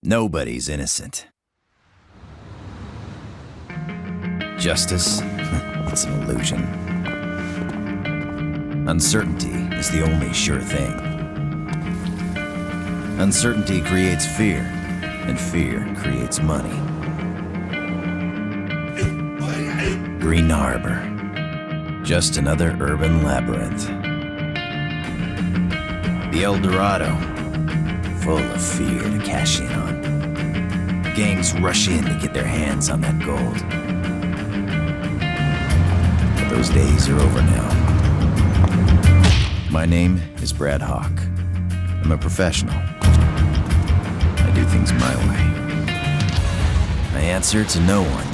Nobody's innocent. Justice? It's an illusion. Uncertainty is the only sure thing. Uncertainty creates fear, and fear creates money. Green Harbor. Just another urban labyrinth. The El Dorado. Full of fear to cash in on. Gangs rush in to get their hands on that gold. But those days are over now. My name is Brad Hawk. I'm a professional. I do things my way. I answer to no one.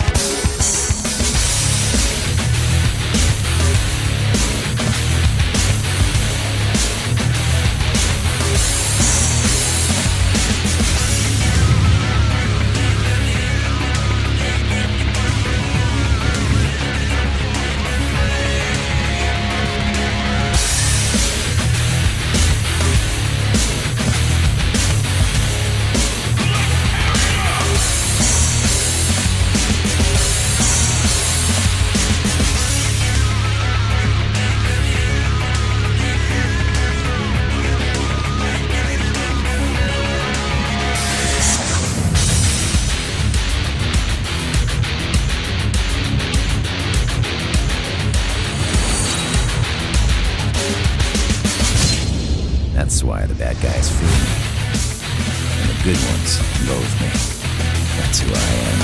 That's why the bad guys fear me. And the good ones loathe me. That's who I am.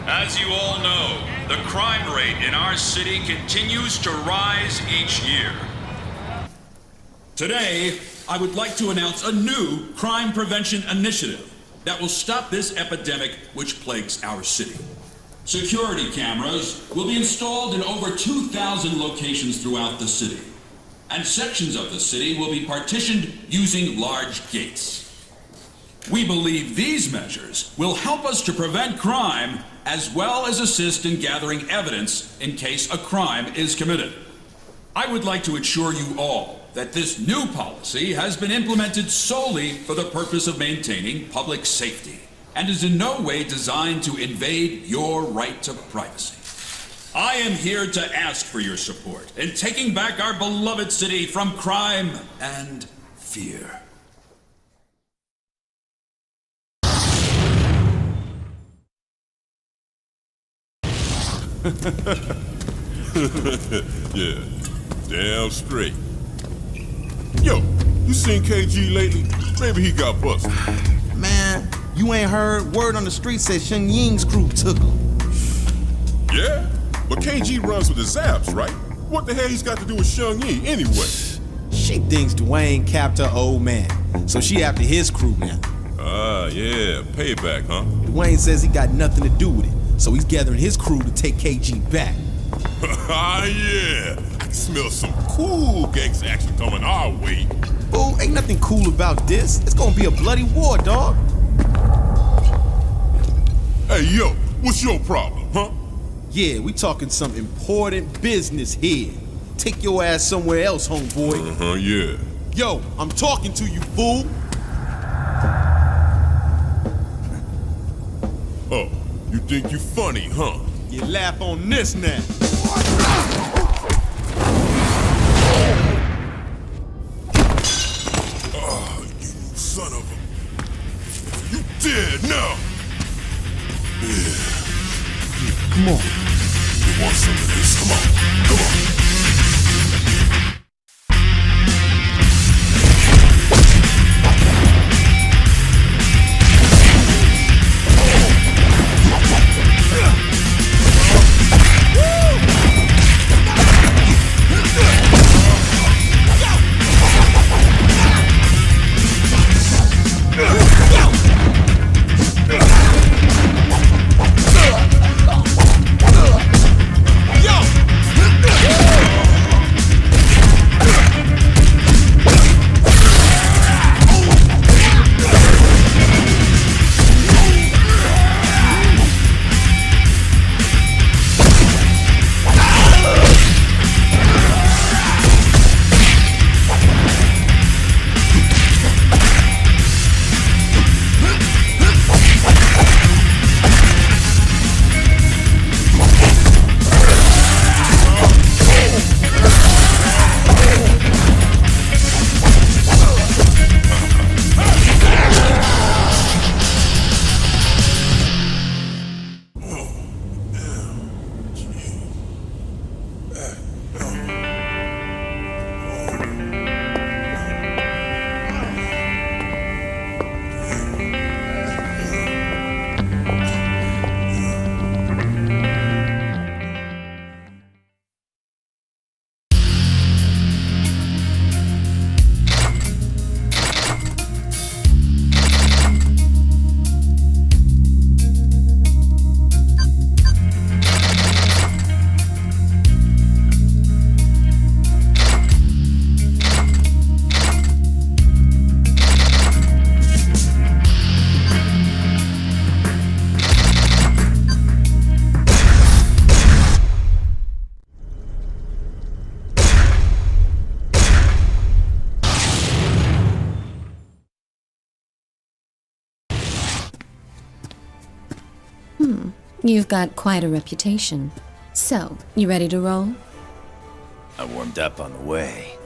As you all know, the crime rate in our city continues to rise each year. Today, I would like to announce a new crime prevention initiative that will stop this epidemic which plagues our city. Security cameras will be installed in over 2,000 locations throughout the city, and sections of the city will be partitioned using large gates. We believe these measures will help us to prevent crime as well as assist in gathering evidence in case a crime is committed. I would like to assure you all that this new policy has been implemented solely for the purpose of maintaining public safety and is in no way designed to invade your right to privacy. I am here to ask for your support in taking back our beloved city from crime and fear. Yeah, damn straight. Yo, you seen KG lately? Maybe he got busted. Man, you ain't heard? Word on the street said Shun Ying's crew took him. Yeah? But KG runs with the Zaps, right? What the hell he's got to do with Shun Ying anyway? She thinks Dwayne capped her old man, so she after his crew now. Ah, yeah, payback, huh? Dwayne says he got nothing to do with it, so he's gathering his crew to take KG back. Ah, yeah. I can smell some cool gangsta action coming our way. Fool, ain't nothing cool about this. It's gonna be a bloody war, dog. Hey, yo, what's your problem, huh? Yeah, we talking some important business here. Take your ass somewhere else, homeboy. Uh-huh, yeah. Yo, I'm talking to you, fool. Oh, you think you funny, huh? You laugh on this now. Oh, you son of a... dead now. Come on. You want some of this? Come on. Come on. You've got quite a reputation. So, you ready to roll? I warmed up on the way.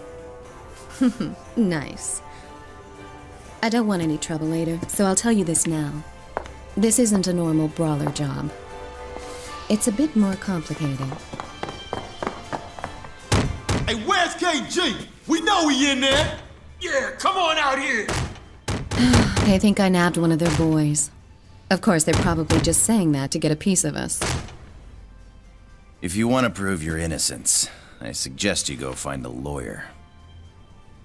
Nice. I don't want any trouble later, so I'll tell you this now. This isn't a normal brawler job. It's a bit more complicated. Hey, where's KG? We know he in there. Yeah, come on out here. They think I nabbed one of their boys. Of course, they're probably just saying that to get a piece of us. If you want to prove your innocence, I suggest you go find a lawyer.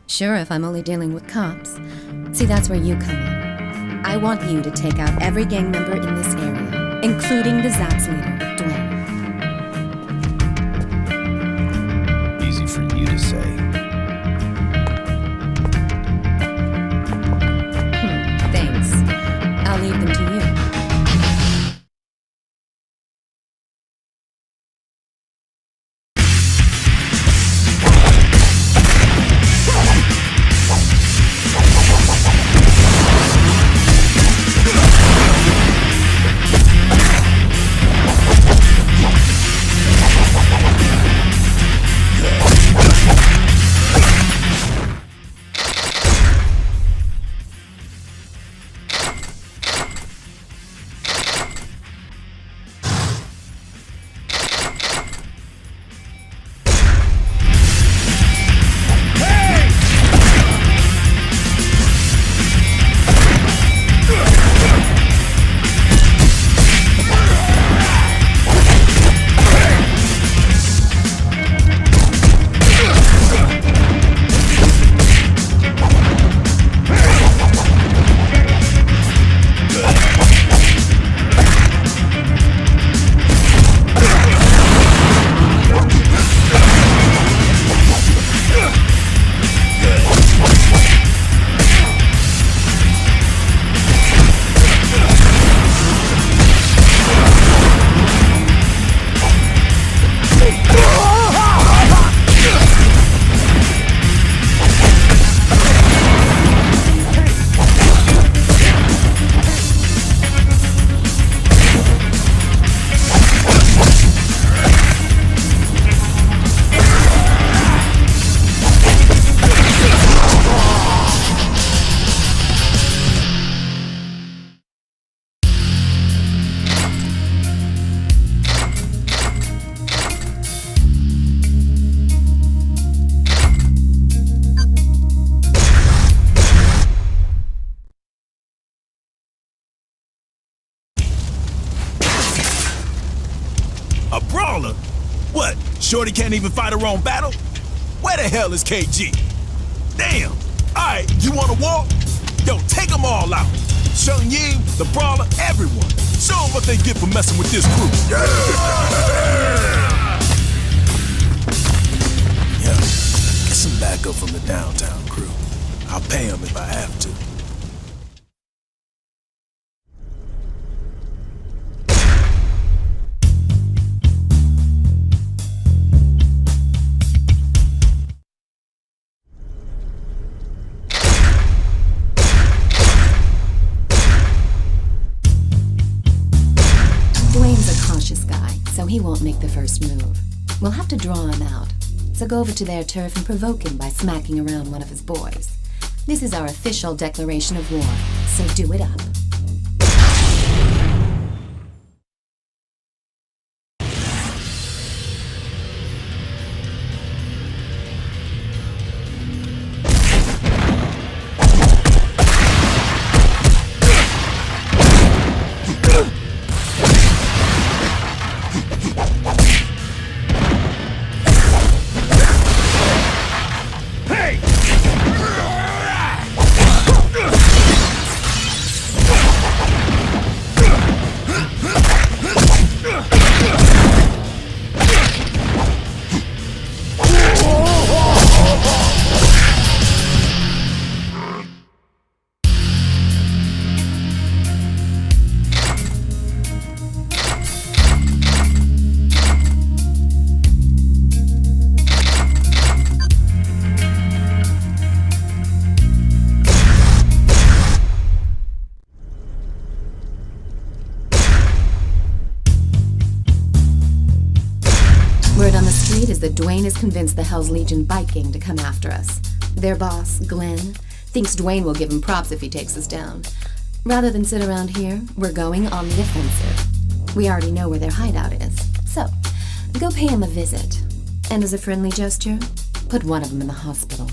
Sure, if I'm only dealing with cops. See, that's where you come in. I want you to take out every gang member in this area, including the Zaps leader, Dwayne. Easy for you to say. Thanks. I'll leave them to you. Shorty can't even fight her own battle? Where the hell is KG? Damn! Alright, you wanna walk? Yo, take them all out. Shung Ying, the Brawler, everyone. Show them what they get for messing with this crew. Yeah, get some backup from the downtown crew. I'll pay them if I have to. So he won't make the first move. We'll have to draw him out. So go over to their turf and provoke him by smacking around one of his boys. This is our official declaration of war, so do it up. Word on the street is that Dwayne has convinced the Hell's Legion bike gang to come after us. Their boss, Glenn, thinks Dwayne will give him props if he takes us down. Rather than sit around here, we're going on the offensive. We already know where their hideout is, so go pay him a visit. And as a friendly gesture, put one of them in the hospital.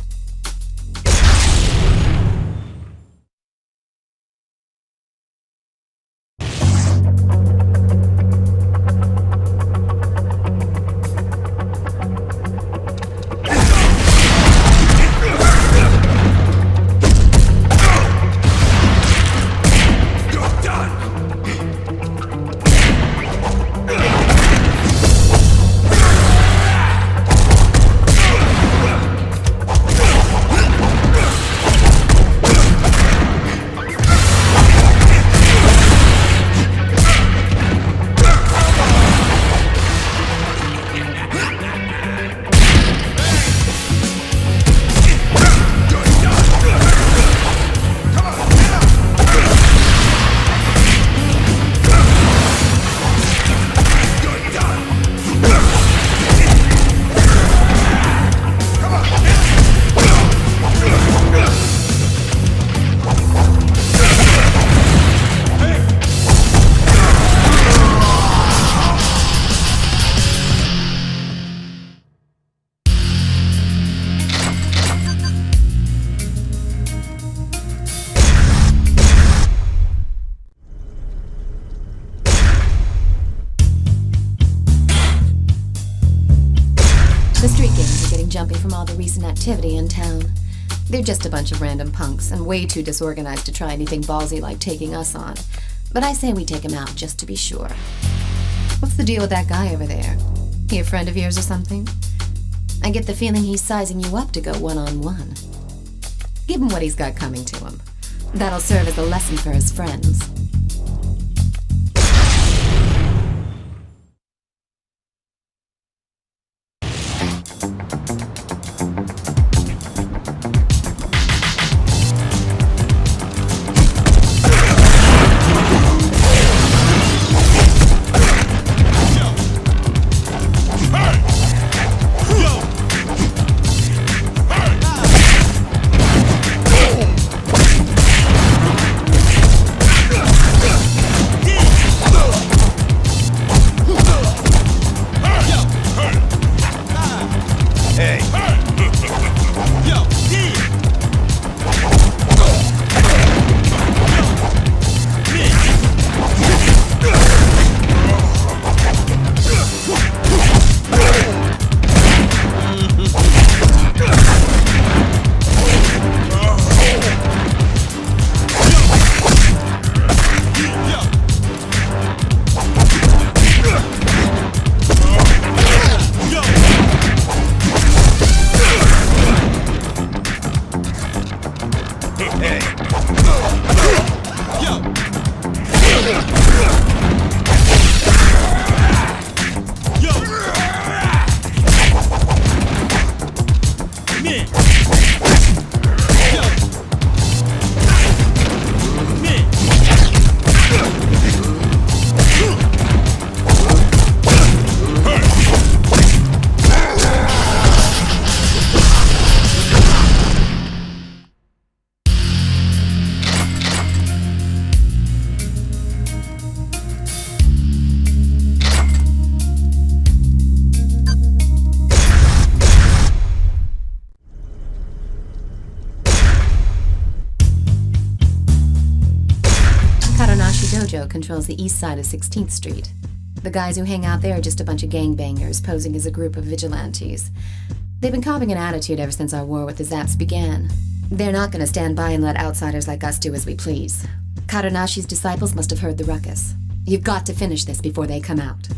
The street gangs are getting jumpy from all the recent activity in town. They're just a bunch of random punks and way too disorganized to try anything ballsy like taking us on. But I say we take them out just to be sure. What's the deal with that guy over there? He a friend of yours or something? I get the feeling he's sizing you up to go one-on-one. Give him what he's got coming to him. That'll serve as a lesson for his friends. dojo controls the east side of 16th Street. The guys who hang out there are just a bunch of gangbangers posing as a group of vigilantes. They've been copping an attitude ever since our war with the Zaps began. They're not going to stand by and let outsiders like us do as we please. Karanashi's disciples must have heard the ruckus. You've got to finish this before they come out.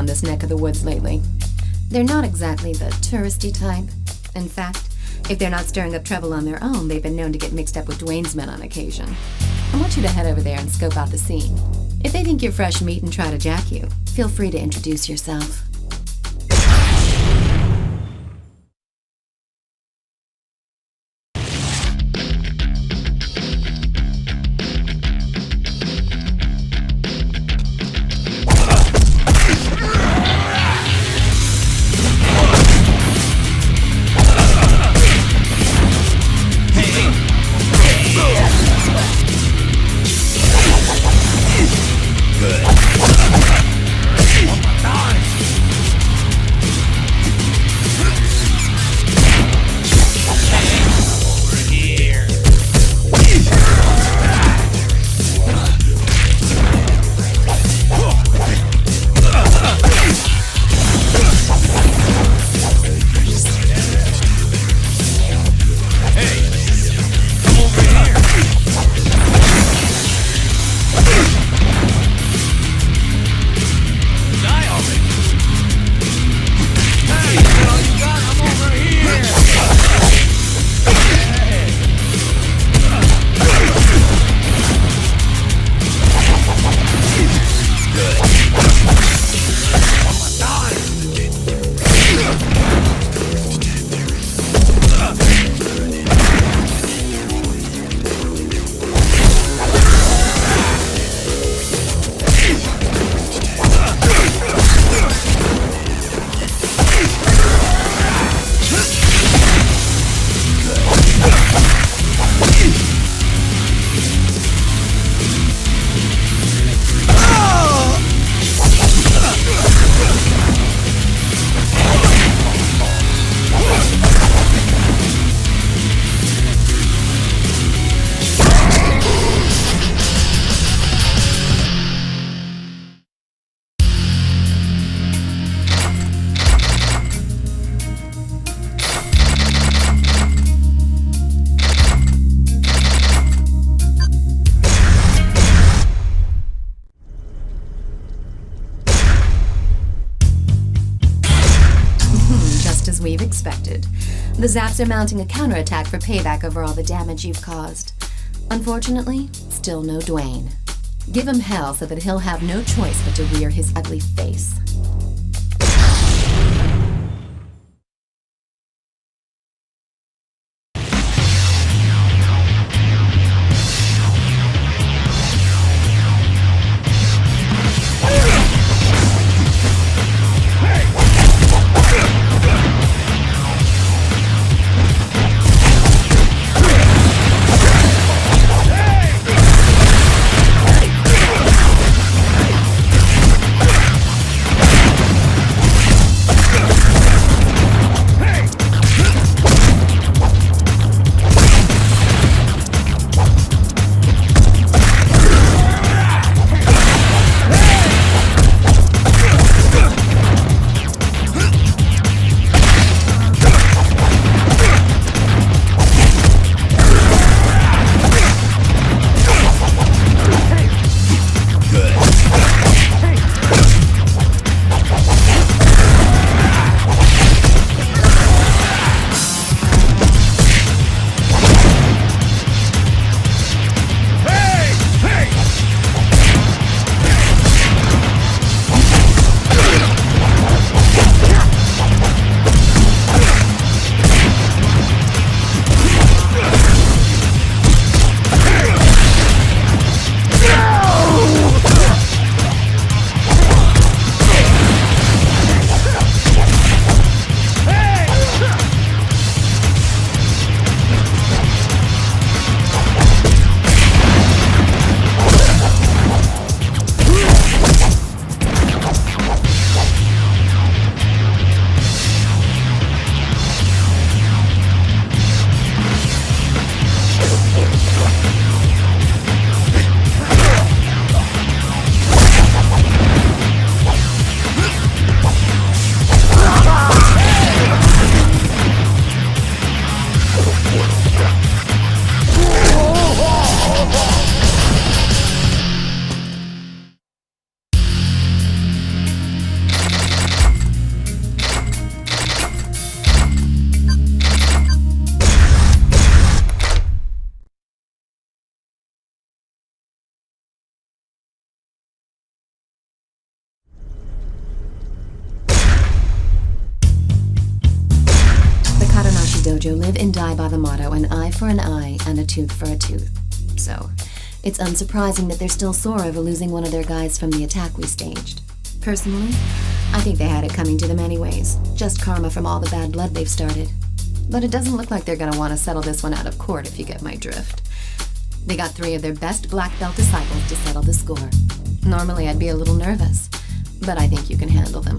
This neck of the woods lately. They're not exactly the touristy type. In fact, if they're not stirring up trouble on their own, they've been known to get mixed up with Dwayne's men on occasion. I want you to head over there and scope out the scene. If they think you're fresh meat and try to jack you, feel free to introduce yourself. As we've expected. The Zaps are mounting a counterattack for payback over all the damage you've caused. Unfortunately, still no Dwayne. Give him hell so that he'll have no choice but to rear his ugly face. dojo live and die by the motto, an eye for an eye and a tooth for a tooth. So, it's unsurprising that they're still sore over losing one of their guys from the attack we staged. Personally, I think they had it coming to them anyways, just karma from all the bad blood they've started. But it doesn't look like they're gonna want to settle this one out of court, if you get my drift. They got 3 of their best black belt disciples to settle the score. Normally I'd be a little nervous, but I think you can handle them.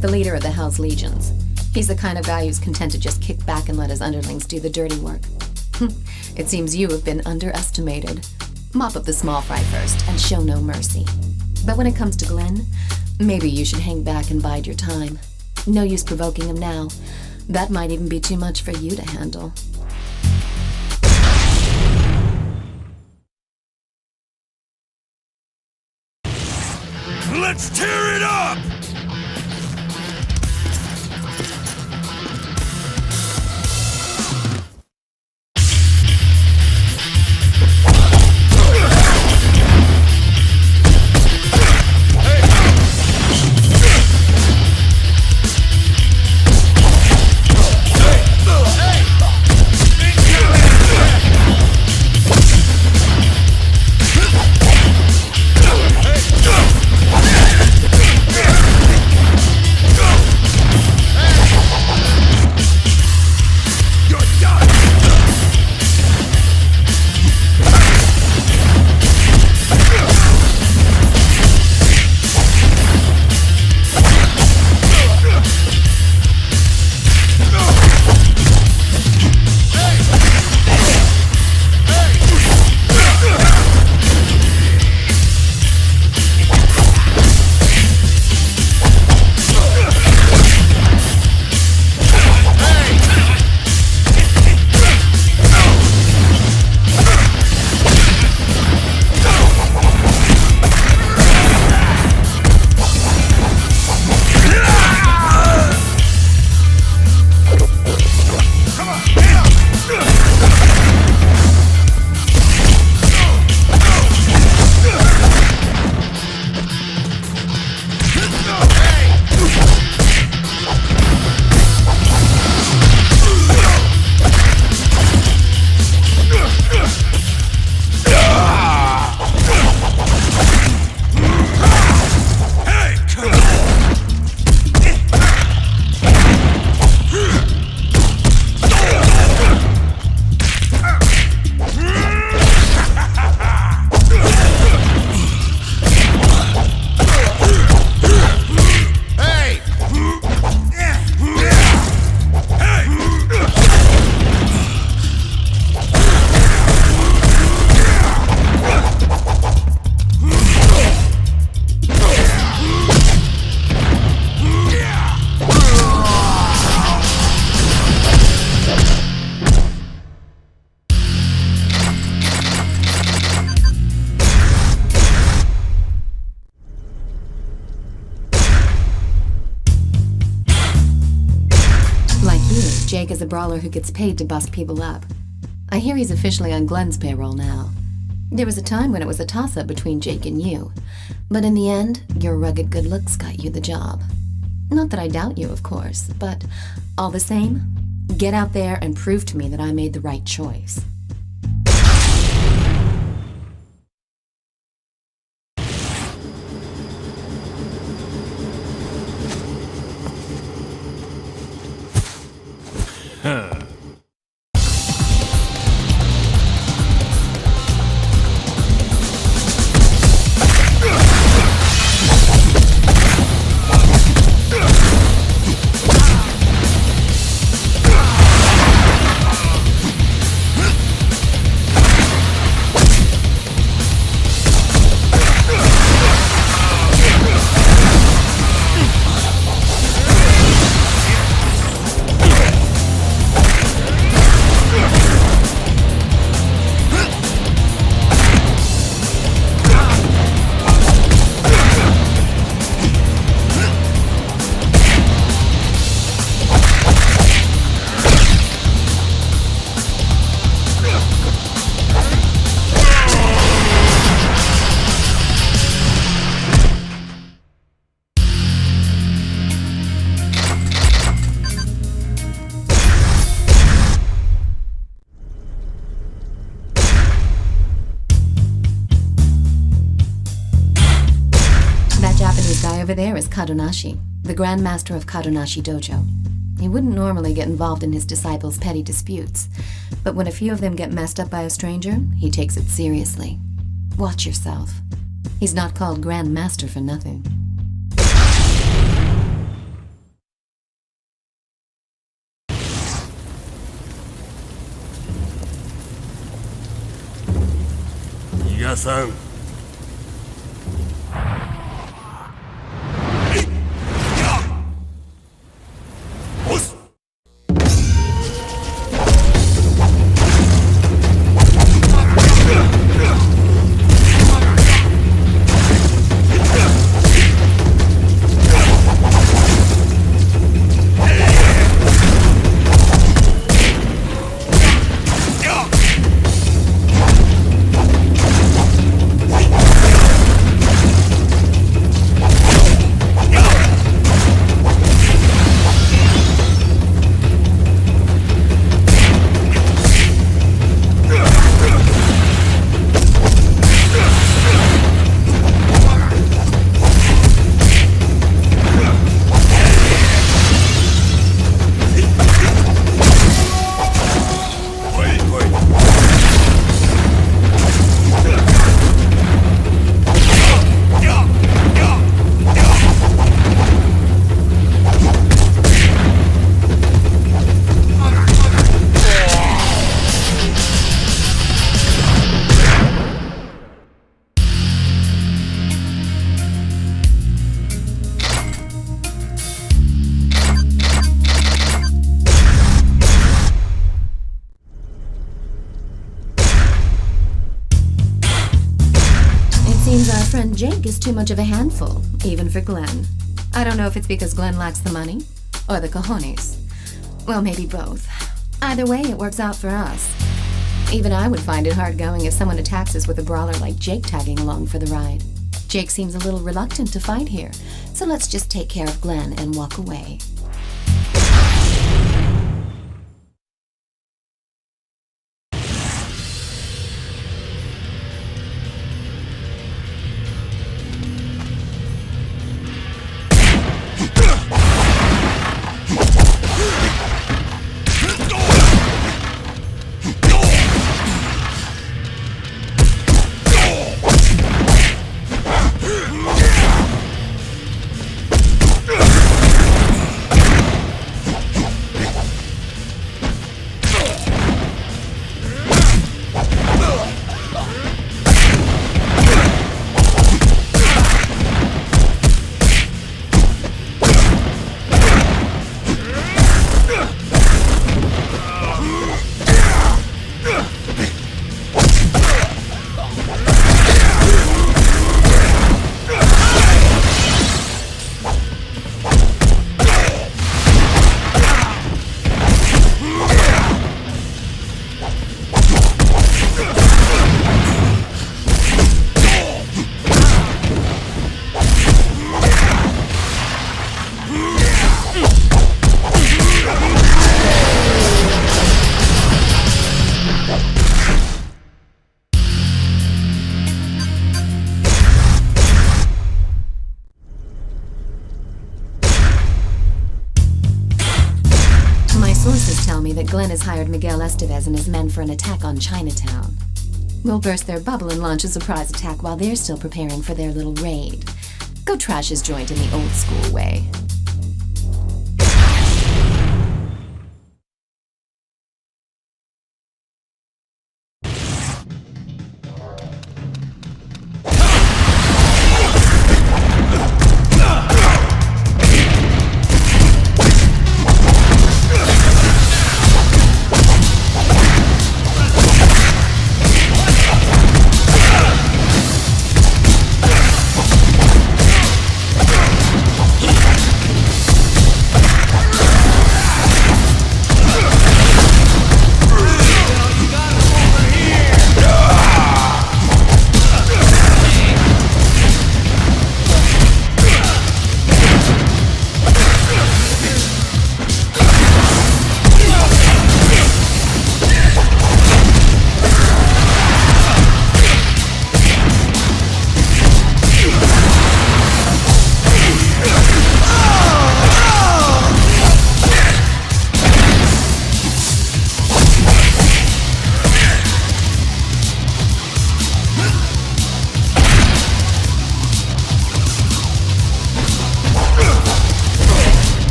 The leader of the Hell's Legions. He's the kind of guy who's content to just kick back and let his underlings do the dirty work. It seems you have been underestimated. Mop up the small fry first and show no mercy. But when it comes to Glenn, maybe you should hang back and bide your time. No use provoking him now. That might even be too much for you to handle. Let's tear it up! Jake is a brawler who gets paid to bust people up. I hear he's officially on Glenn's payroll now. There was a time when it was a toss-up between Jake and you, but in the end, your rugged good looks got you the job. Not that I doubt you, of course, but all the same, get out there and prove to me that I made the right choice. Over there is Kadonashi, the Grand Master of Kadonashi Dojo. He wouldn't normally get involved in his disciples' petty disputes, but when a few of them get messed up by a stranger, he takes it seriously. Watch yourself. He's not called Grand Master for nothing. Yiga-san. Jake is too much of a handful, even for Glenn. I don't know if it's because Glenn lacks the money, or the cojones. Well, maybe both. Either way, it works out for us. Even I would find it hard going if someone attacks us with a brawler like Jake tagging along for the ride. Jake seems a little reluctant to fight here, so let's just take care of Glenn and walk away. Glenn has hired Miguel Estevez and his men for an attack on Chinatown. We'll burst their bubble and launch a surprise attack while they're still preparing for their little raid. Go trash his joint in the old school way.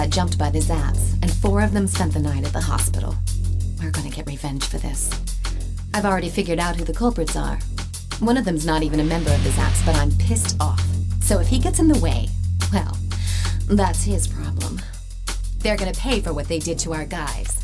Jumped by the Zaps, and 4 of them spent the night at the hospital. We're gonna get revenge for this. I've already figured out who the culprits are. One of them's not even a member of the Zaps, but I'm pissed off. So if he gets in the way, well, that's his problem. They're gonna pay for what they did to our guys.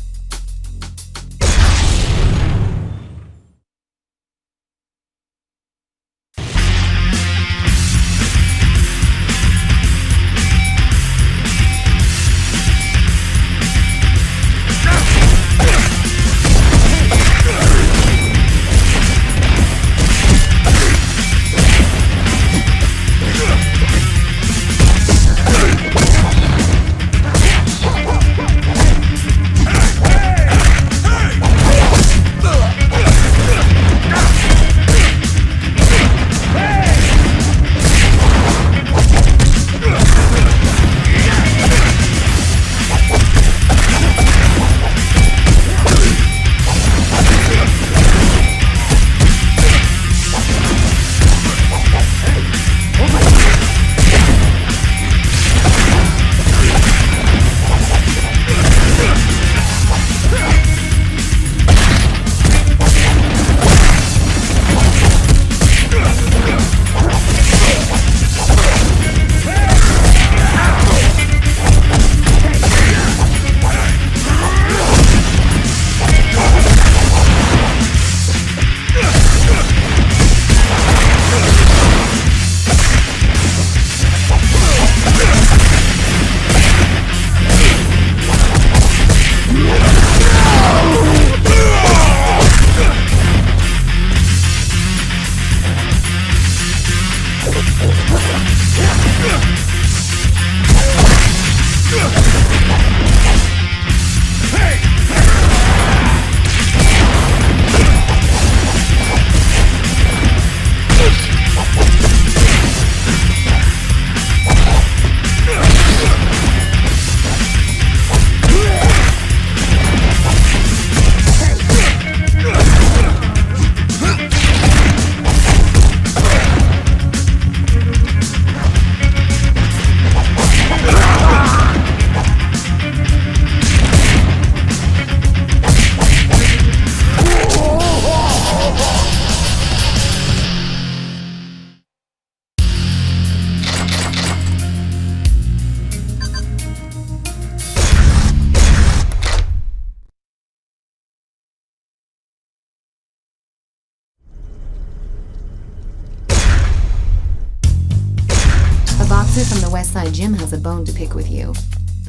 From the West Side Gym has a bone to pick with you.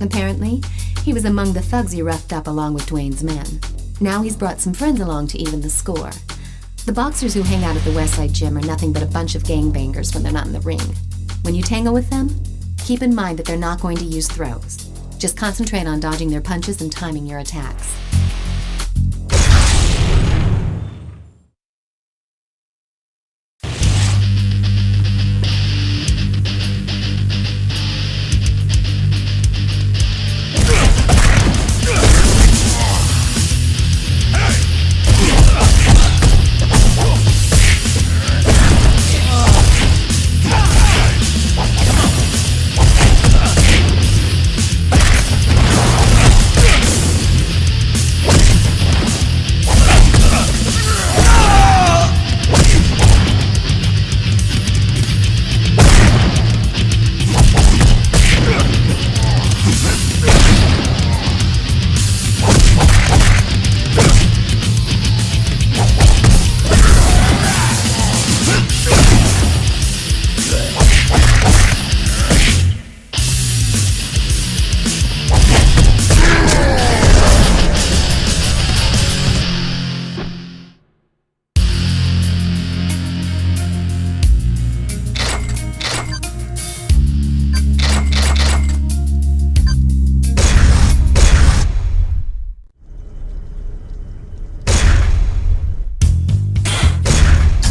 Apparently, he was among the thugs you roughed up along with Dwayne's men. Now he's brought some friends along to even the score. The boxers who hang out at the Westside Gym are nothing but a bunch of gangbangers when they're not in the ring. When you tangle with them, keep in mind that they're not going to use throws. Just concentrate on dodging their punches and timing your attacks.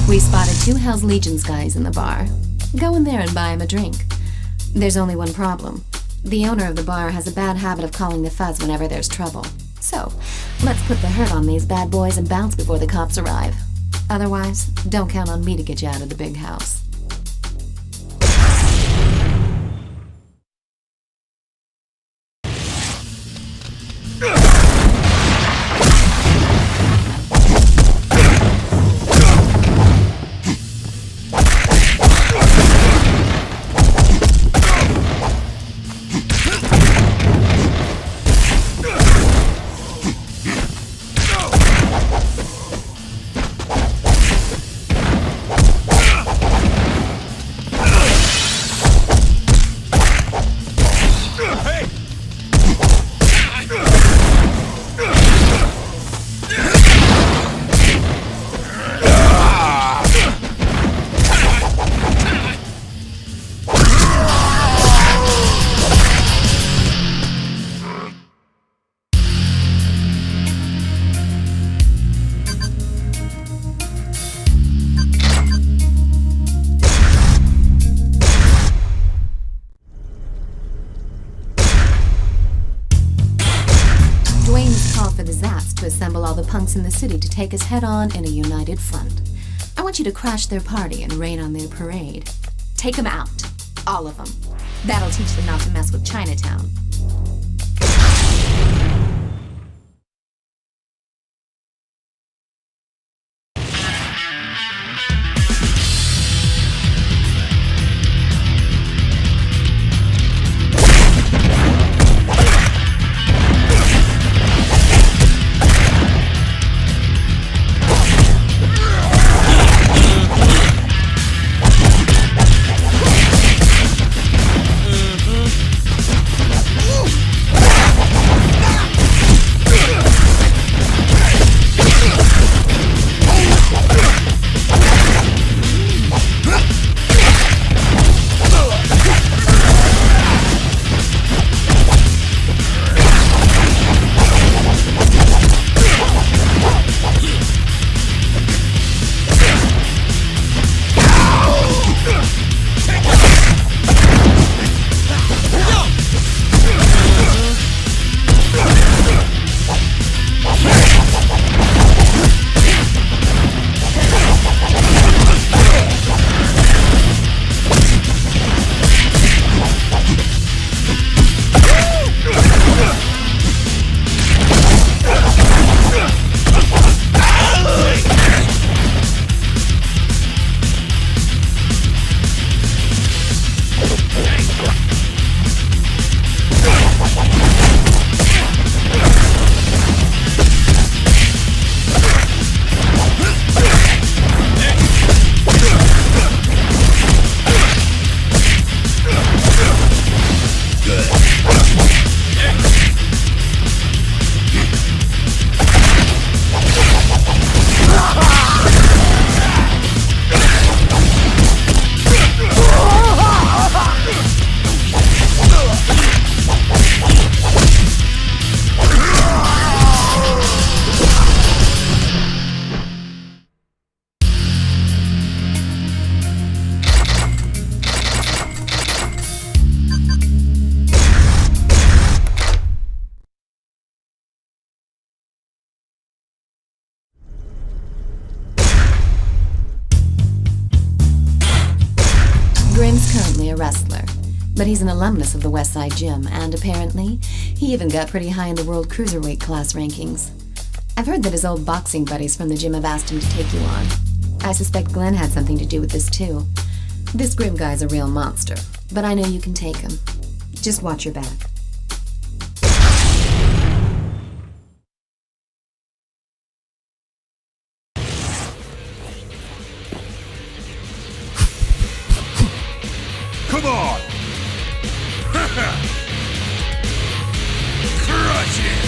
We spotted 2 Hell's Legions guys in the bar. Go in there and buy him a drink. There's only one problem. The owner of the bar has a bad habit of calling the fuzz whenever there's trouble. So, let's put the hurt on these bad boys and bounce before the cops arrive. Otherwise, don't count on me to get you out of the big house. To assemble all the punks in the city to take us head-on in a united front. I want you to crash their party and rain on their parade. Take them out. All of them. That'll teach them not to mess with Chinatown. wrestler, but he's an alumnus of the West Side Gym, and apparently, he even got pretty high in the world cruiserweight class rankings. I've heard that his old boxing buddies from the gym have asked him to take you on. I suspect Glenn had something to do with this too. This Grim guy's a real monster, but I know you can take him. Just watch your back. Come on! Crush it!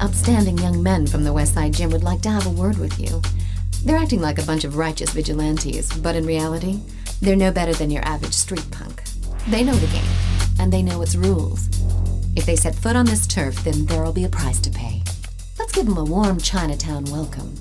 Upstanding young men from the West Side Gym would like to have a word with you. They're acting like a bunch of righteous vigilantes, but in reality, they're no better than your average street punk. They know the game, and they know its rules. If they set foot on this turf, then there'll be a price to pay. Let's give them a warm Chinatown welcome.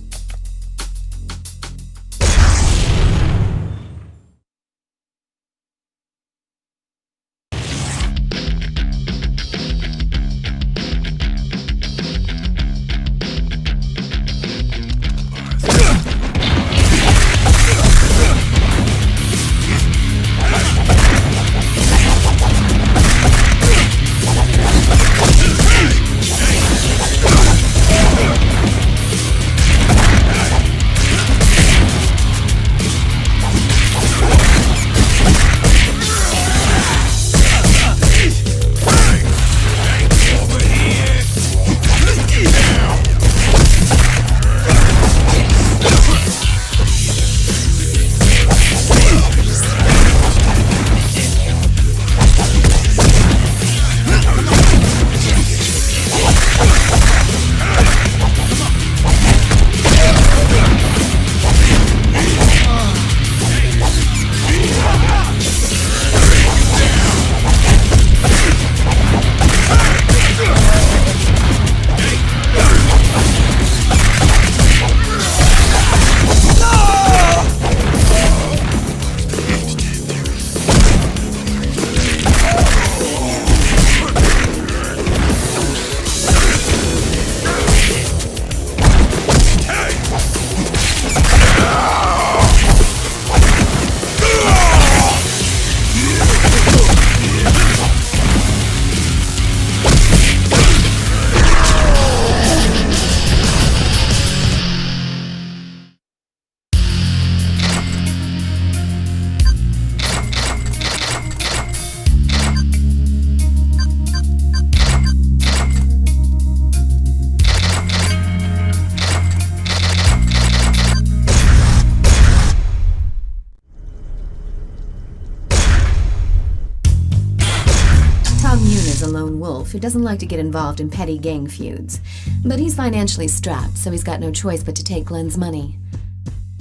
is a lone wolf who doesn't like to get involved in petty gang feuds. But he's financially strapped, so he's got no choice but to take Glenn's money.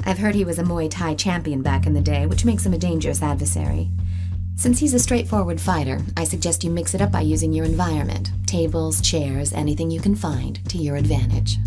I've heard he was a Muay Thai champion back in the day, which makes him a dangerous adversary. Since he's a straightforward fighter, I suggest you mix it up by using your environment. Tables, chairs, anything you can find, to your advantage.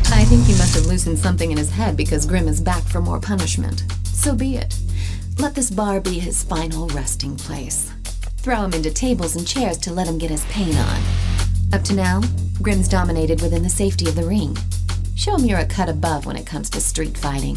I think he must have loosened something in his head because Grimm is back for more punishment. So be it. Let this bar be his final resting place. Throw him into tables and chairs to let him get his pain on. Up to now, Grimm's dominated within the safety of the ring. Show him you're a cut above when it comes to street fighting.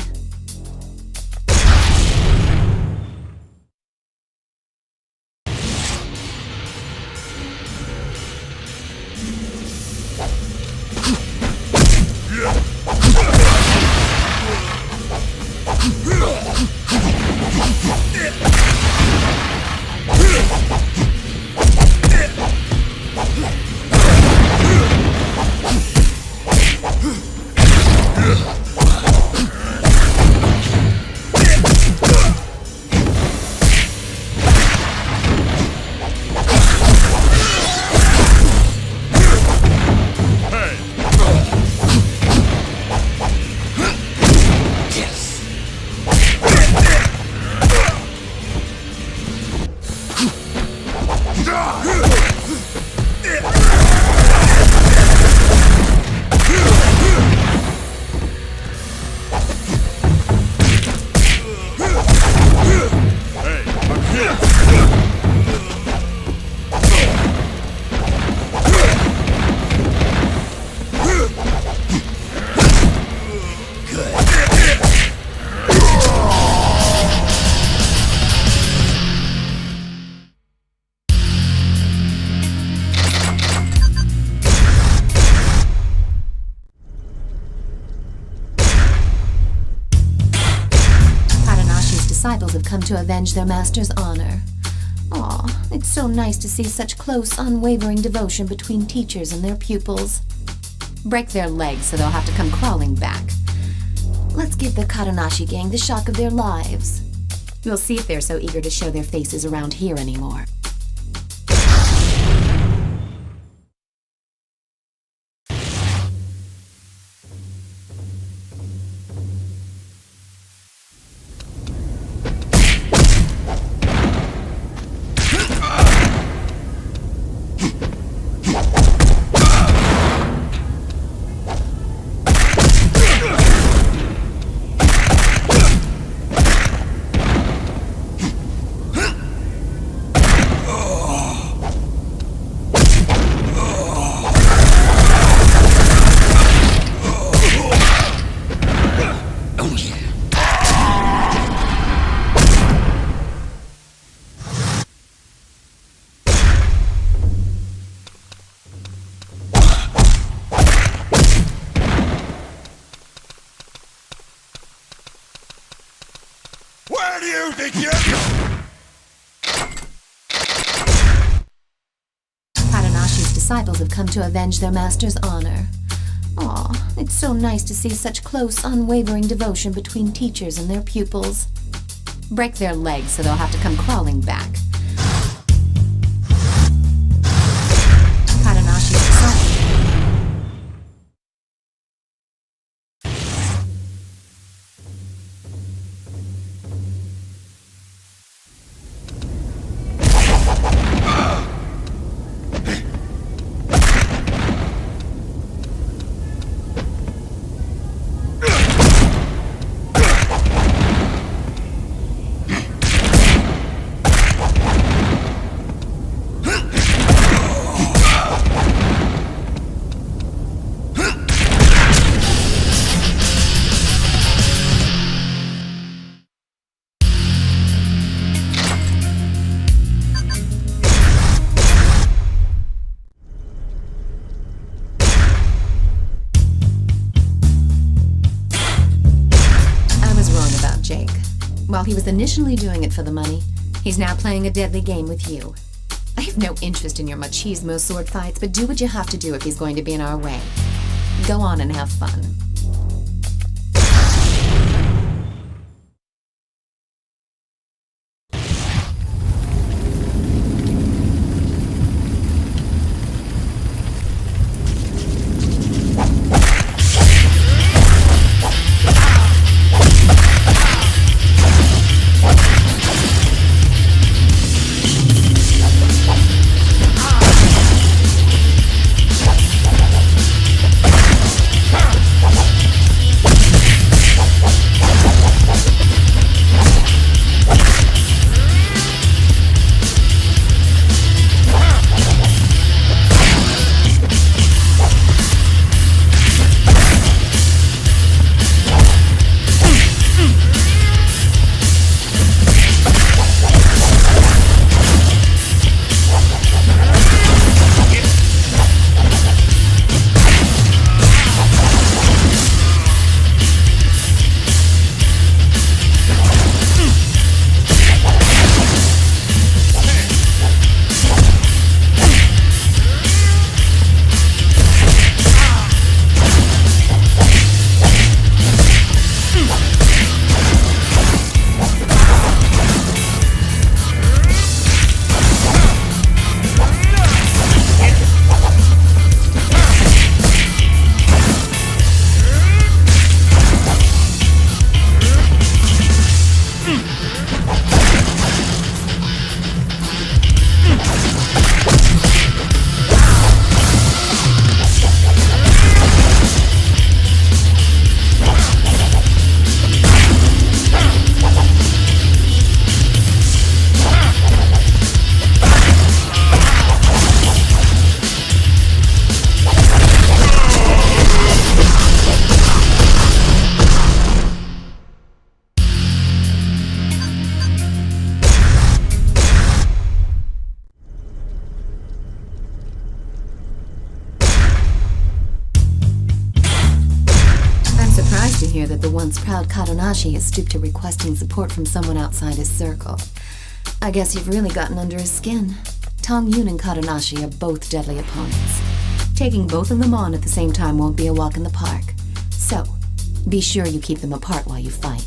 Disciples have come to avenge their master's honor. Aw, it's so nice to see such close, unwavering devotion between teachers and their pupils. Break their legs so they'll have to come crawling back. Let's give the Katanashi gang the shock of their lives. We'll see if they're so eager to show their faces around here anymore. figure! Kadanashi's disciples have come to avenge their master's honor. Aw, it's so nice to see such close, unwavering devotion between teachers and their pupils. Break their legs so they'll have to come crawling back. Kadanashi's disciples. While he was initially doing it for the money, he's now playing a deadly game with you. I have no interest in your machismo sword fights, but do what you have to do if he's going to be in our way. Go on and have fun. To hear that the once proud Kadonashi has stooped to requesting support from someone outside his circle. I guess you've really gotten under his skin. Tong Yun and Kadonashi are both deadly opponents. Taking both of them on at the same time won't be a walk in the park. So, be sure you keep them apart while you fight.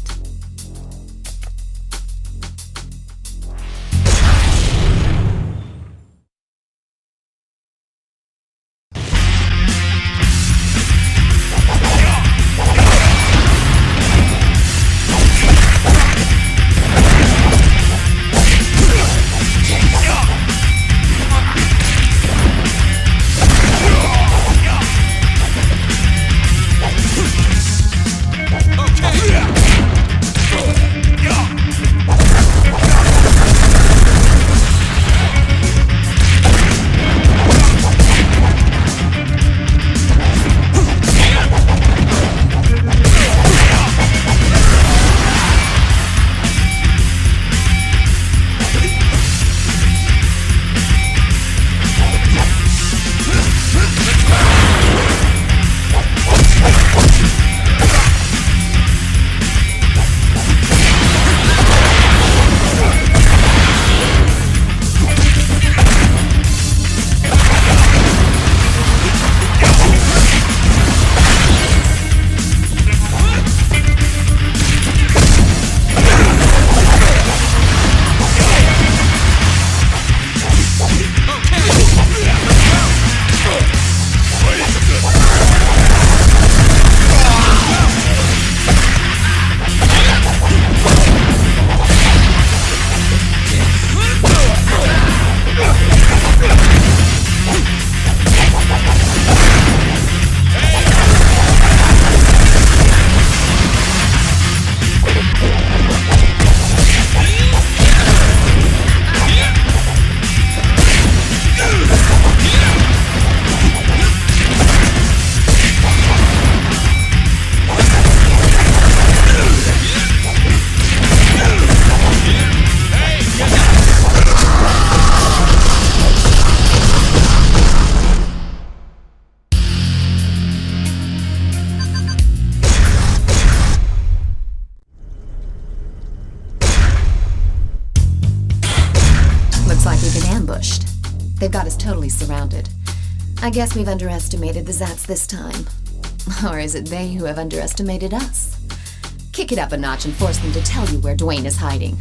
totally surrounded. I guess we've underestimated the Zats this time. Or is it they who have underestimated us? Kick it up a notch and force them to tell you where Dwayne is hiding.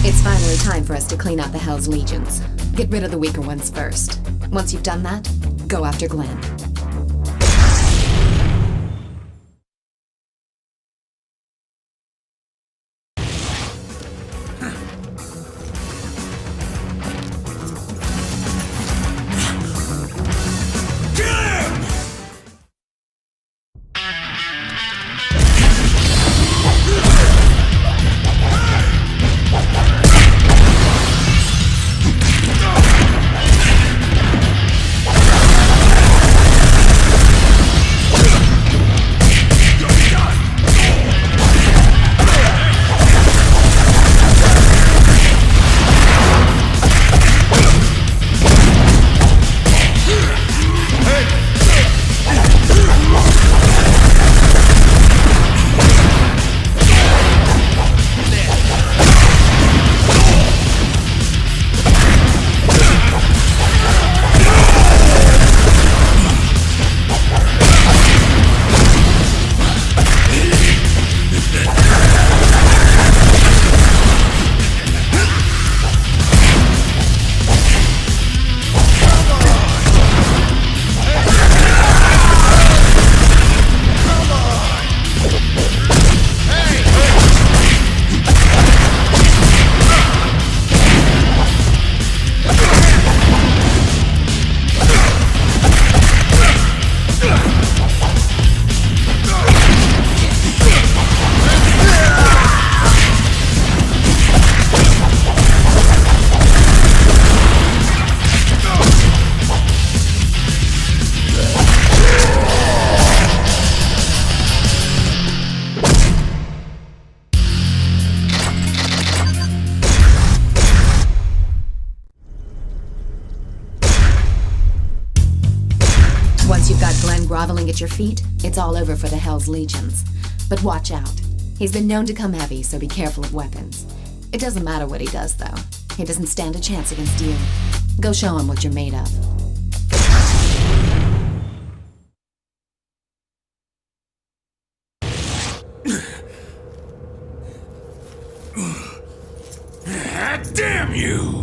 It's finally time for us to clean out the Hell's Legions. Get rid of the weaker ones first. Once you've done that, go after Glenn. Once you've got Glenn groveling at your feet, it's all over for the Hell's Legions. But watch out. He's been known to come heavy, so be careful of weapons. It doesn't matter what he does, though. He doesn't stand a chance against you. Go show him what you're made of. Damn you!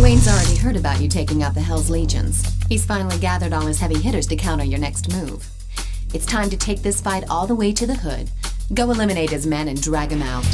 Dwayne's already heard about you taking out the Hell's Legions. He's finally gathered all his heavy hitters to counter your next move. It's time to take this fight all the way to the hood. Go eliminate his men and drag him out.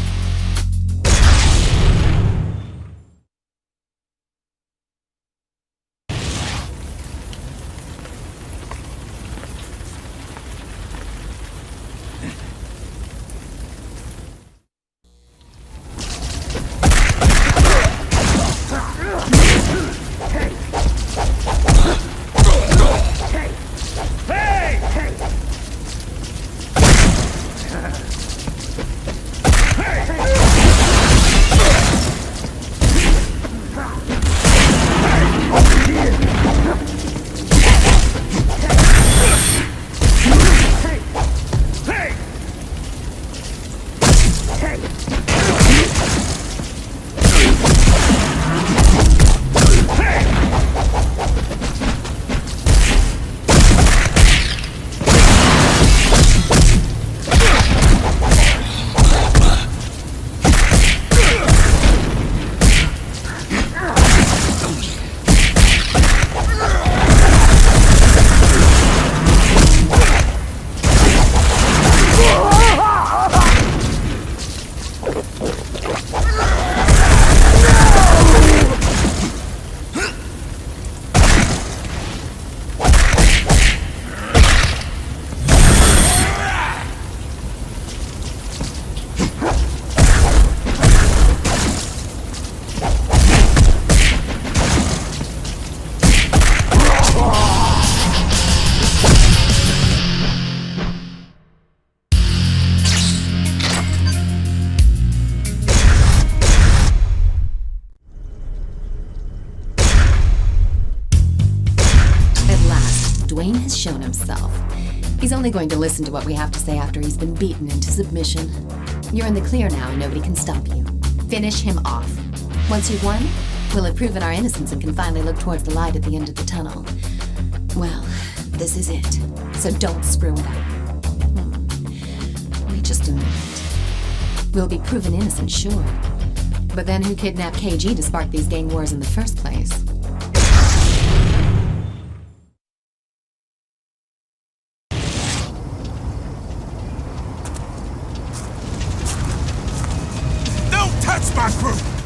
Dwayne has shown himself. He's only going to listen to what we have to say after he's been beaten into submission. You're in the clear now and nobody can stop you. Finish him off. Once you've won, we'll have proven our innocence and can finally look towards the light at the end of the tunnel. Well, this is it. So don't screw it up. Wait just a minute. We'll be proven innocent, sure. But then who kidnapped KG to spark these gang wars in the first place? Touch my crew!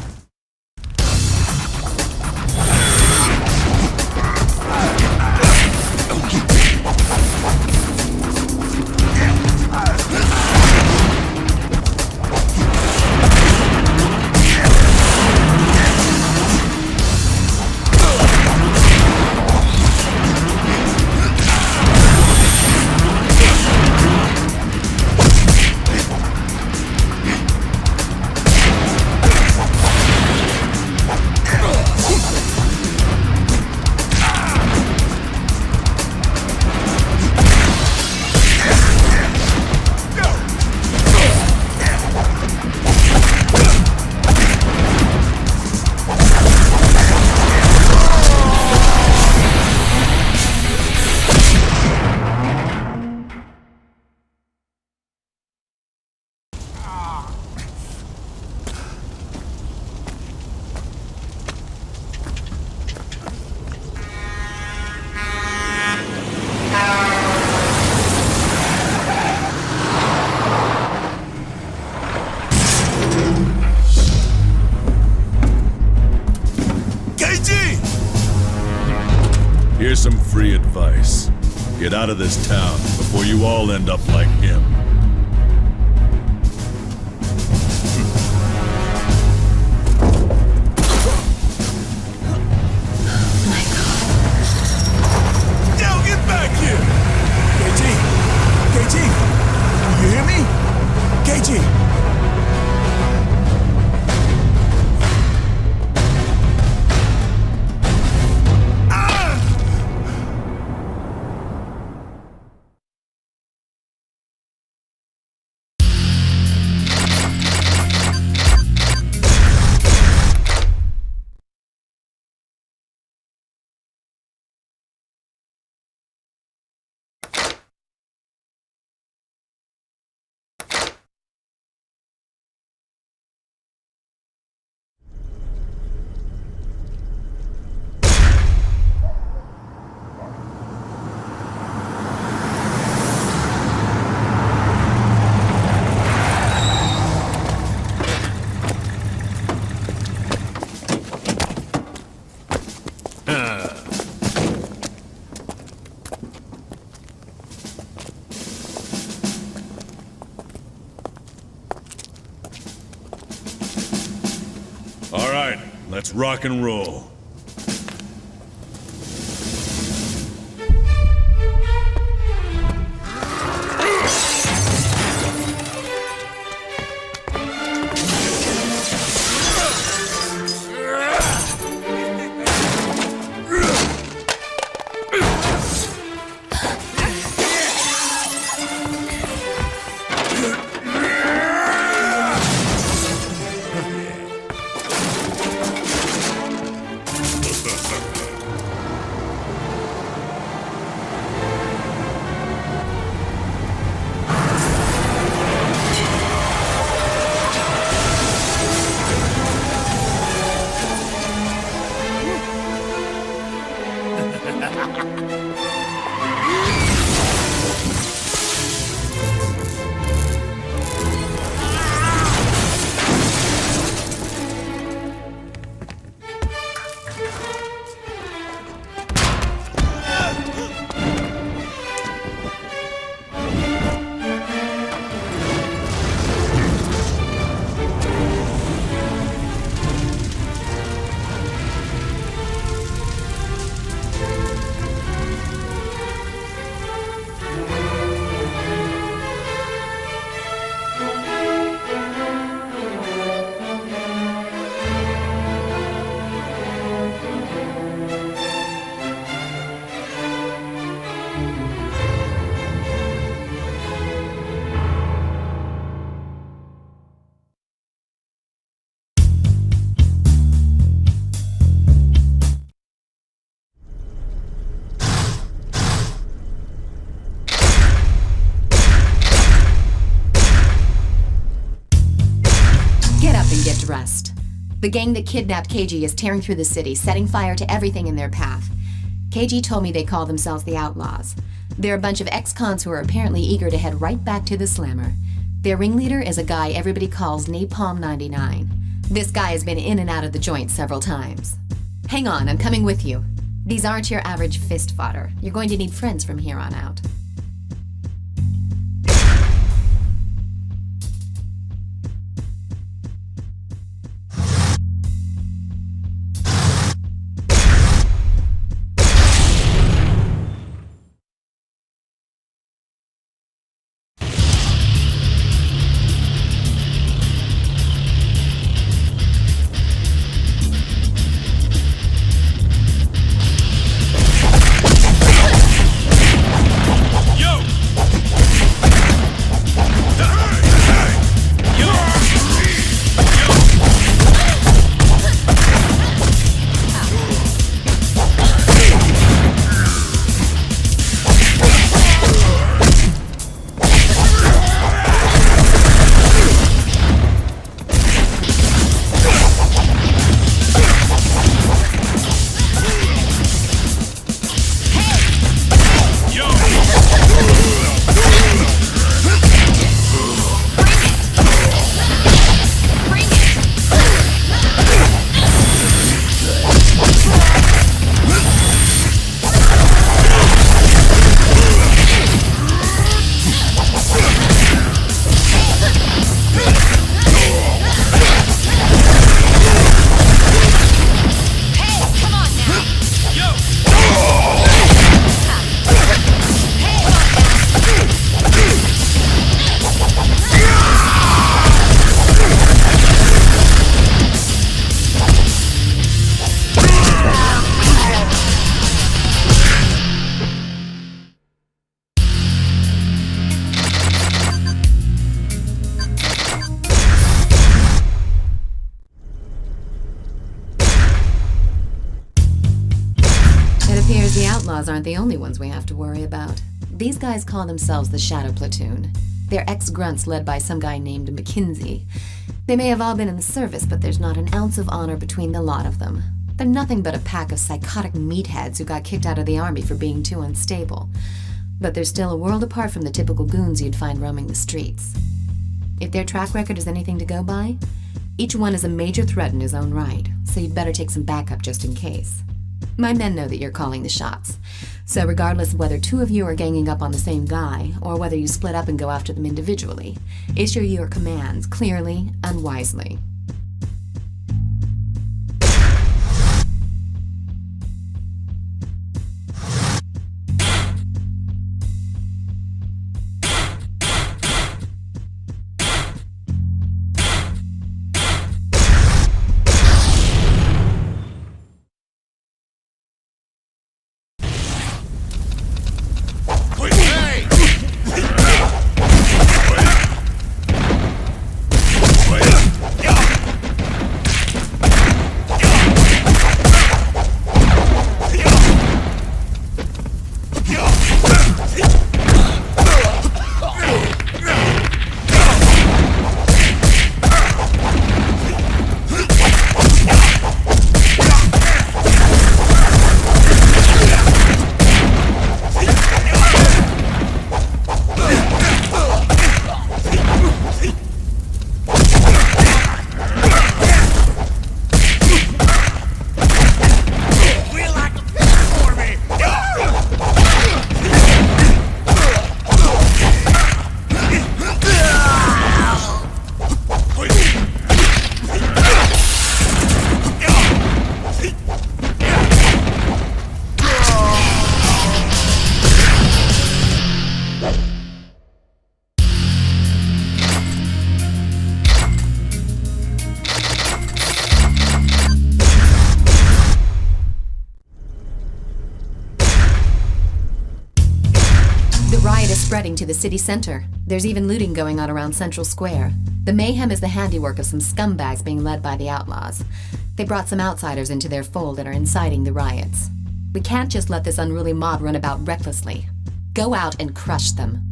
Here's some free advice. Get out of this town before you all end up like him. Yo, get back here! KG! You hear me? KG! Let's rock and roll. Rest. The gang that kidnapped KG is tearing through the city, setting fire to everything in their path. KG told me they call themselves the Outlaws. They're a bunch of ex-cons who are apparently eager to head right back to the Slammer. Their ringleader is a guy everybody calls Napalm 99. This guy has been in and out of the joint several times. Hang on, I'm coming with you. These aren't your average fist fodder. You're going to need friends from here on out. The Outlaws aren't the only ones we have to worry about. These guys call themselves the Shadow Platoon. They're ex-grunts led by some guy named McKinsey. They may have all been in the service, but there's not an ounce of honor between the lot of them. They're nothing but a pack of psychotic meatheads who got kicked out of the army for being too unstable. But they're still a world apart from the typical goons you'd find roaming the streets. If their track record is anything to go by, each one is a major threat in his own right, so you'd better take some backup just in case. My men know that you're calling the shots, so regardless of whether two of you are ganging up on the same guy, or whether you split up and go after them individually, issue your commands clearly and wisely. spreading to the city center. There's even looting going on around Central Square. The mayhem is the handiwork of some scumbags being led by the outlaws. They brought some outsiders into their fold and are inciting the riots. We can't just let this unruly mob run about recklessly. Go out and crush them.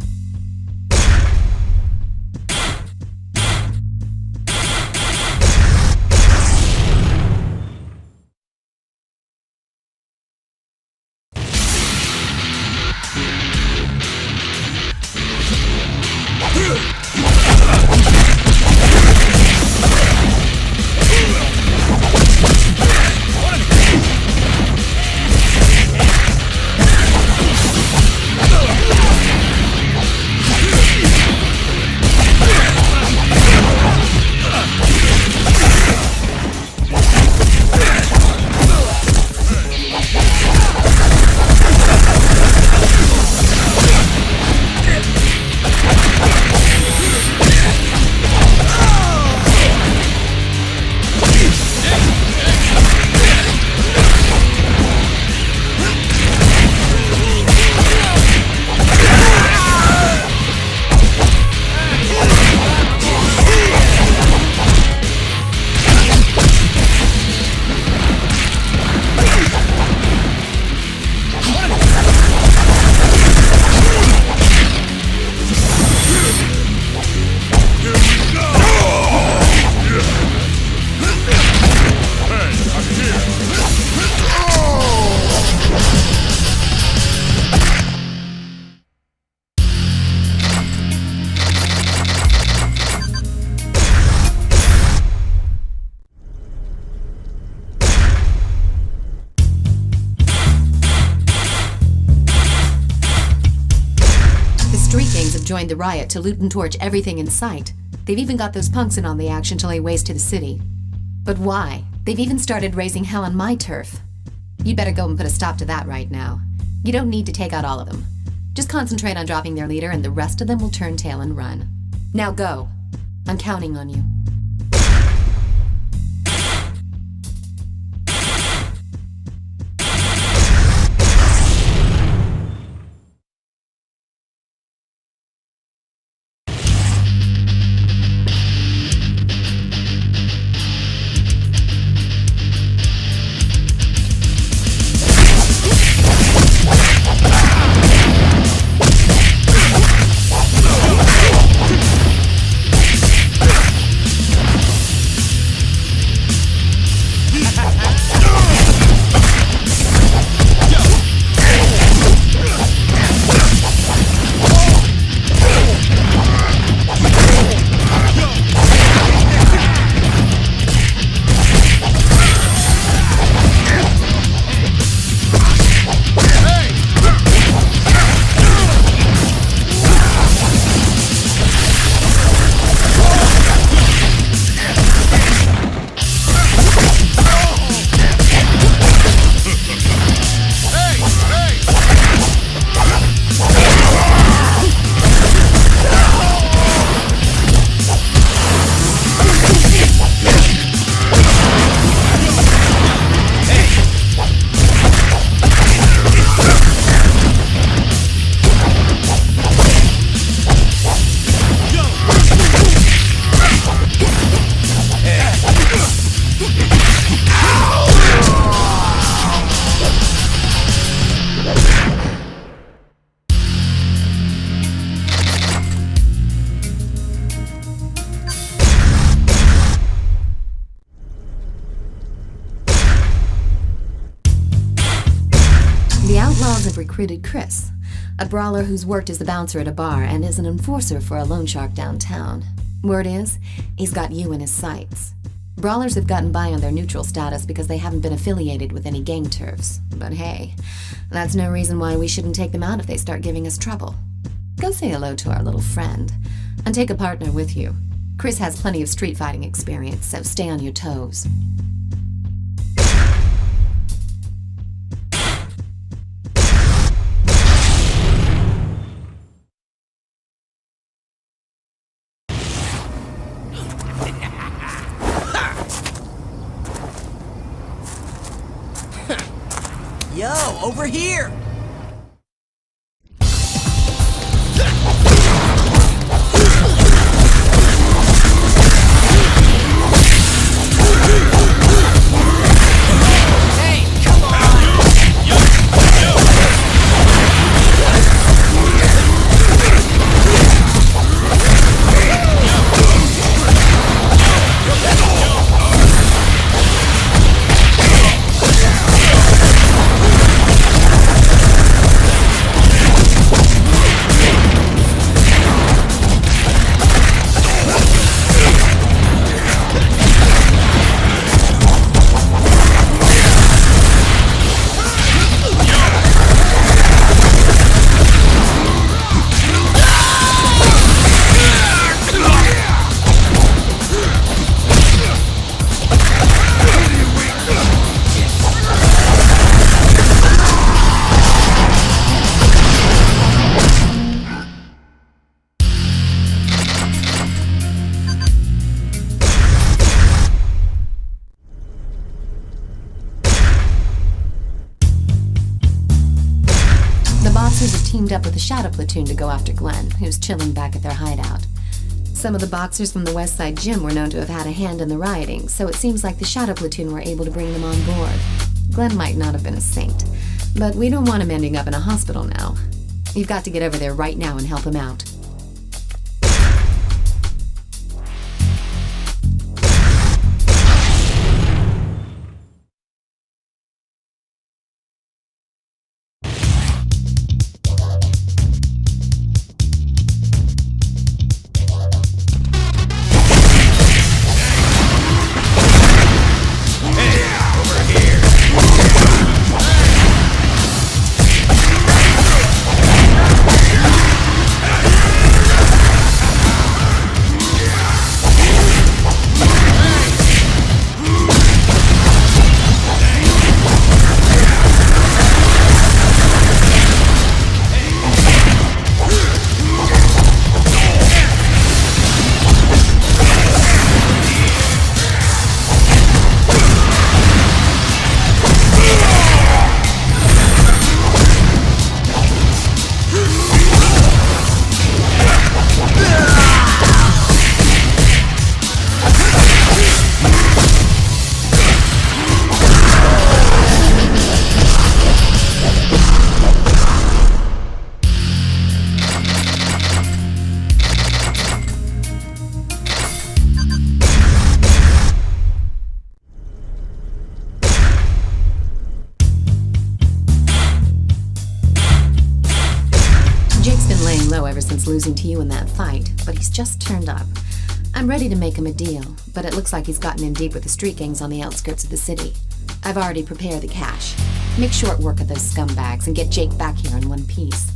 Joined the riot to loot and torch everything in sight. They've even got those punks in on the action till they waste to the city. But why? They've even started raising hell on my turf. You'd better go and put a stop to that right now. You don't need to take out all of them. Just concentrate on dropping their leader and the rest of them will turn tail and run. Now go. I'm counting on you. Recruited Chris, a brawler who's worked as the bouncer at a bar and is an enforcer for a loan shark downtown. Word is, he's got you in his sights. Brawlers have gotten by on their neutral status because they haven't been affiliated with any gang turfs. But hey, that's no reason why we shouldn't take them out if they start giving us trouble. Go say hello to our little friend, and take a partner with you. Chris has plenty of street fighting experience, so stay on your toes. Yo, over here! boxers have teamed up with the Shadow Platoon to go after Glenn, who's chilling back at their hideout. Some of the boxers from the West Side Gym were known to have had a hand in the rioting, so it seems like the Shadow Platoon were able to bring them on board. Glenn might not have been a saint, but we don't want him ending up in a hospital now. You've got to get over there right now and help him out. Losing to you in that fight, but he's just turned up. I'm ready to make him a deal, but it looks like he's gotten in deep with the street gangs on the outskirts of the city. I've already prepared the cash. Make short work of those scumbags and get Jake back here in one piece.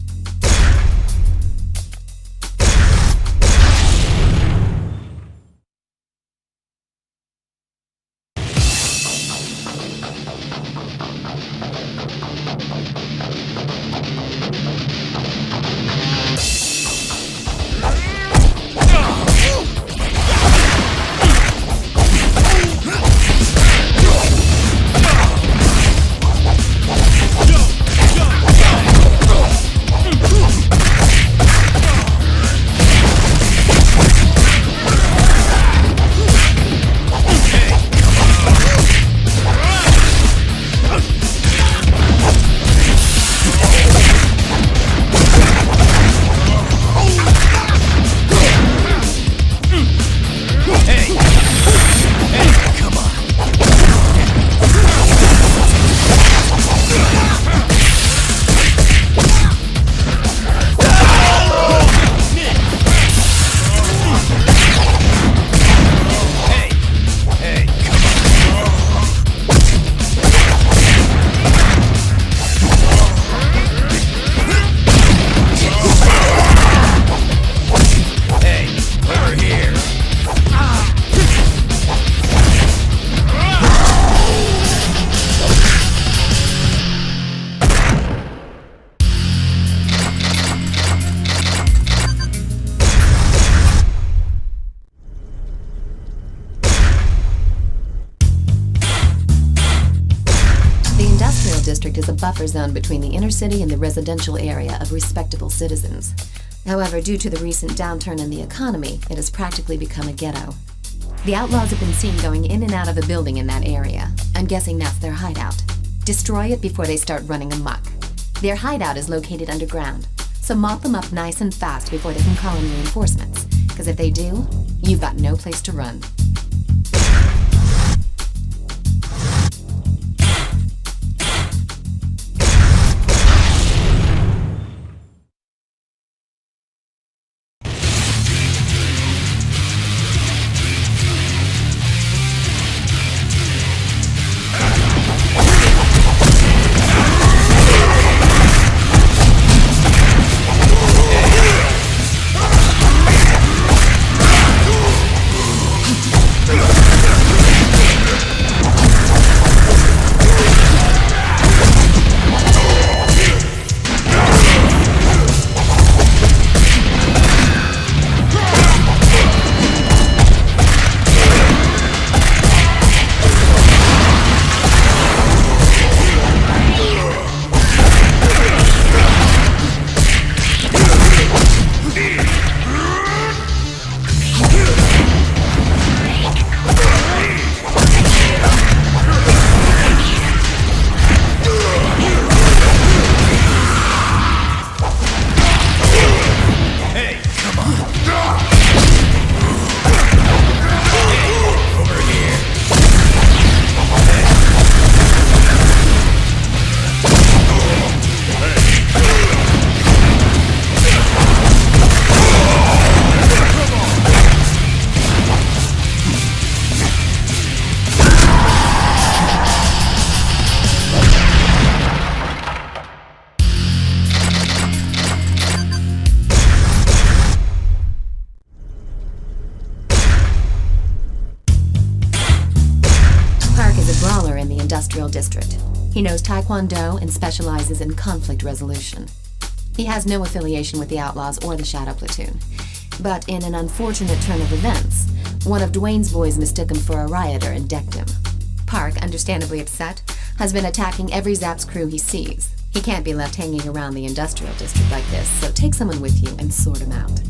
Is a buffer zone between the inner city and the residential area of respectable citizens. However, due to the recent downturn in the economy, it has practically become a ghetto. The outlaws have been seen going in and out of a building in that area. I'm guessing that's their hideout. Destroy it before they start running amok. Their hideout is located underground, so mop them up nice and fast before they can call in reinforcements, because if they do, you've got no place to run. industrial district. He knows Taekwondo and specializes in conflict resolution. He has no affiliation with the Outlaws or the Shadow Platoon. But in an unfortunate turn of events, one of Dwayne's boys mistook him for a rioter and decked him. Park, understandably upset, has been attacking every Zapp's crew he sees. He can't be left hanging around the industrial district like this, so take someone with you and sort him out.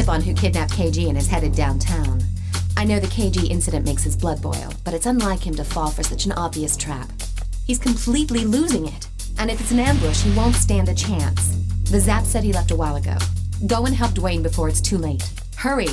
On who kidnapped KG and is headed downtown. I know the KG incident makes his blood boil, but it's unlike him to fall for such an obvious trap. He's completely losing it, and if it's an ambush, he won't stand a chance. The Zapp said he left a while ago. Go and help Dwayne before it's too late. Hurry!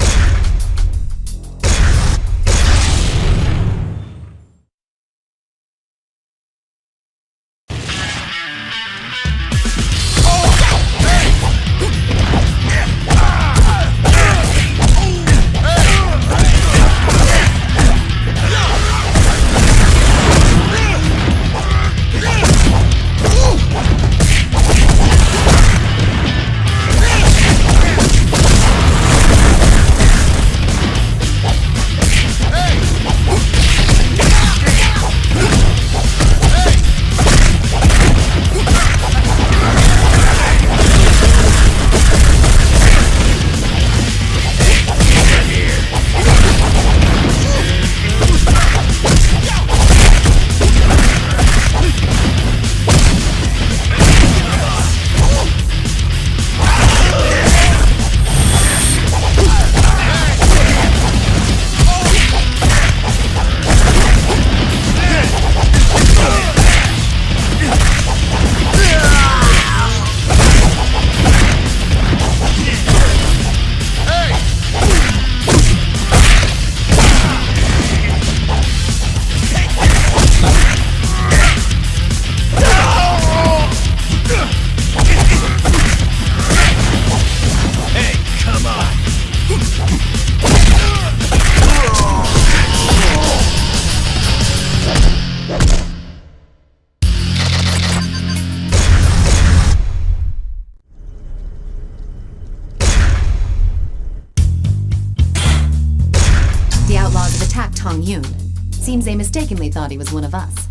Seems they mistakenly thought he was one of us.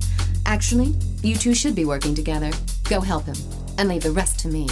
Actually, you two should be working together. Go help him, and leave the rest to me.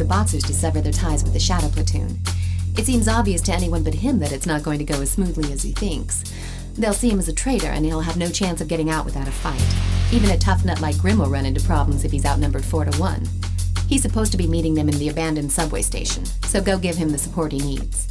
the Boxers to sever their ties with the Shadow Platoon. It seems obvious to anyone but him that it's not going to go as smoothly as he thinks. They'll see him as a traitor, and he'll have no chance of getting out without a fight. Even a tough nut like Grim will run into problems if he's outnumbered 4-1. He's supposed to be meeting them in the abandoned subway station, so go give him the support he needs.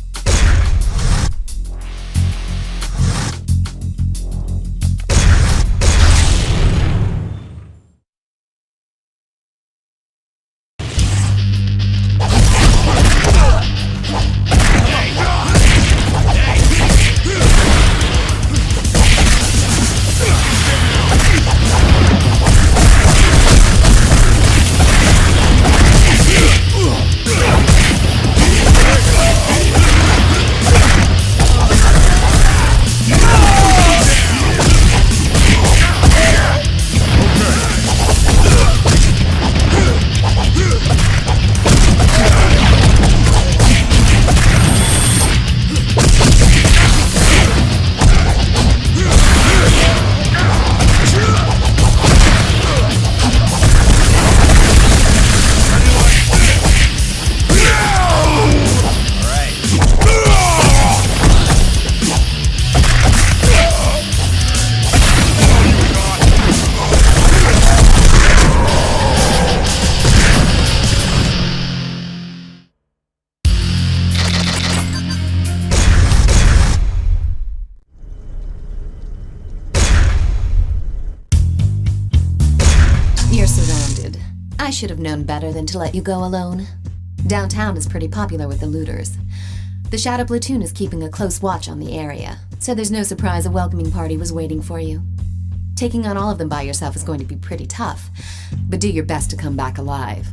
You're surrounded. I should have known better than to let you go alone. Downtown is pretty popular with the looters. The Shadow Platoon is keeping a close watch on the area, so there's no surprise a welcoming party was waiting for you. Taking on all of them by yourself is going to be pretty tough, but do your best to come back alive.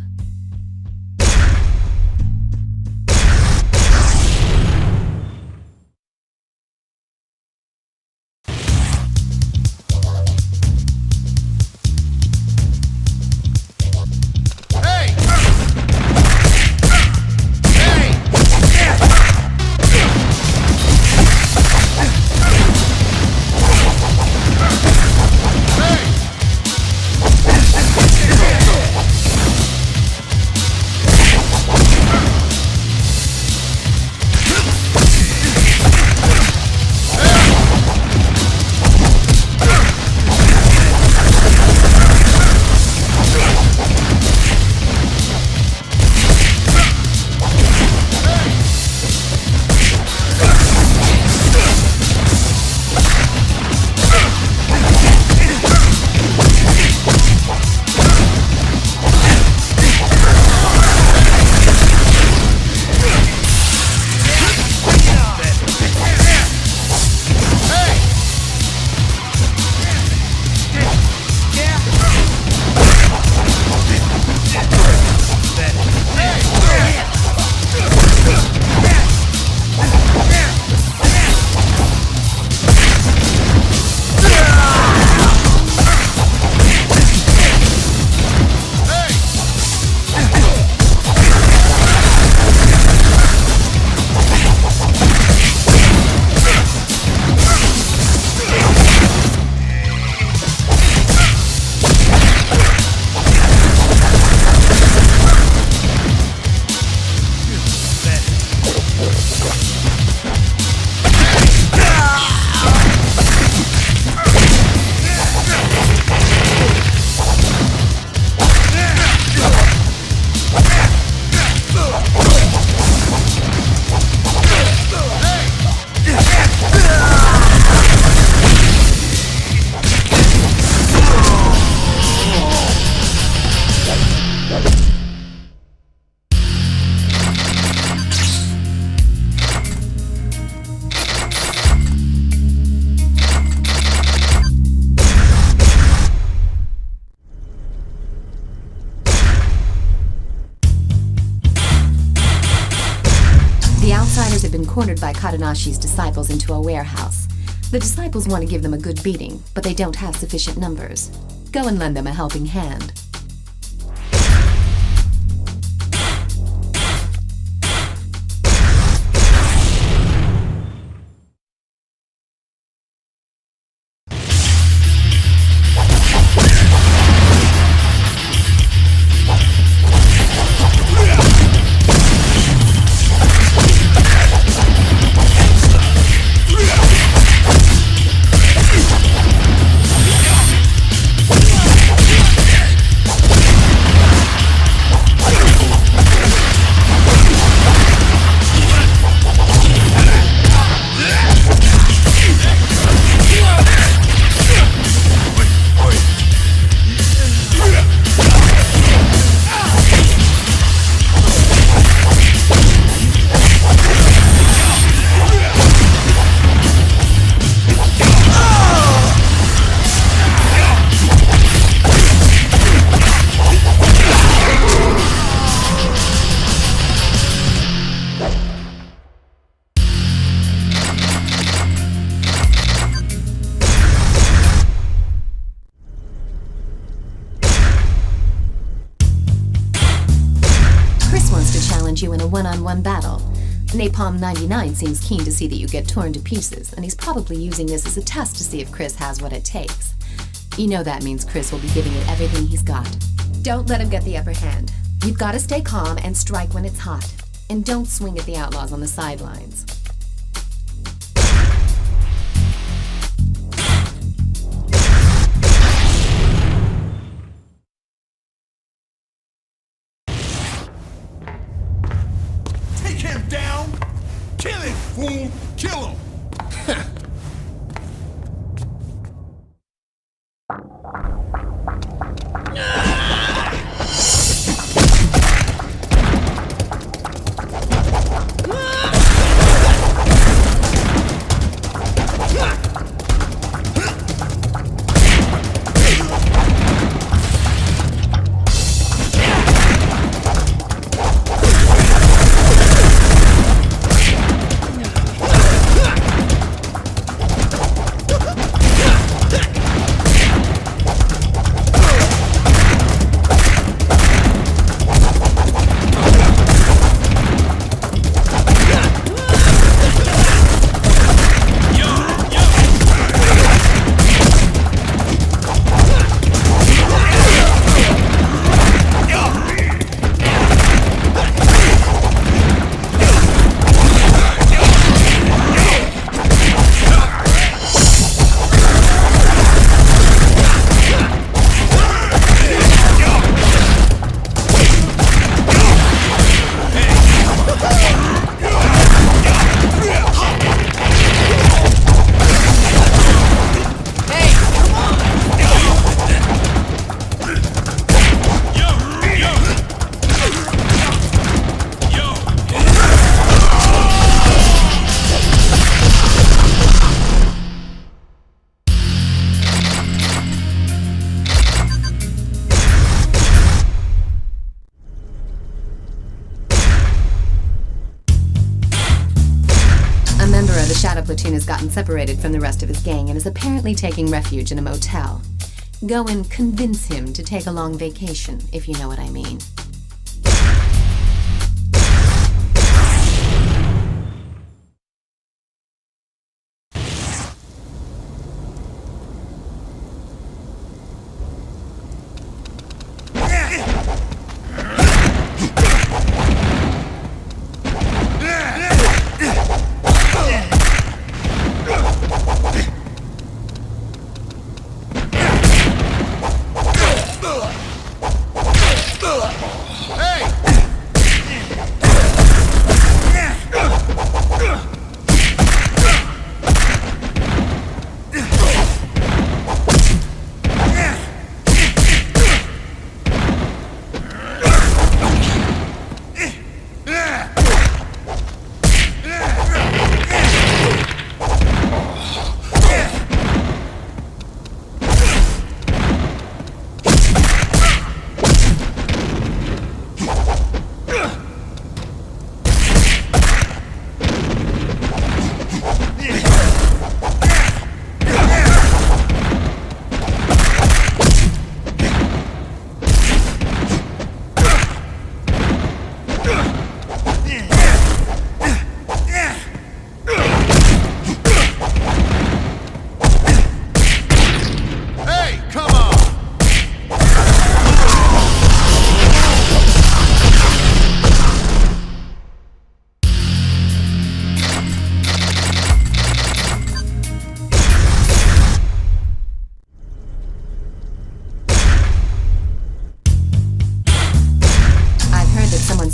Outsiders have been cornered by Kadanashi's disciples into a warehouse. The disciples want to give them a good beating, but they don't have sufficient numbers. Go and lend them a helping hand. challenge you in a one-on-one battle. Napalm 99 seems keen to see that you get torn to pieces, and he's probably using this as a test to see if Chris has what it takes. You know that means Chris will be giving it everything he's got. Don't let him get the upper hand. You've got to stay calm and strike when it's hot. And don't swing at the outlaws on the sidelines. Take him down! Kill him, fool! Kill him! The Shadow Platoon has gotten separated from the rest of his gang and is apparently taking refuge in a motel. Go and convince him to take a long vacation, if you know what I mean.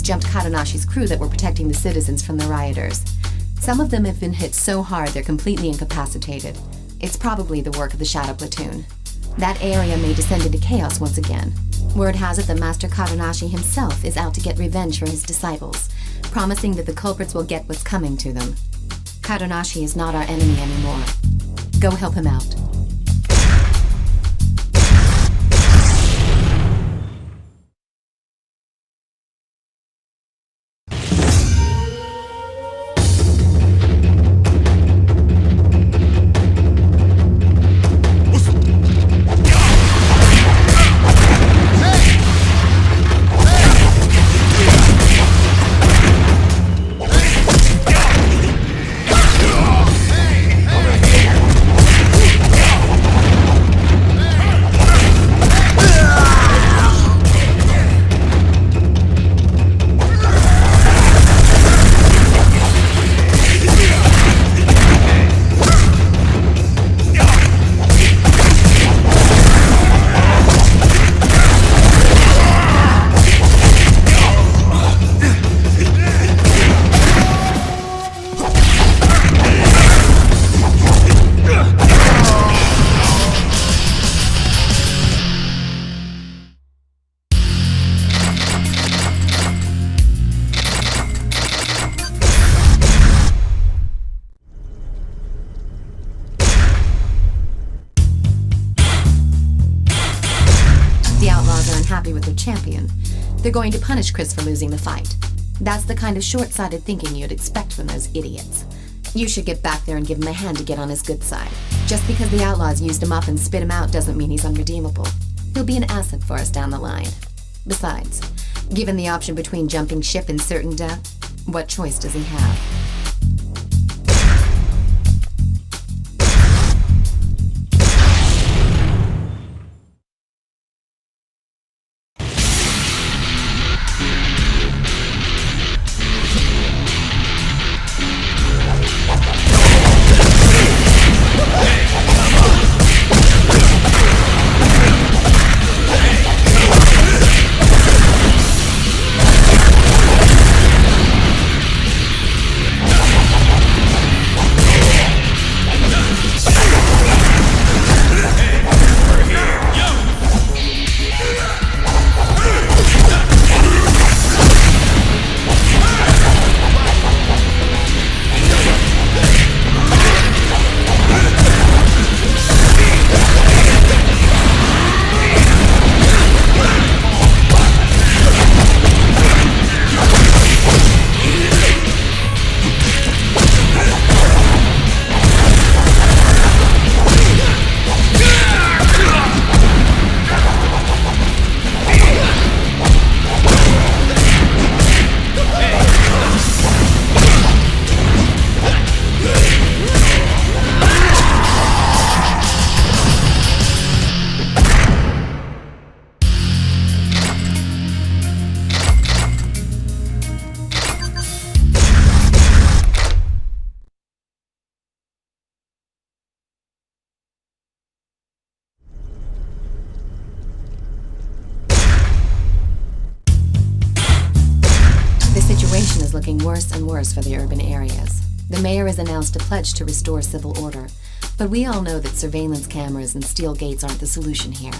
Jumped Kadanashi's crew that were protecting the citizens from the rioters. Some of them have been hit so hard they're completely incapacitated. It's probably the work of the Shadow Platoon. That area may descend into chaos once again. Word has it that Master Kadanashi himself is out to get revenge for his disciples, promising that the culprits will get what's coming to them. Kadanashi is not our enemy anymore. Go help him out. the outlaws are unhappy with their champion, they're going to punish Chris for losing the fight. That's the kind of short-sighted thinking you'd expect from those idiots. You should get back there and give him a hand to get on his good side. Just because the outlaws used him up and spit him out doesn't mean he's unredeemable. He'll be an asset for us down the line. Besides, given the option between jumping ship and certain death, what choice does he have? Looking worse and worse for the urban areas. The mayor has announced a pledge to restore civil order, but we all know that surveillance cameras and steel gates aren't the solution here.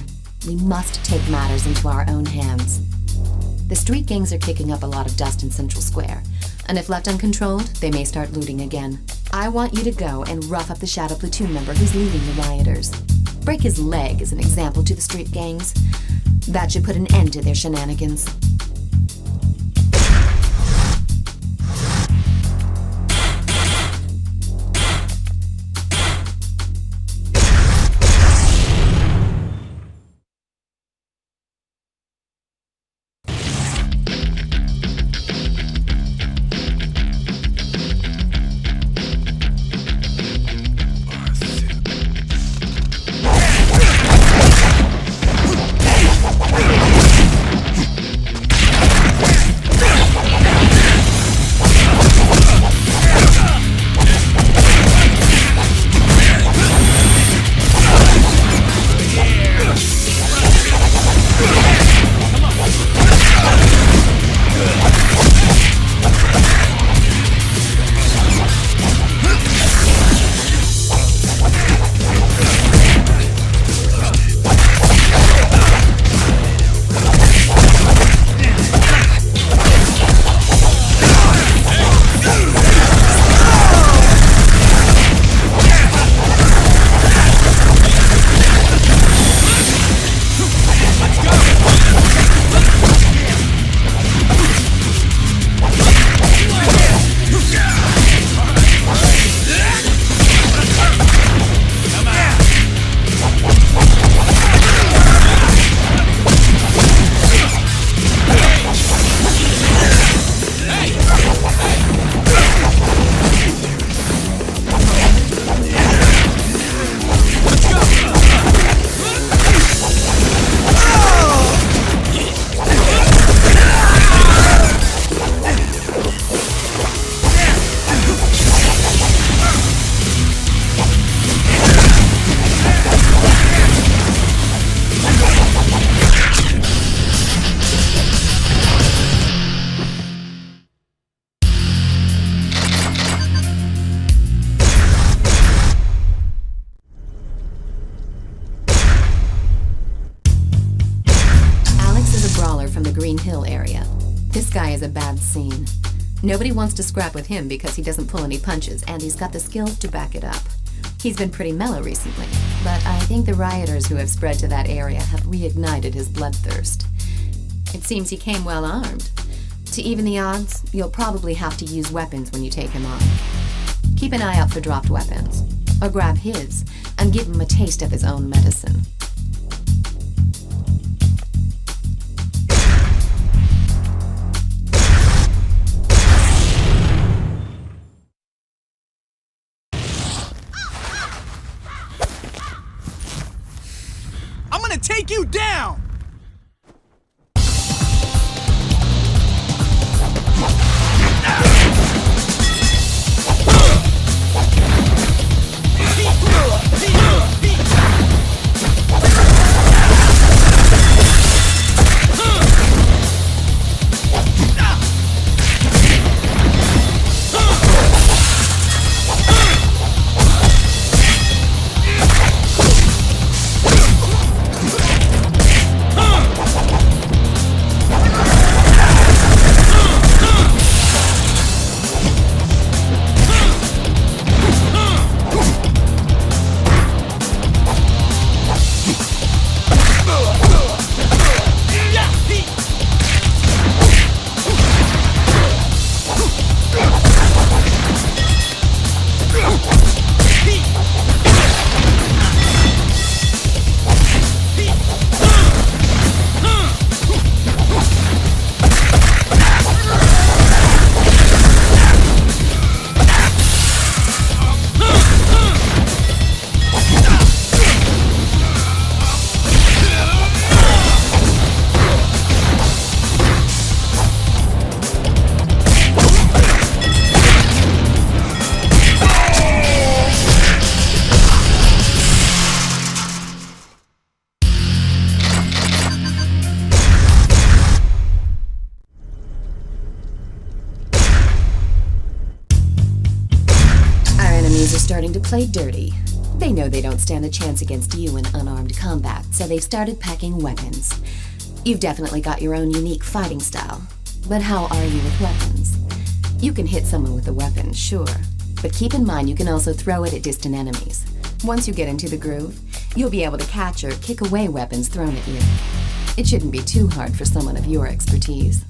We must take matters into our own hands. The street gangs are kicking up a lot of dust in Central Square, and if left uncontrolled, they may start looting again. I want you to go and rough up the Shadow Platoon member who's leading the rioters. Break his leg as an example to the street gangs. That should put an end to their shenanigans. This guy is a bad scene. Nobody wants to scrap with him because he doesn't pull any punches, and he's got the skills to back it up. He's been pretty mellow recently, but I think the rioters who have spread to that area have reignited his bloodthirst. It seems he came well armed. To even the odds, you'll probably have to use weapons when you take him on. Keep an eye out for dropped weapons, or grab his and give him a taste of his own medicine. I'm gonna take you down! Starting to play dirty. They know they don't stand a chance against you in unarmed combat, so they've started packing weapons. You've definitely got your own unique fighting style. But how are you with weapons? You can hit someone with a weapon, sure. But keep in mind you can also throw it at distant enemies. Once you get into the groove, you'll be able to catch or kick away weapons thrown at you. It shouldn't be too hard for someone of your expertise.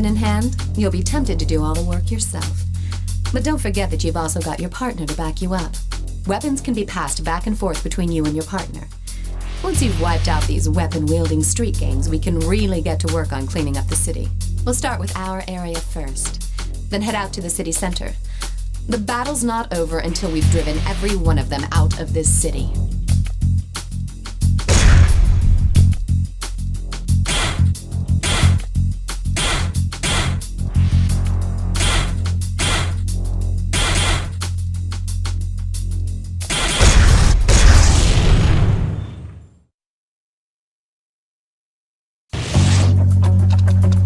in hand, you'll be tempted to do all the work yourself. But don't forget that you've also got your partner to back you up. Weapons can be passed back and forth between you and your partner. Once you've wiped out these weapon-wielding street gangs, we can really get to work on cleaning up the city. We'll start with our area first, then head out to the city center. The battle's not over until we've driven every one of them out of this city.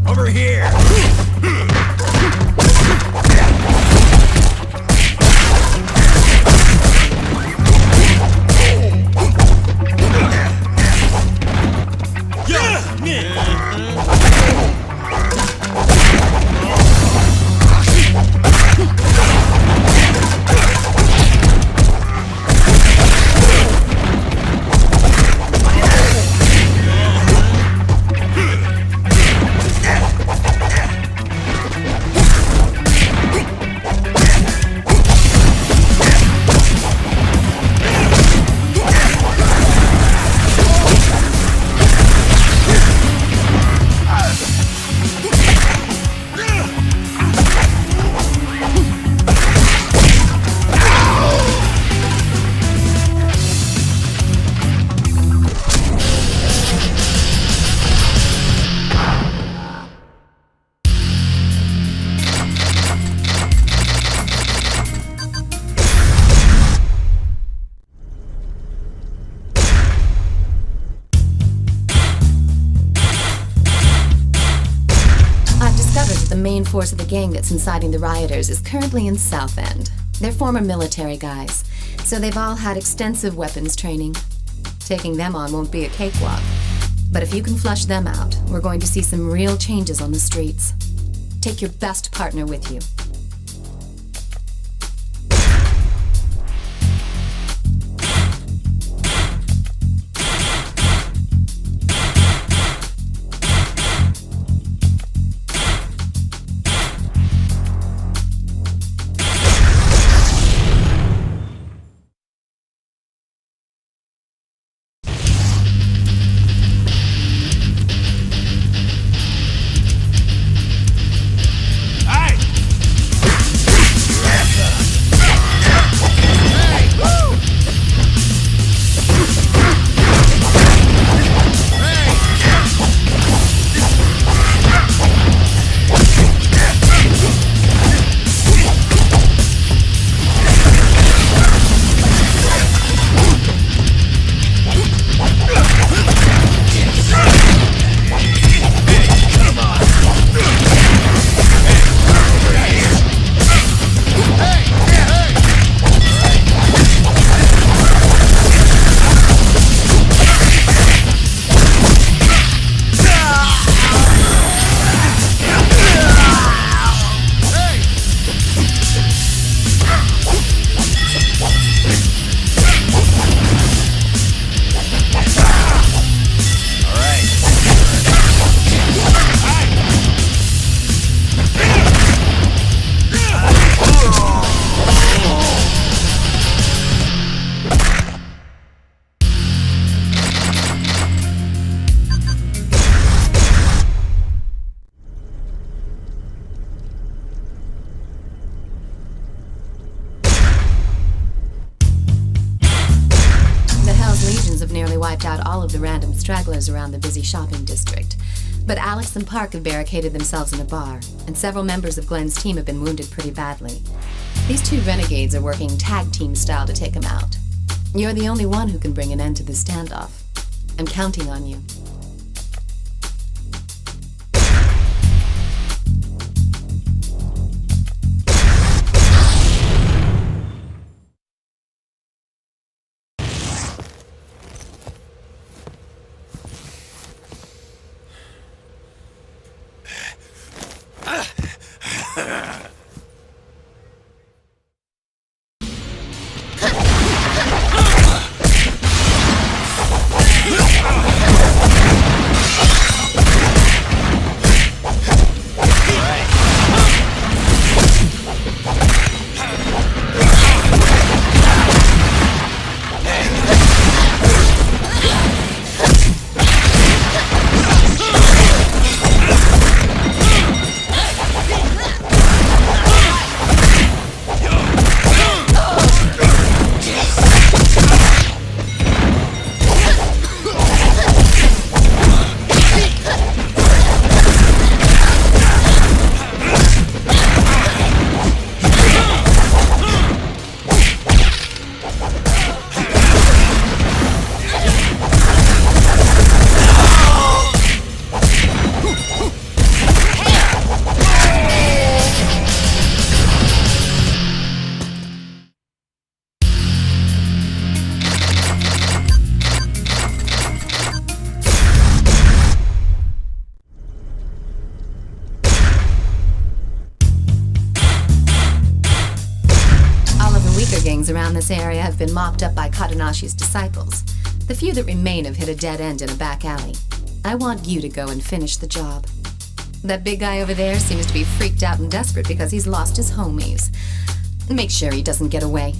Over here! The main force of the gang that's inciting the rioters is currently in South End. They're former military guys, so they've all had extensive weapons training. Taking them on won't be a cakewalk, but if you can flush them out, we're going to see some real changes on the streets. Take your best partner with you. Wiped out all of the random stragglers around the busy shopping district. But Alex and Park have barricaded themselves in a bar, and several members of Glenn's team have been wounded pretty badly. These two renegades are working tag team style to take them out. You're the only one who can bring an end to this standoff. I'm counting on you. around this area have been mopped up by Katanashi's disciples. The few that remain have hit a dead end in a back alley. I want you to go and finish the job. That big guy over there seems to be freaked out and desperate because he's lost his homies. Make sure he doesn't get away.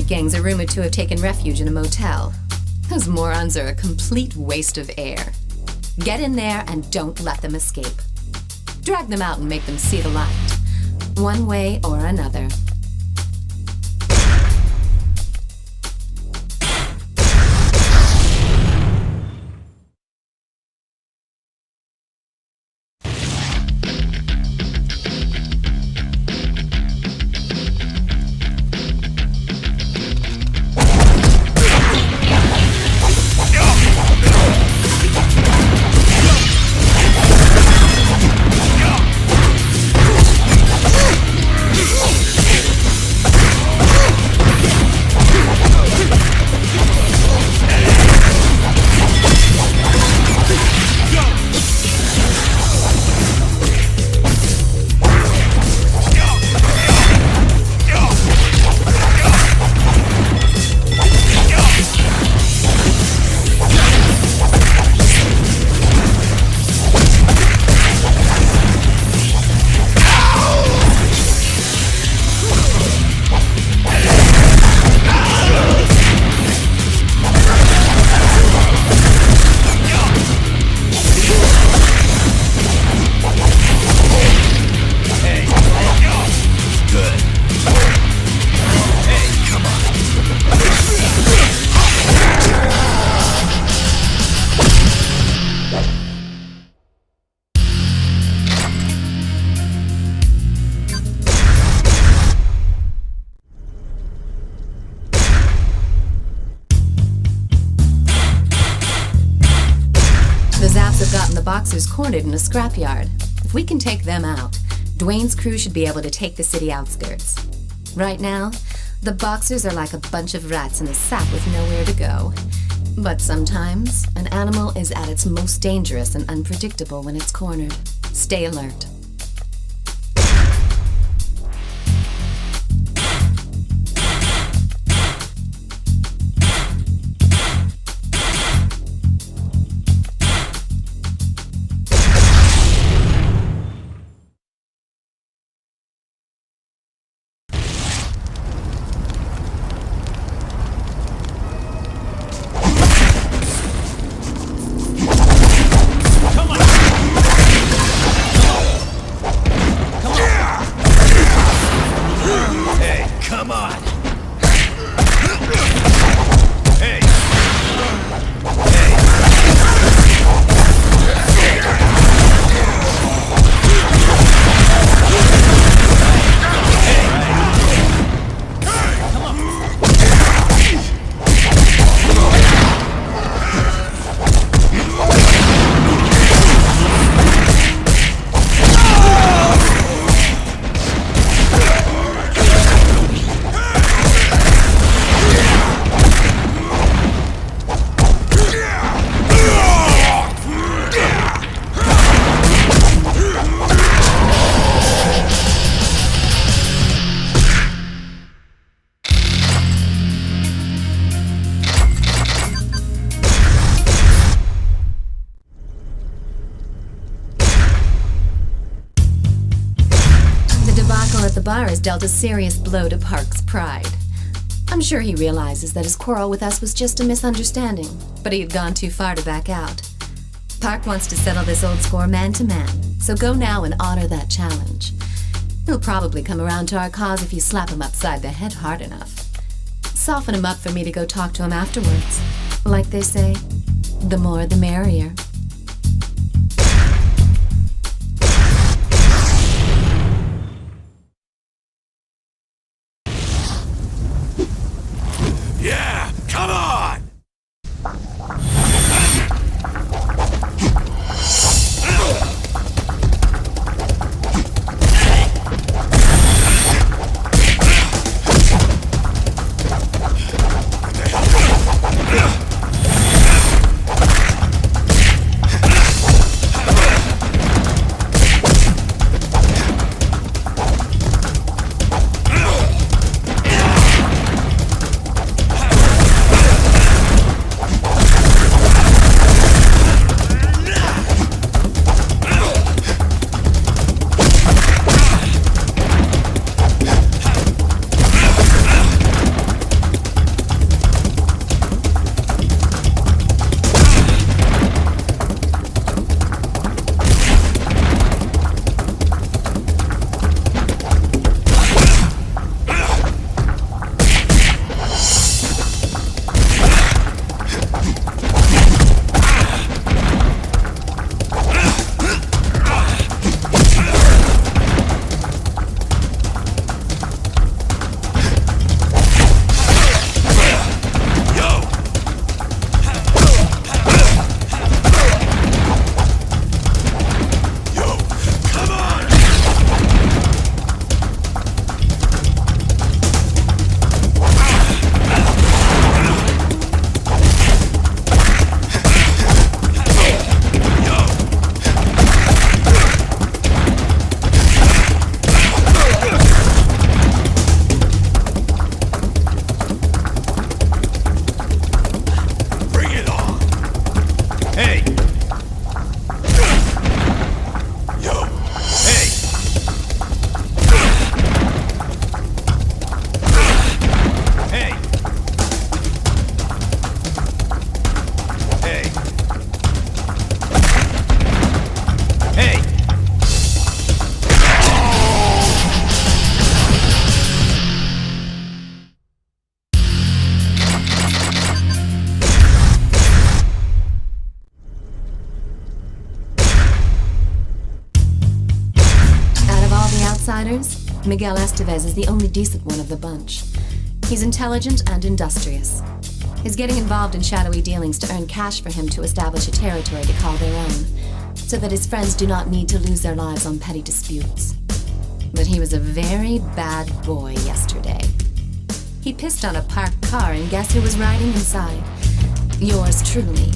Gangs are rumored to have taken refuge in a motel. Those morons are a complete waste of air. Get in there and don't let them escape. Drag them out and make them see the light. One way or another. Boxers cornered in a scrapyard. If we can take them out, Dwayne's crew should be able to take the city outskirts. Right now, the Boxers are like a bunch of rats in a sack with nowhere to go. But sometimes, an animal is at its most dangerous and unpredictable when it's cornered. Stay alert. car has dealt a serious blow to Park's pride. I'm sure he realizes that his quarrel with us was just a misunderstanding, but he had gone too far to back out. Park wants to settle this old score man to man, so go now and honor that challenge. He'll probably come around to our cause if you slap him upside the head hard enough. Soften him up for me to go talk to him afterwards. Like they say, the more the merrier. Yeah, come on! Miguel Estevez is the only decent one of the bunch. He's intelligent and industrious. His getting involved in shadowy dealings to earn cash for him to establish a territory to call their own, so that his friends do not need to lose their lives on petty disputes. But he was a very bad boy yesterday. He pissed on a parked car, and guess who was riding inside? Yours truly.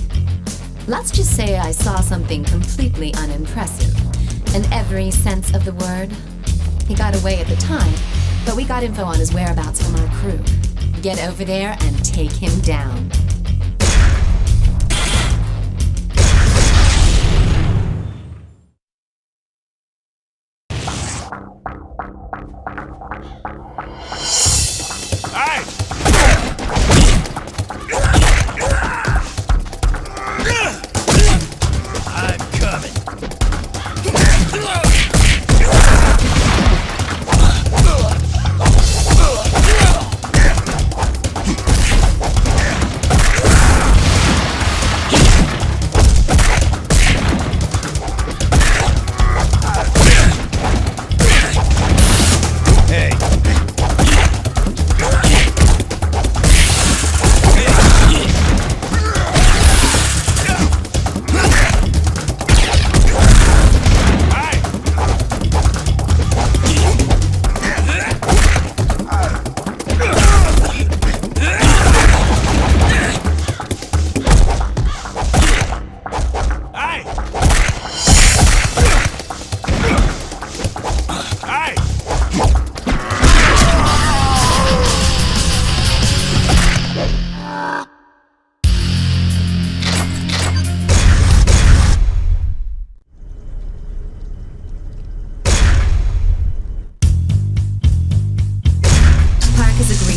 Let's just say I saw something completely unimpressive, in every sense of the word. He got away at the time, but we got info on his whereabouts from our crew. Get over there and take him down.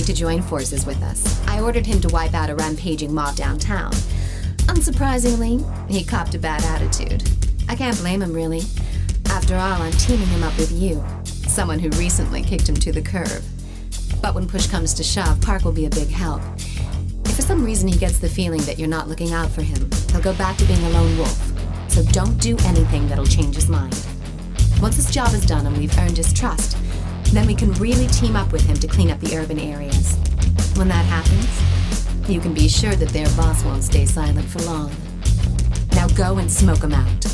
to join forces with us. I ordered him to wipe out a rampaging mob downtown. Unsurprisingly, he copped a bad attitude. I can't blame him, really. After all, I'm teaming him up with you, someone who recently kicked him to the curb. But when push comes to shove, Park will be a big help. If for some reason he gets the feeling that you're not looking out for him, he'll go back to being a lone wolf. So don't do anything that'll change his mind. Once this job is done and we've earned his trust, then we can really team up with him to clean up the urban areas. When that happens, you can be sure that their boss won't stay silent for long. Now go and smoke him out.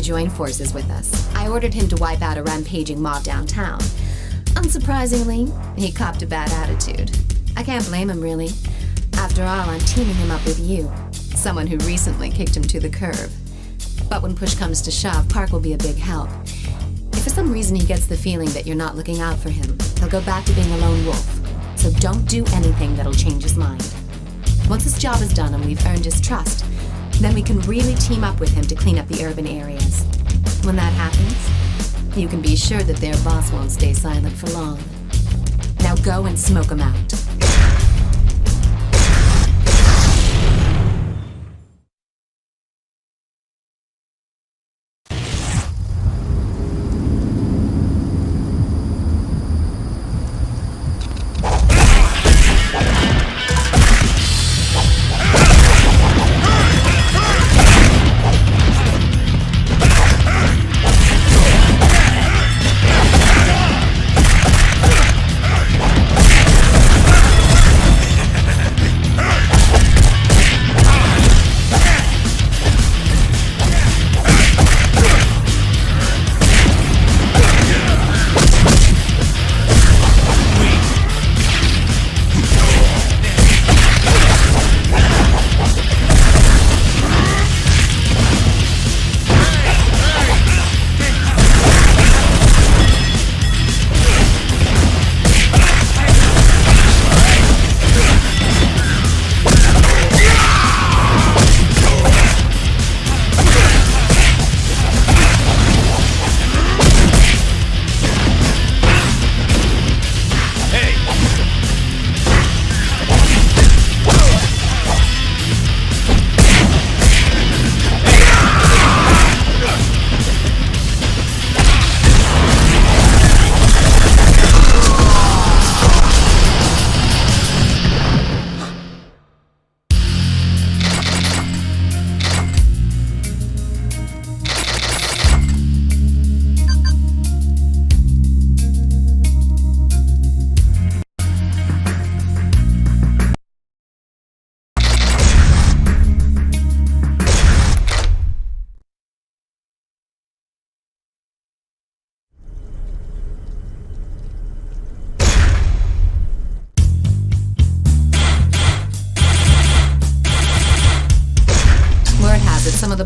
Join forces with us. I ordered him to wipe out a rampaging mob downtown. Unsurprisingly, he copped a bad attitude. I can't blame him, really. After all, I'm teaming him up with you, someone who recently kicked him to the curb. But when push comes to shove, Park will be a big help. If for some reason he gets the feeling that you're not looking out for him, he'll go back to being a lone wolf. So don't do anything that'll change his mind. Once this job is done and we've earned his trust, then we can really team up with him to clean up the urban areas. When that happens, you can be sure that their boss won't stay silent for long. Now go and smoke him out.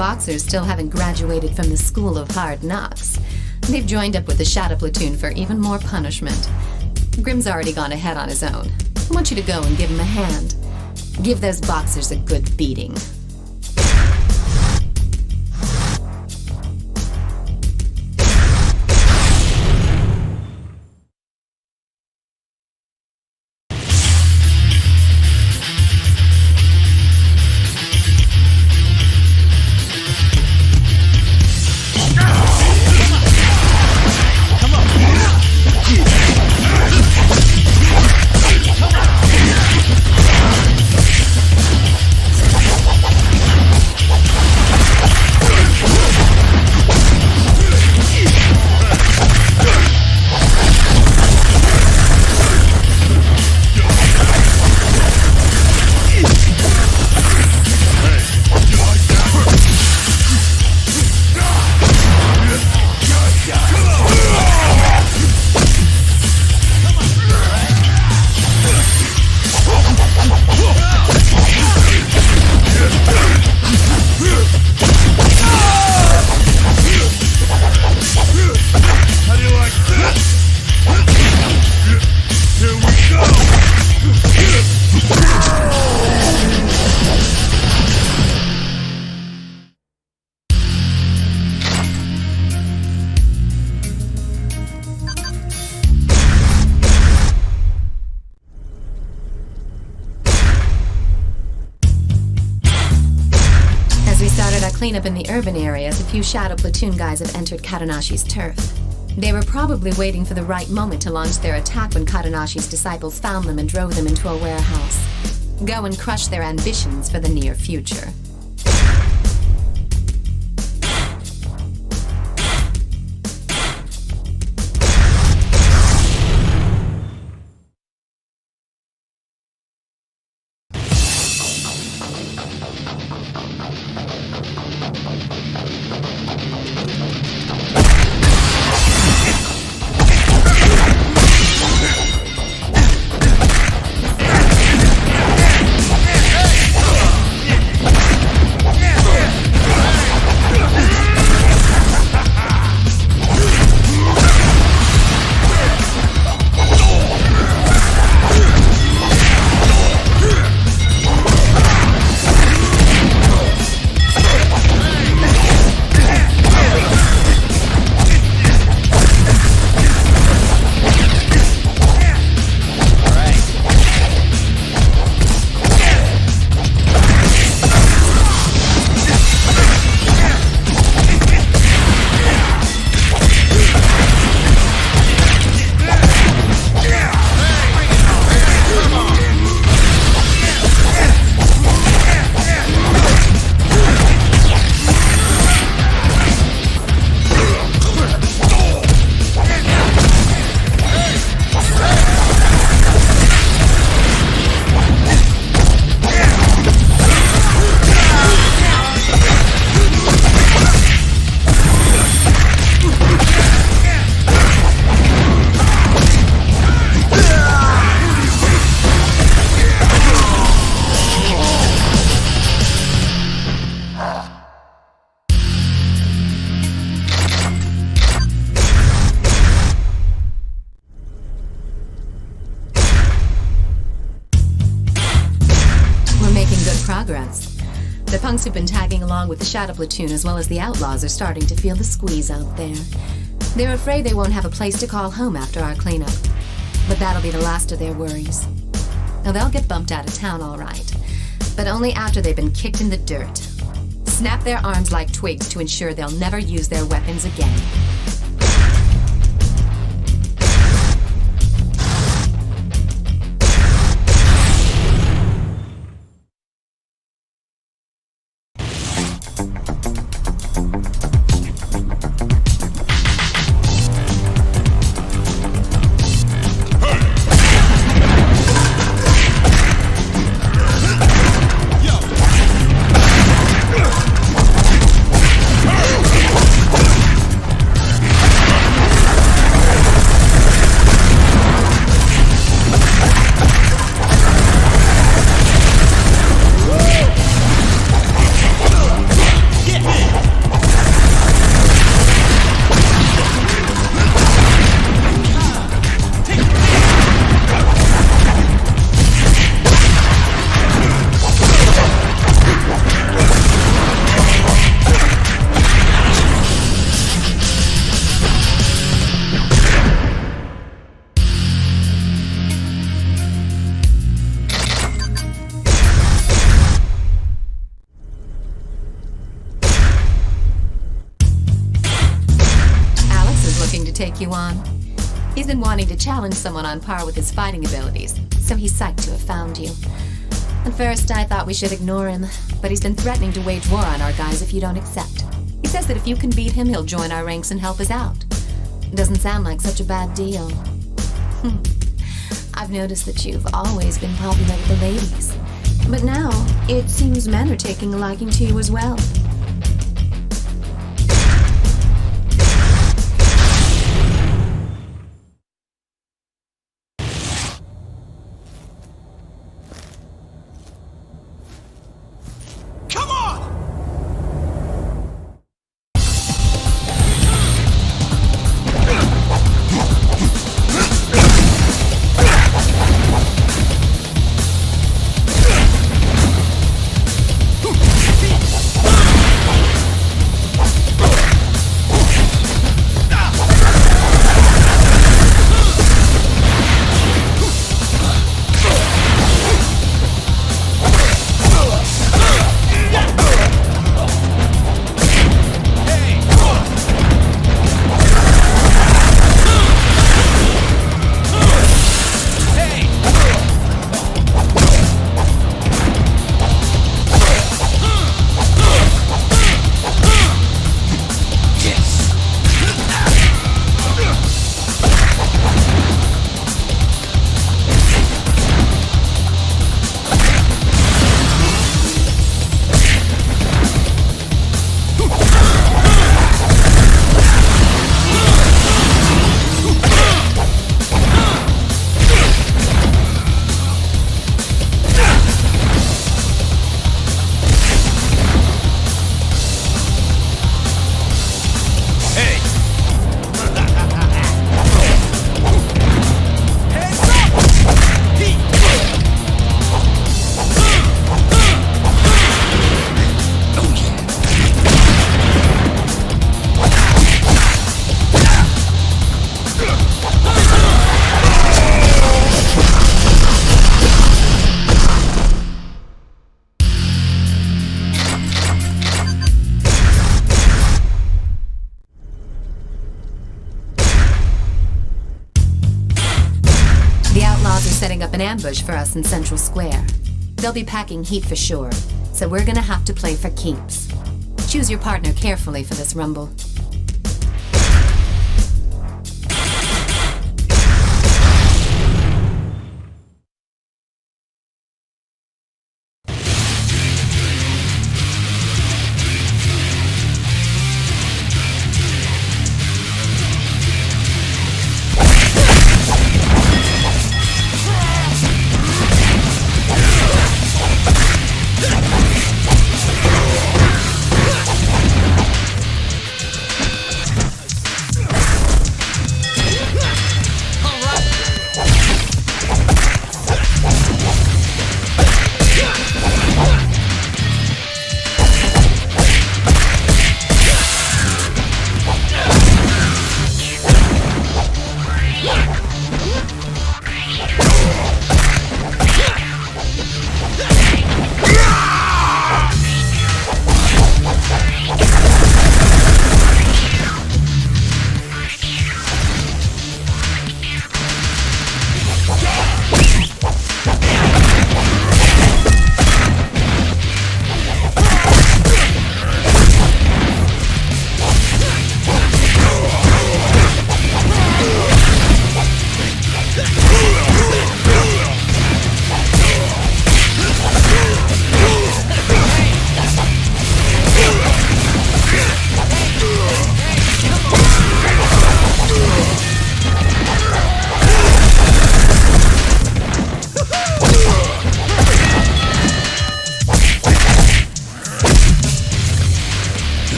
boxers still haven't graduated from the School of Hard Knocks. They've joined up with the Shadow Platoon for even more punishment. Grimm's already gone ahead on his own. I want you to go and give him a hand. Give those boxers a good beating. Cleanup in the urban areas, a few Shadow Platoon guys have entered Katanashi's turf. They were probably waiting for the right moment to launch their attack when Katanashi's disciples found them and drove them into a warehouse. Go and crush their ambitions for the near future. The punks who've been tagging along with the Shadow Platoon as well as the outlaws are starting to feel the squeeze out there. They're afraid they won't have a place to call home after our cleanup. But that'll be the last of their worries. Now they'll get bumped out of town all right, but only after they've been kicked in the dirt. Snap their arms like twigs to ensure they'll never use their weapons again. on. He's been wanting to challenge someone on par with his fighting abilities, so he's psyched to have found you. At first, I thought we should ignore him, but he's been threatening to wage war on our guys if you don't accept. He says that if you can beat him, he'll join our ranks and help us out. Doesn't sound like such a bad deal. I've noticed that you've always been popular with the ladies, but now it seems men are taking a liking to you as well. Setting up an ambush for us in Central Square. They'll be packing heat for sure, so we're gonna have to play for keeps. Choose your partner carefully for this rumble.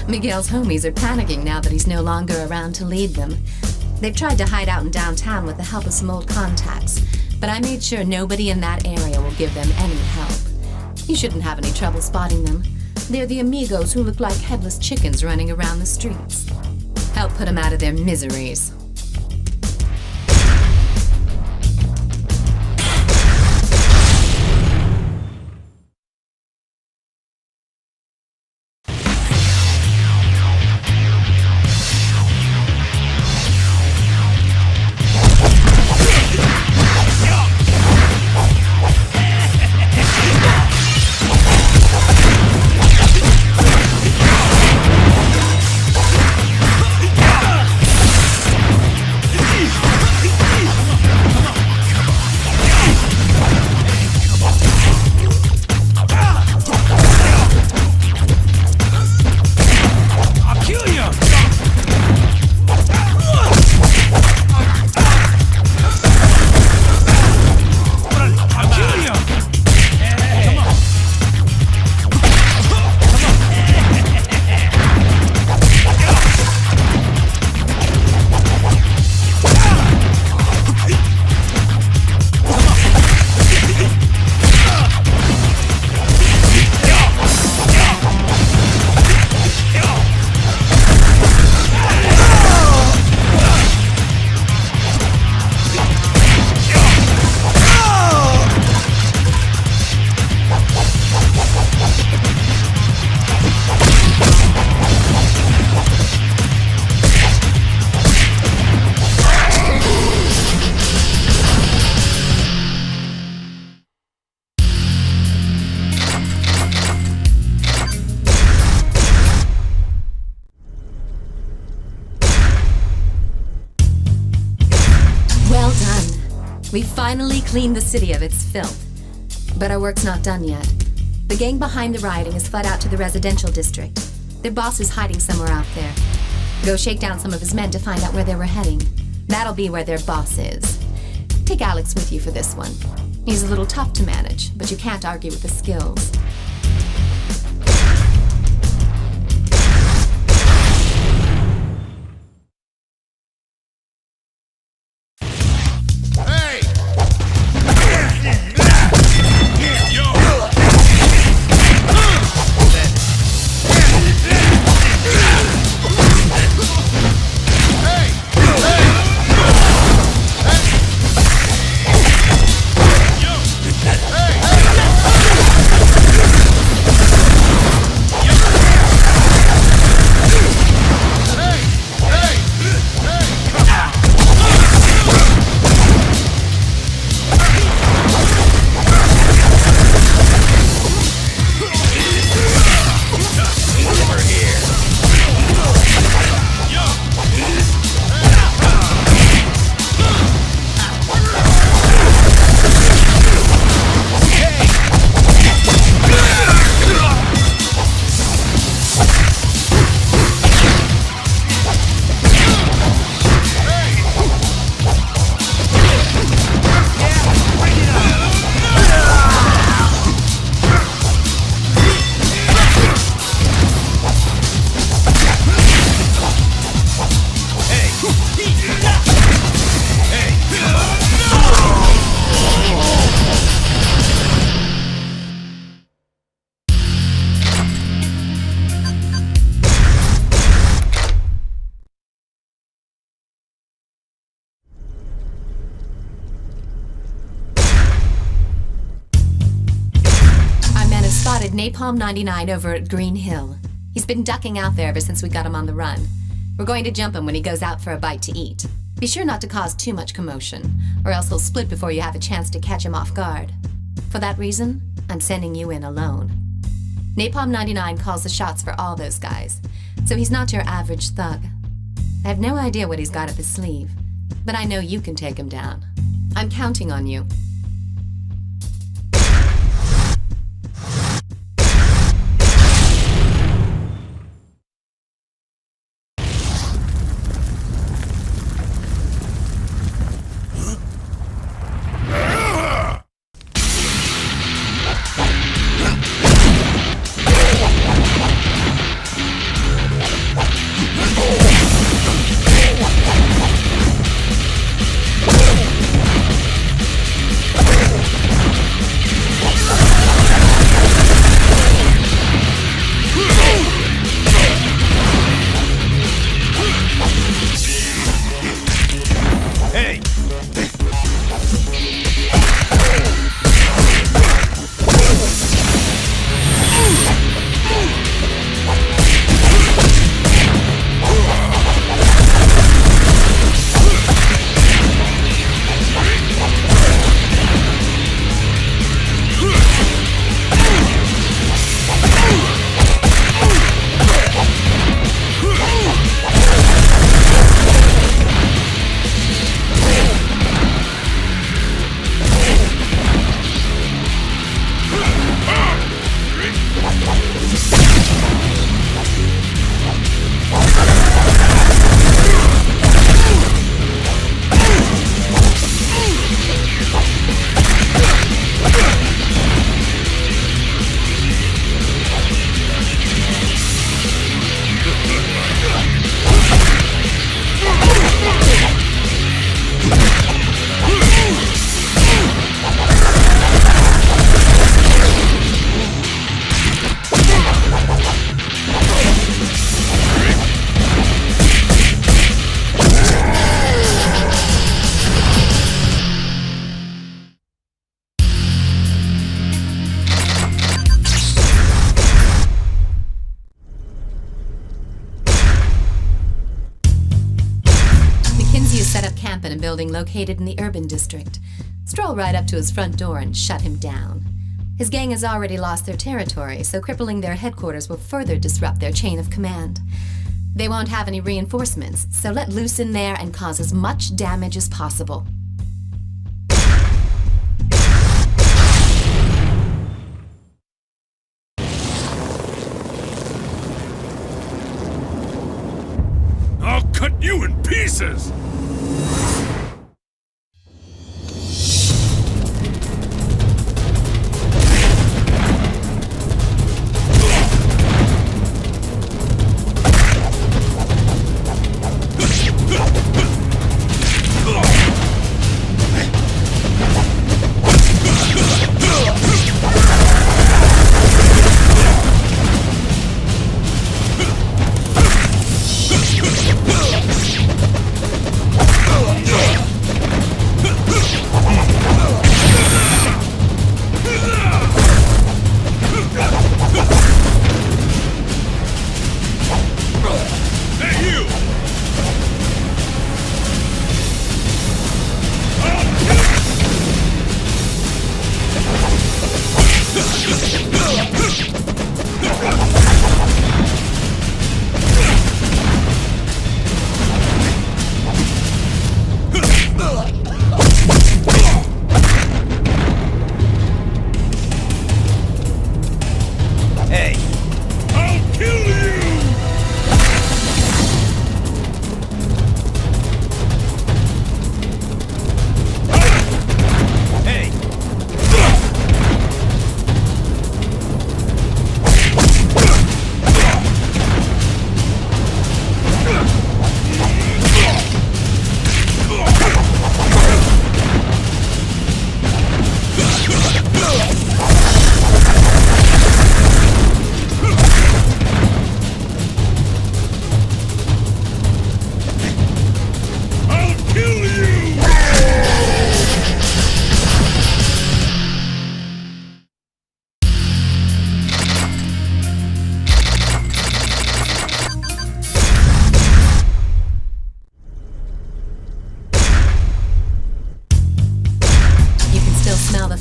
Miguel's homies are panicking now that he's no longer around to lead them. They've tried to hide out in downtown with the help of some old contacts, but I made sure nobody in that area will give them any help. You shouldn't have any trouble spotting them. They're the amigos who look like headless chickens running around the streets. Help put them out of their miseries. We finally cleaned the city of its filth. But our work's not done yet. The gang behind the rioting has fled out to the residential district. Their boss is hiding somewhere out there. Go shake down some of his men to find out where they were heading. That'll be where their boss is. Take Alex with you for this one. He's a little tough to manage, but you can't argue with the skills. Napalm 99 over at Green Hill. He's been ducking out there ever since we got him on the run. We're going to jump him when he goes out for a bite to eat. Be sure not to cause too much commotion, or else he'll split before you have a chance to catch him off guard. For that reason, I'm sending you in alone. Napalm 99 calls the shots for all those guys, so he's not your average thug. I have no idea what he's got up his sleeve, but I know you can take him down. I'm counting on you. Hey! In a building located in the urban district. Stroll right up to his front door and shut him down. His gang has already lost their territory, so crippling their headquarters will further disrupt their chain of command. They won't have any reinforcements, so let loose in there and cause as much damage as possible. I'll cut you in pieces!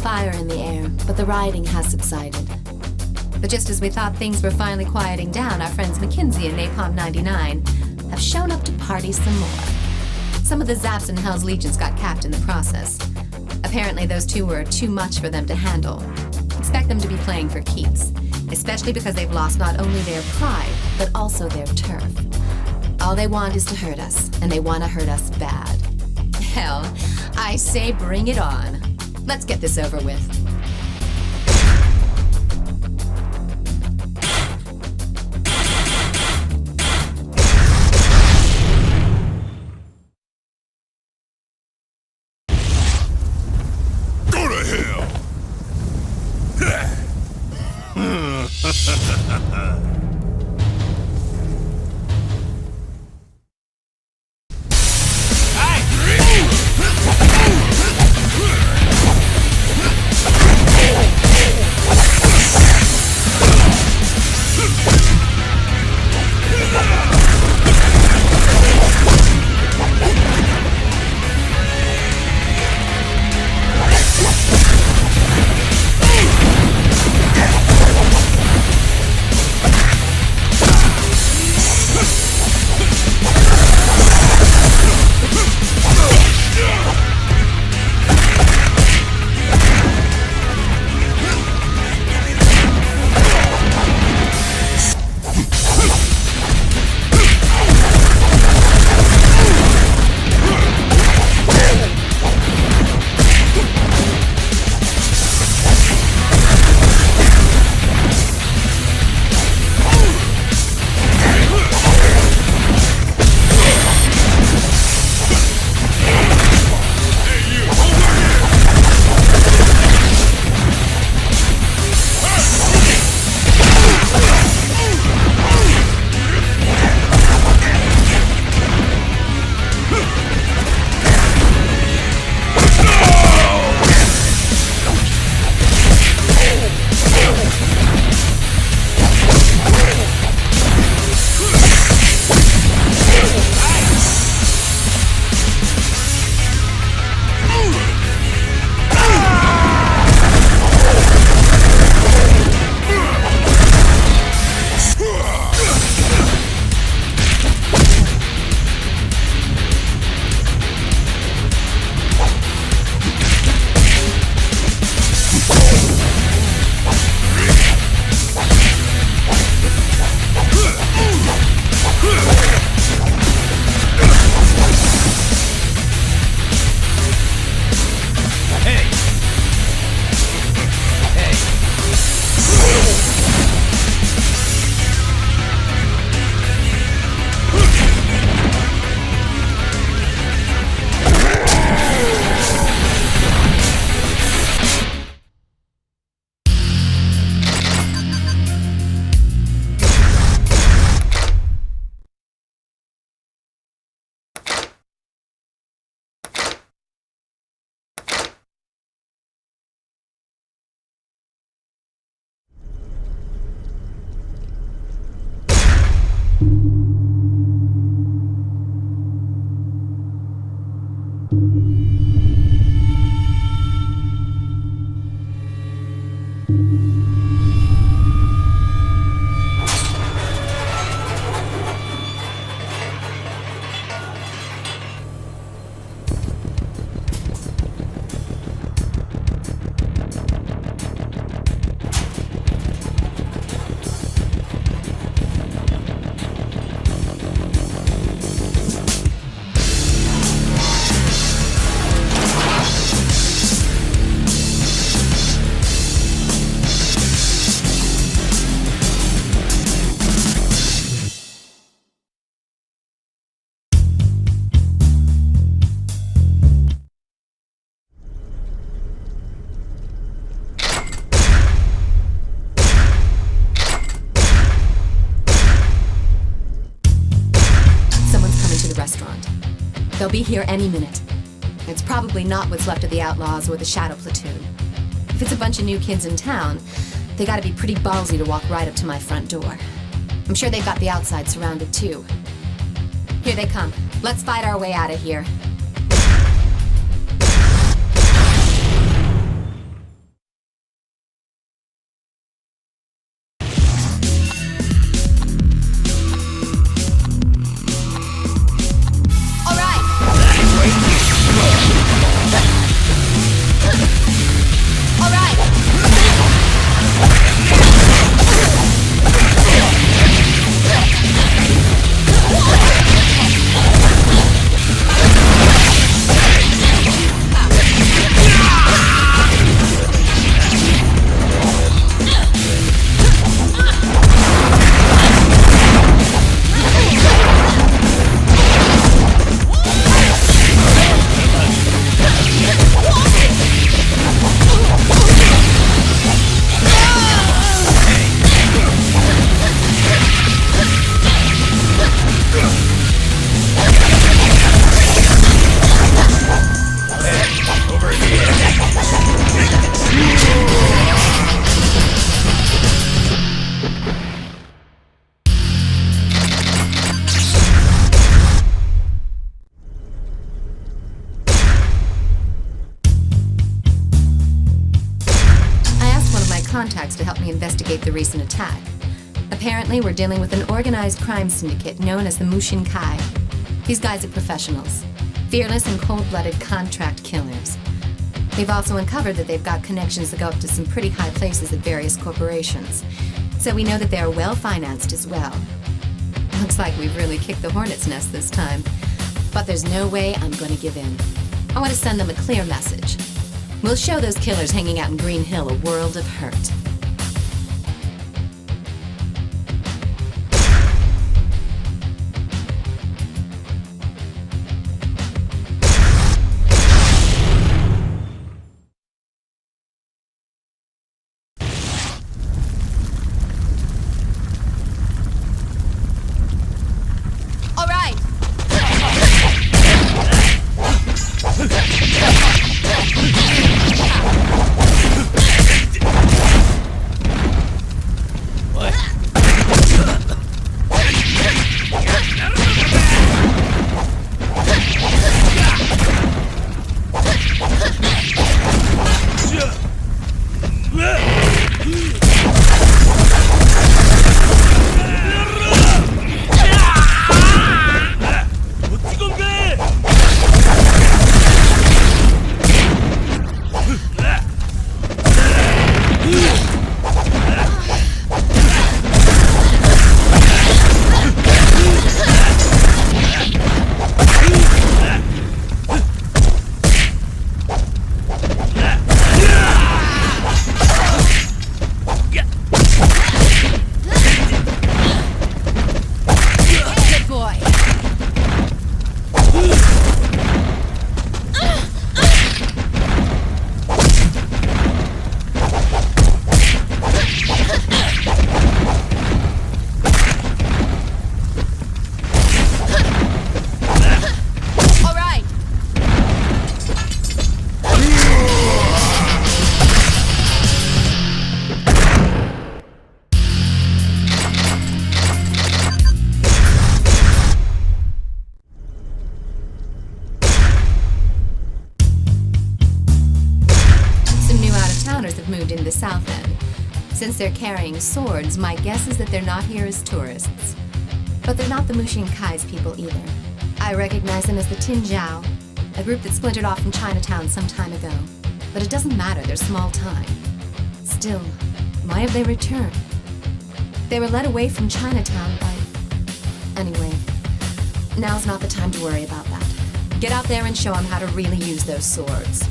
Fire in the air, but the rioting has subsided. But just as we thought things were finally quieting down, our friends McKinsey and Napalm 99 have shown up to party some more. Some of the Zaps and Hell's Legions got capped in the process. Apparently those two were too much for them to handle. Expect them to be playing for keeps, especially because they've lost not only their pride, but also their turf. All they want is to hurt us, and they want to hurt us bad. Hell, I say bring it on. Let's get this over with. Go to hell! Hey! They'll be here any minute. It's probably not what's left of the Outlaws or the Shadow Platoon. If it's a bunch of new kids in town, they gotta be pretty ballsy to walk right up to my front door. I'm sure they've got the outside surrounded too. Here they come. Let's fight our way out of here. Contacts to help me investigate the recent attack. Apparently, we're dealing with an organized crime syndicate known as the Mushin Kai. These guys are professionals, fearless and cold-blooded contract killers. They've also uncovered that they've got connections that go up to some pretty high places at various corporations. So we know that they're well-financed as well. Looks like we've really kicked the hornet's nest this time. But there's no way I'm going to give in. I want to send them a clear message. We'll show those killers hanging out in Green Hill a world of hurt. All right. Have moved into the South End. Since they're carrying swords, my guess is that they're not here as tourists. But they're not the Mushin Kai's people either. I recognize them as the Tin Jiao, a group that splintered off from Chinatown some time ago. But it doesn't matter, they're small time. Still, why have they returned? They were led away from Chinatown by... Anyway, now's not the time to worry about that. Get out there and show them how to really use those swords.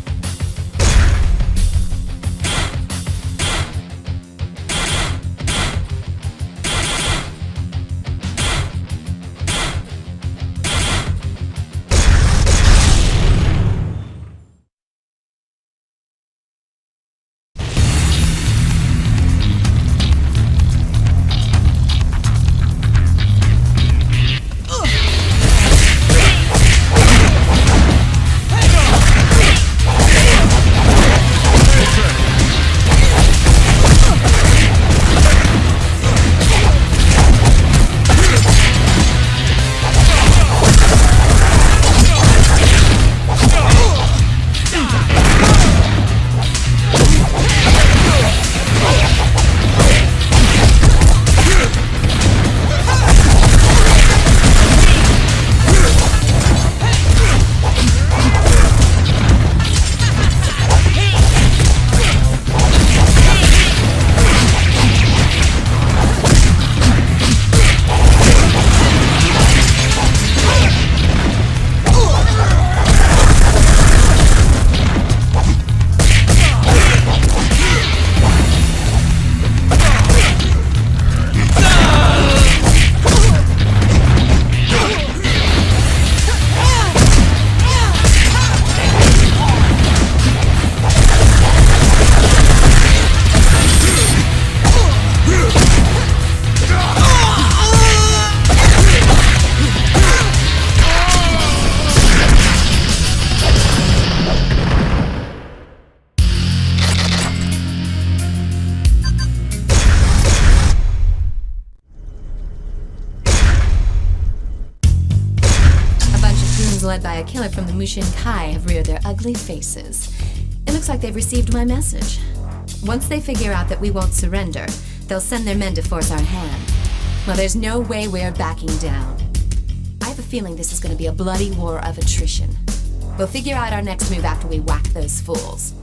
a killer from the Mushin Kai have reared their ugly faces. It looks like they've received my message. Once they figure out that we won't surrender, they'll send their men to force our hand. Well, there's no way we're backing down. I have a feeling this is going to be a bloody war of attrition. We'll figure out our next move after we whack those fools.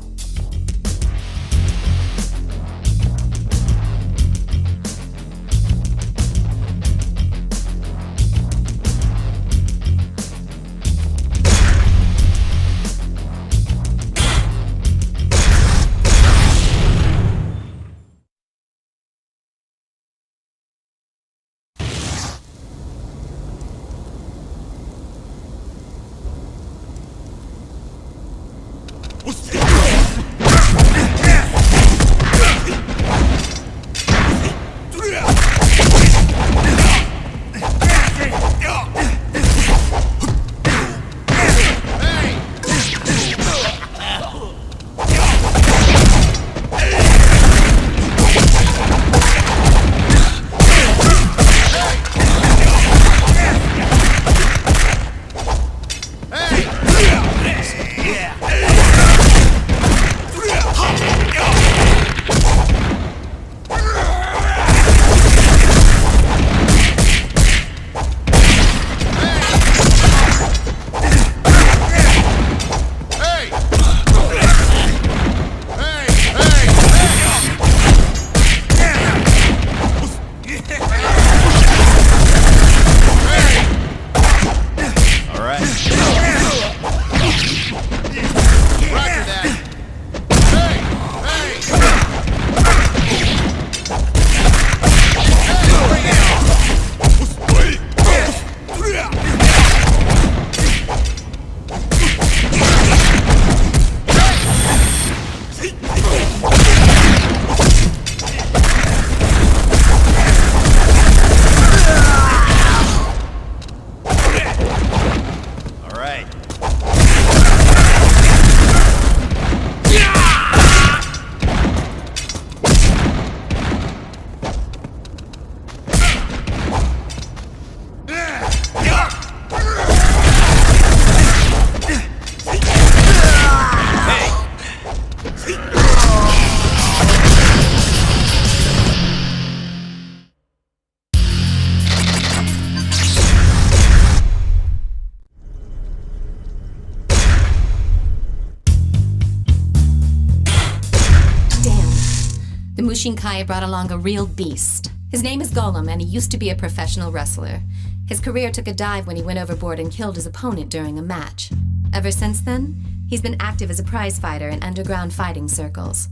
Mushin Kai brought along a real beast. His name is Golem, and he used to be a professional wrestler. His career took a dive when he went overboard and killed his opponent during a match. Ever since then, he's been active as a prize fighter in underground fighting circles.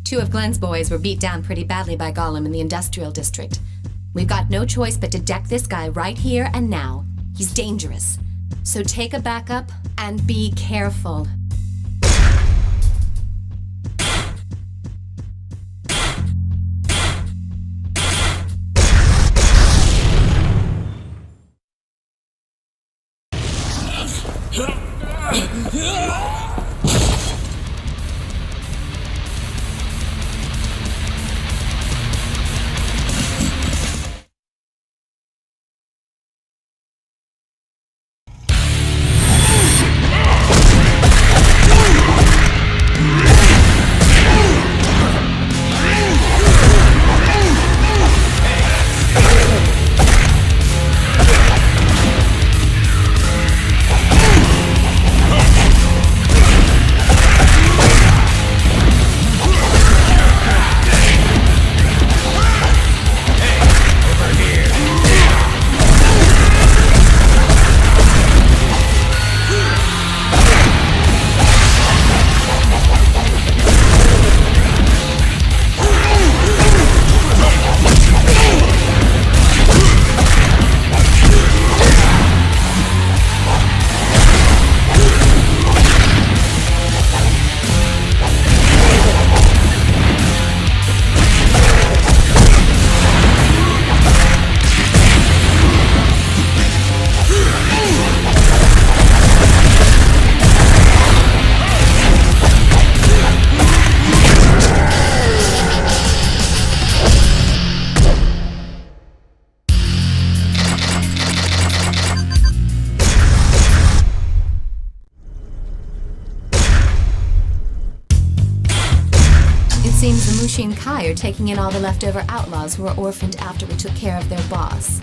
2 of Glenn's boys were beat down pretty badly by Golem in the industrial district. We've got no choice but to deck this guy right here and now. He's dangerous. So take a backup and be careful. Seems the Mushin Kai are taking in all the leftover outlaws who were orphaned after we took care of their boss.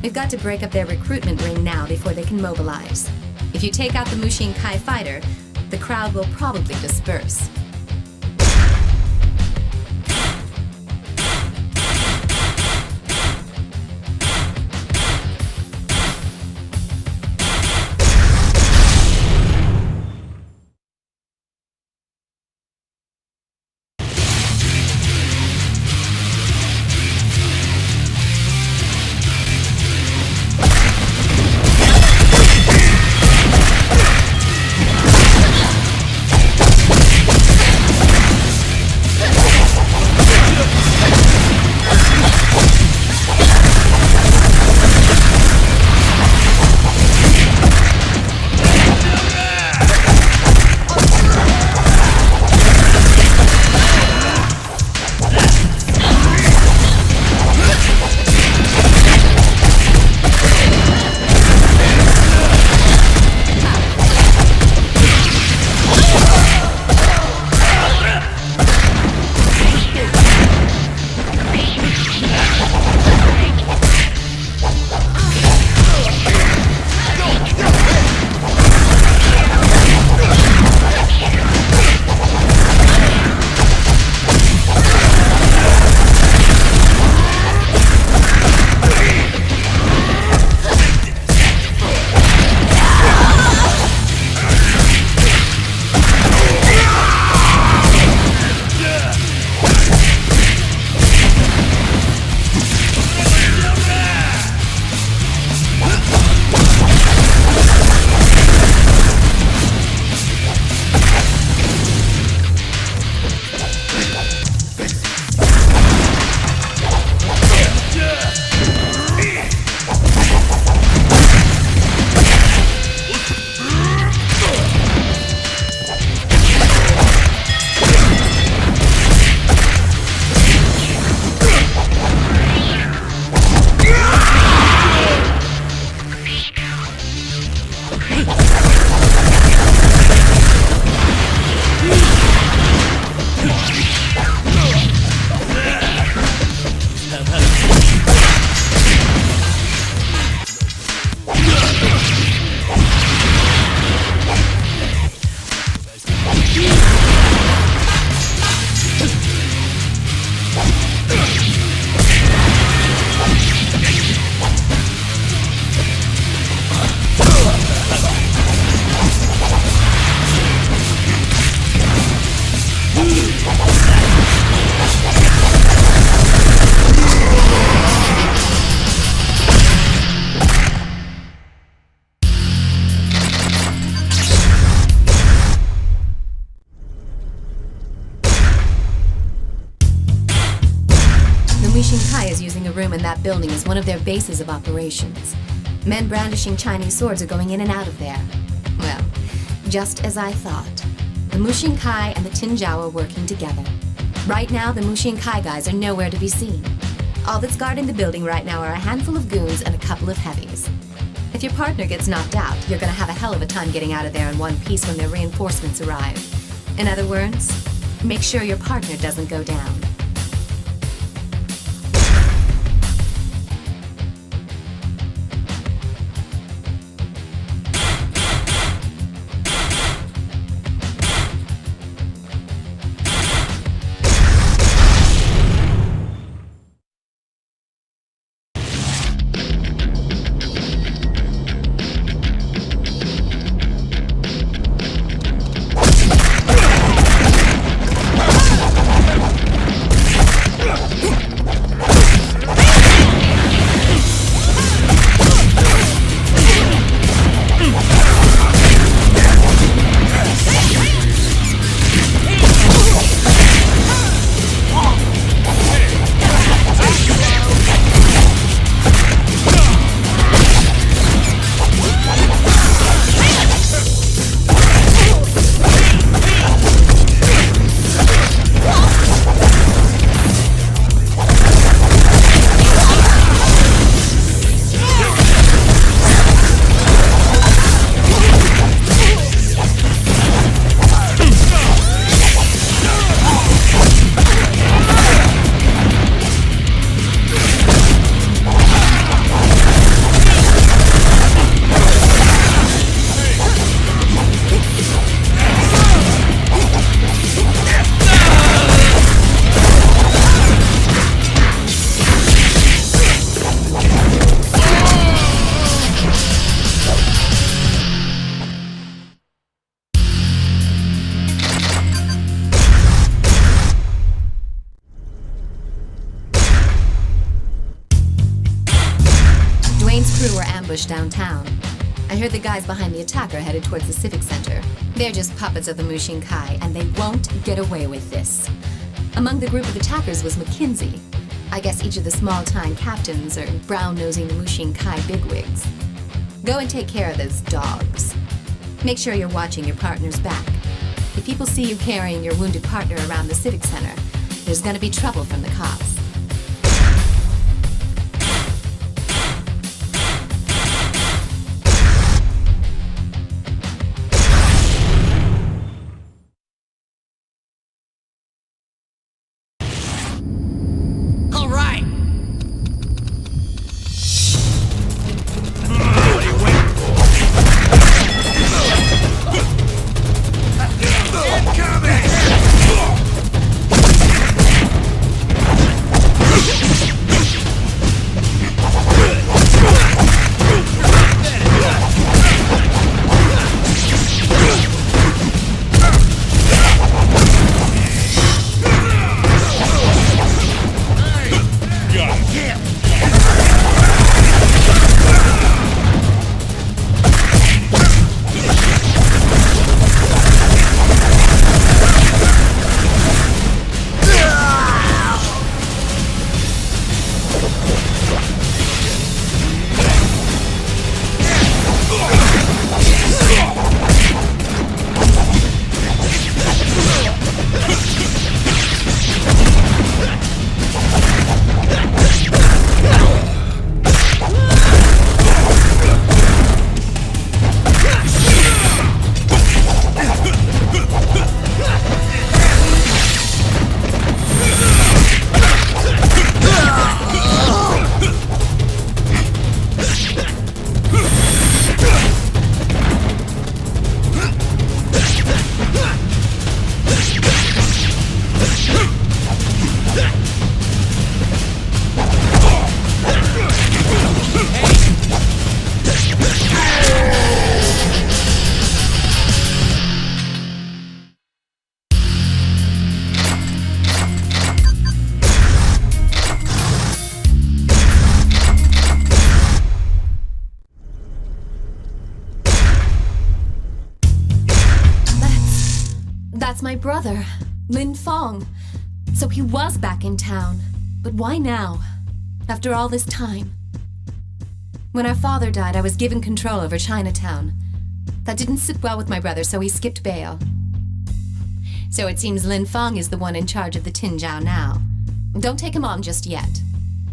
We've got to break up their recruitment ring now before they can mobilize. If you take out the Mushin Kai fighter, the crowd will probably disperse. Room in that building is one of their bases of operations. Men brandishing Chinese swords are going in and out of there. Well, just as I thought. The Mushin Kai and the Tinjiao are working together. Right now, the Mushin Kai guys are nowhere to be seen. All that's guarding the building right now are a handful of goons and a couple of heavies. If your partner gets knocked out, you're gonna have a hell of a time getting out of there in one piece when their reinforcements arrive. In other words, make sure your partner doesn't go down. ambush downtown. I heard the guys behind the attack are headed towards the Civic Center. They're just puppets of the Mushin Kai, and they won't get away with this. Among the group of attackers was McKinsey. I guess each of the small-time captains are brown-nosing the Mushin Kai bigwigs. Go and take care of those dogs. Make sure you're watching your partner's back. If people see you carrying your wounded partner around the Civic Center, there's gonna be trouble from the cops. That's my brother, Lin Fong. So he was back in town. But why now? After all this time? When our father died, I was given control over Chinatown. That didn't sit well with my brother, so he skipped bail. So it seems Lin Fong is the one in charge of the Tinjiao now. Don't take him on just yet.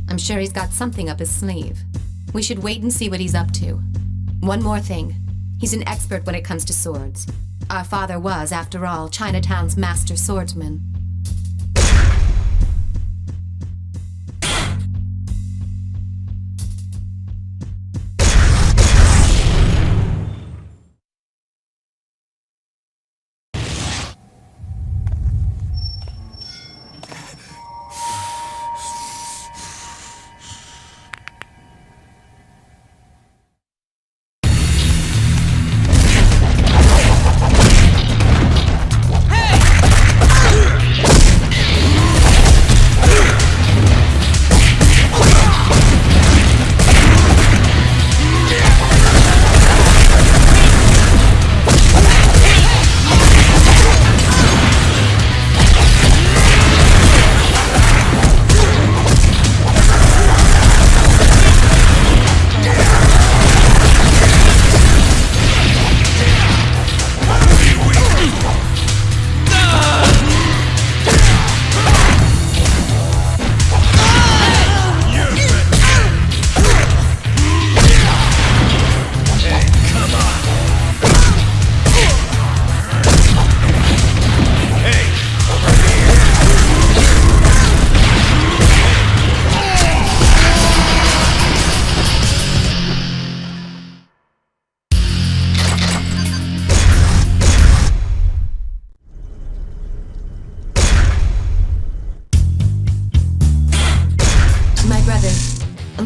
I'm sure he's got something up his sleeve. We should wait and see what he's up to. One more thing. He's an expert when it comes to swords. Our father was, after all, Chinatown's master swordsman.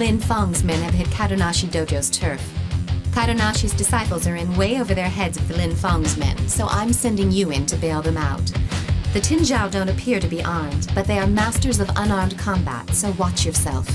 Lin Fong's men have hit Kadonashi Dojo's turf. Kadonashi's disciples are in way over their heads with the Lin Fong's men, so I'm sending you in to bail them out. The Tinjiao don't appear to be armed, but they are masters of unarmed combat, so watch yourself.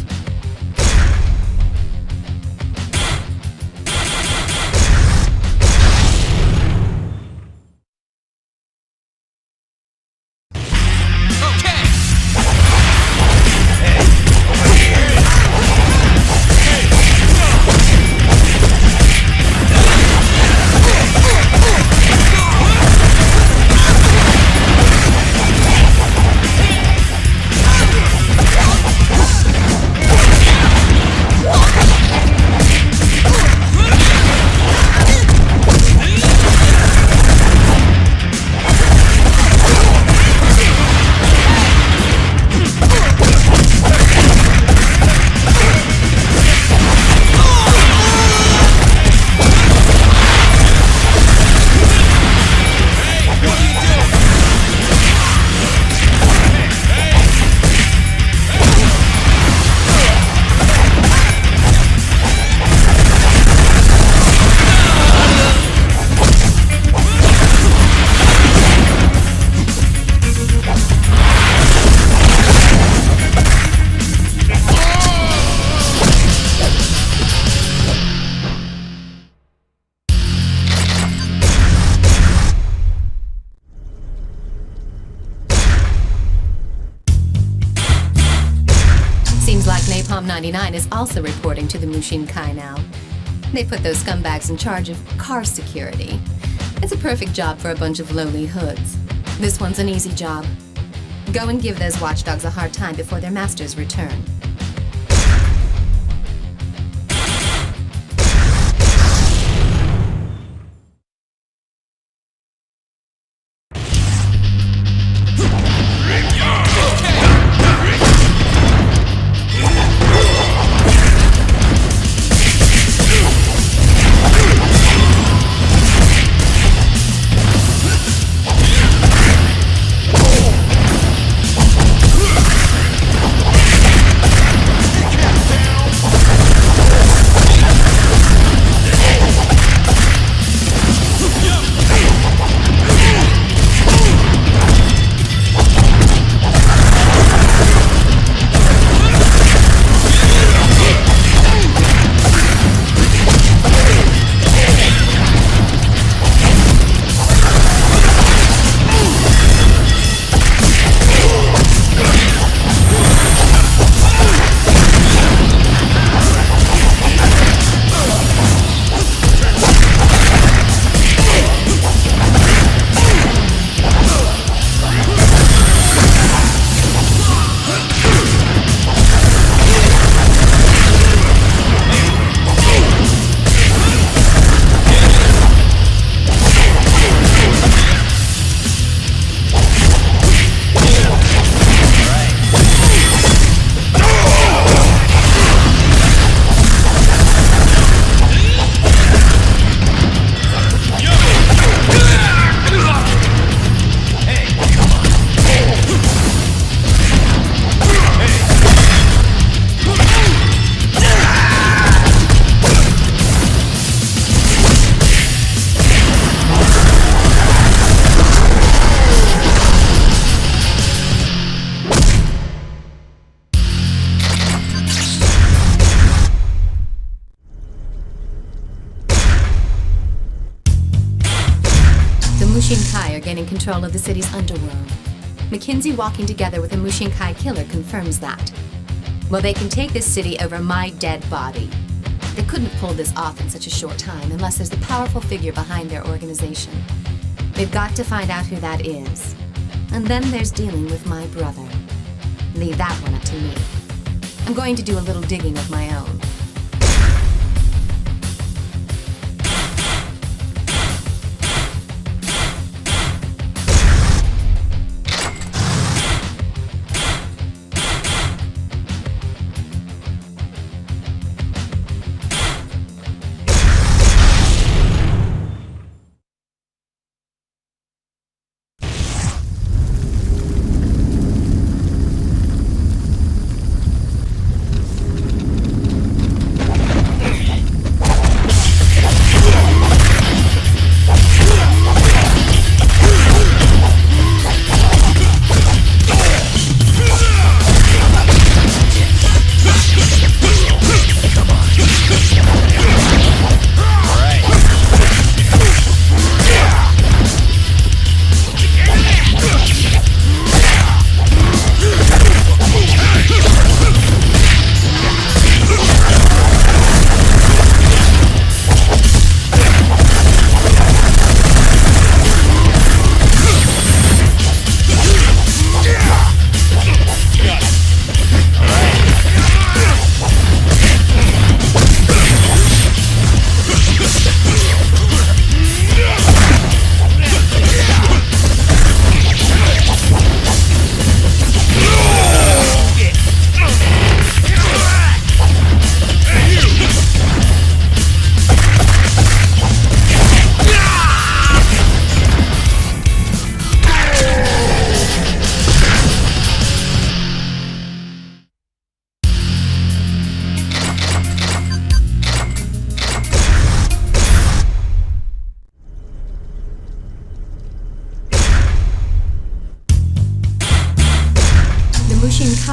Tom 99 is also reporting to the Mushin Kai now. They put those scumbags in charge of car security. It's a perfect job for a bunch of lowly hoods. This one's an easy job. Go and give those watchdogs a hard time before their masters return. Mushin Kai are gaining control of the city's underworld. McKinsey walking together with a Mushin Kai killer confirms that. Well, they can take this city over my dead body. They couldn't have pulled this off in such a short time unless there's a powerful figure behind their organization. They've got to find out who that is. And then there's dealing with my brother. Leave that one up to me. I'm going to do a little digging of my own.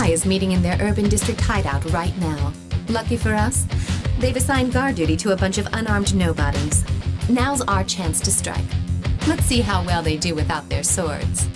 Is meeting in their urban district hideout right now. Lucky for us, they've assigned guard duty to a bunch of unarmed nobodies. Now's our chance to strike. Let's see how well they do without their swords.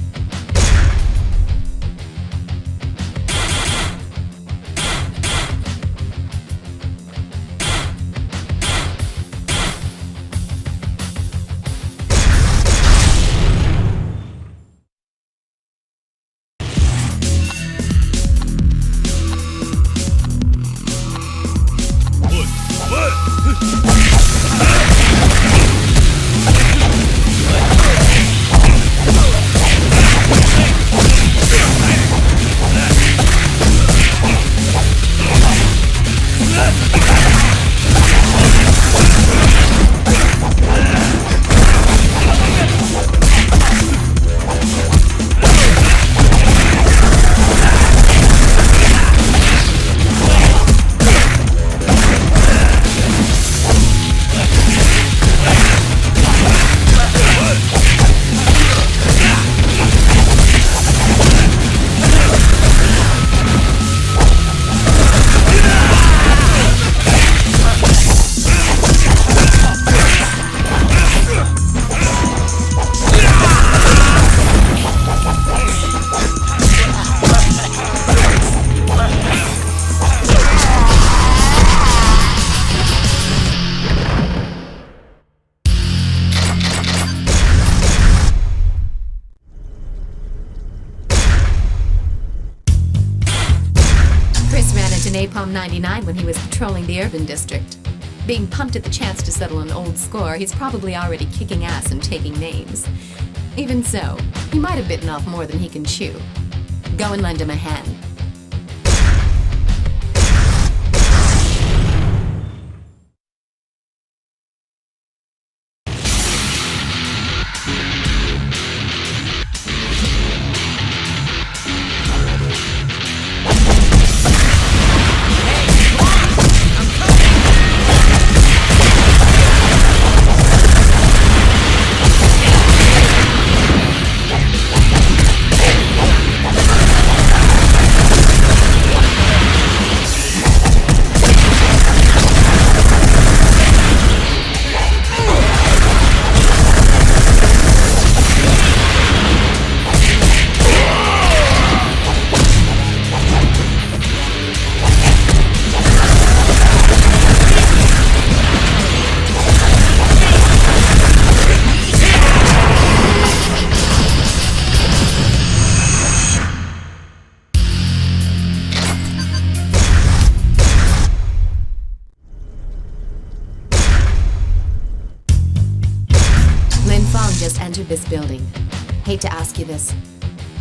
went to Napalm 99 when he was patrolling the urban district. Being pumped at the chance to settle an old score, he's probably already kicking ass and taking names. Even so, he might have bitten off more than he can chew. Go and lend him a hand. Just entered this building. Hate to ask you this,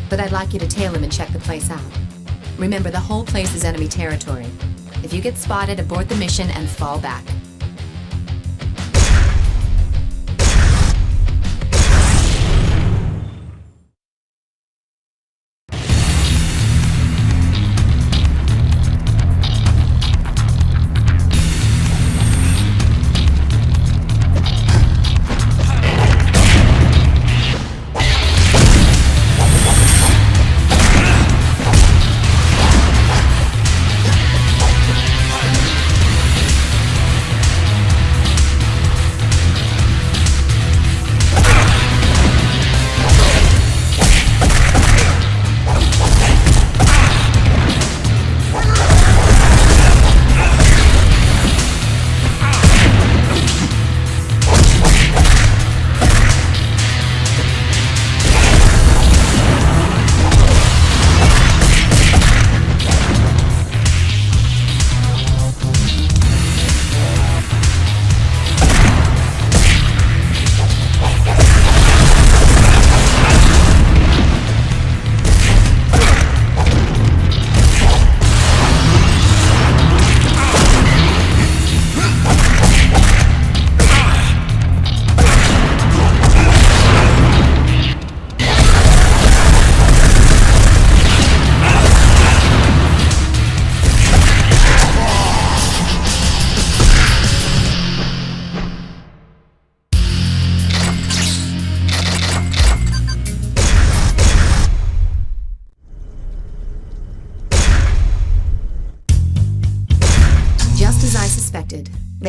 but I'd like you to tail him and check the place out. Remember, the whole place is enemy territory. If you get spotted, abort the mission and fall back.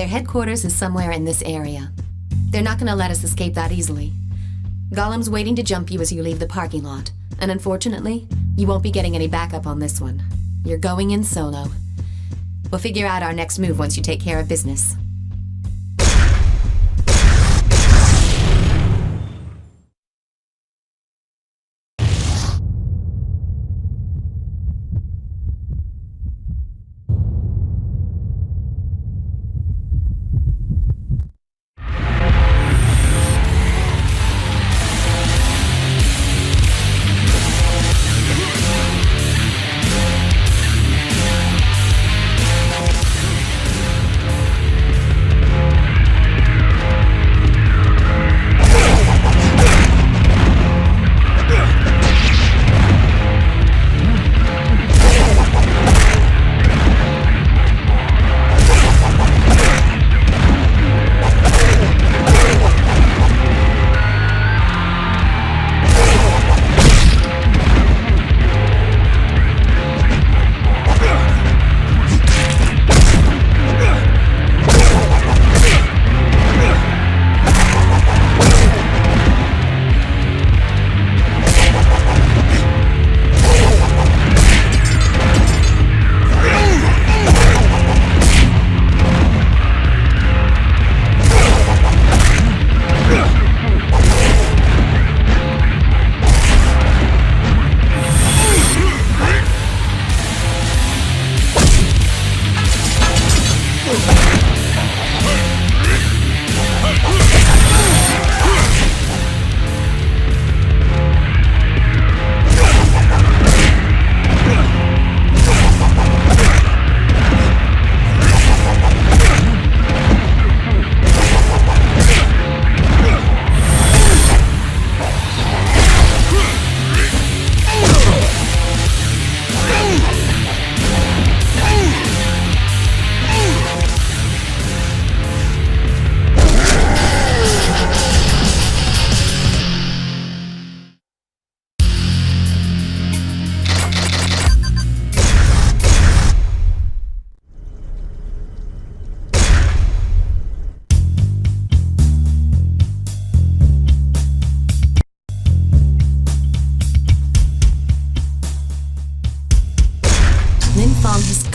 Their headquarters is somewhere in this area. They're not gonna let us escape that easily. Golem's waiting to jump you as you leave the parking lot, and unfortunately, you won't be getting any backup on this one. You're going in solo. We'll figure out our next move once you take care of business.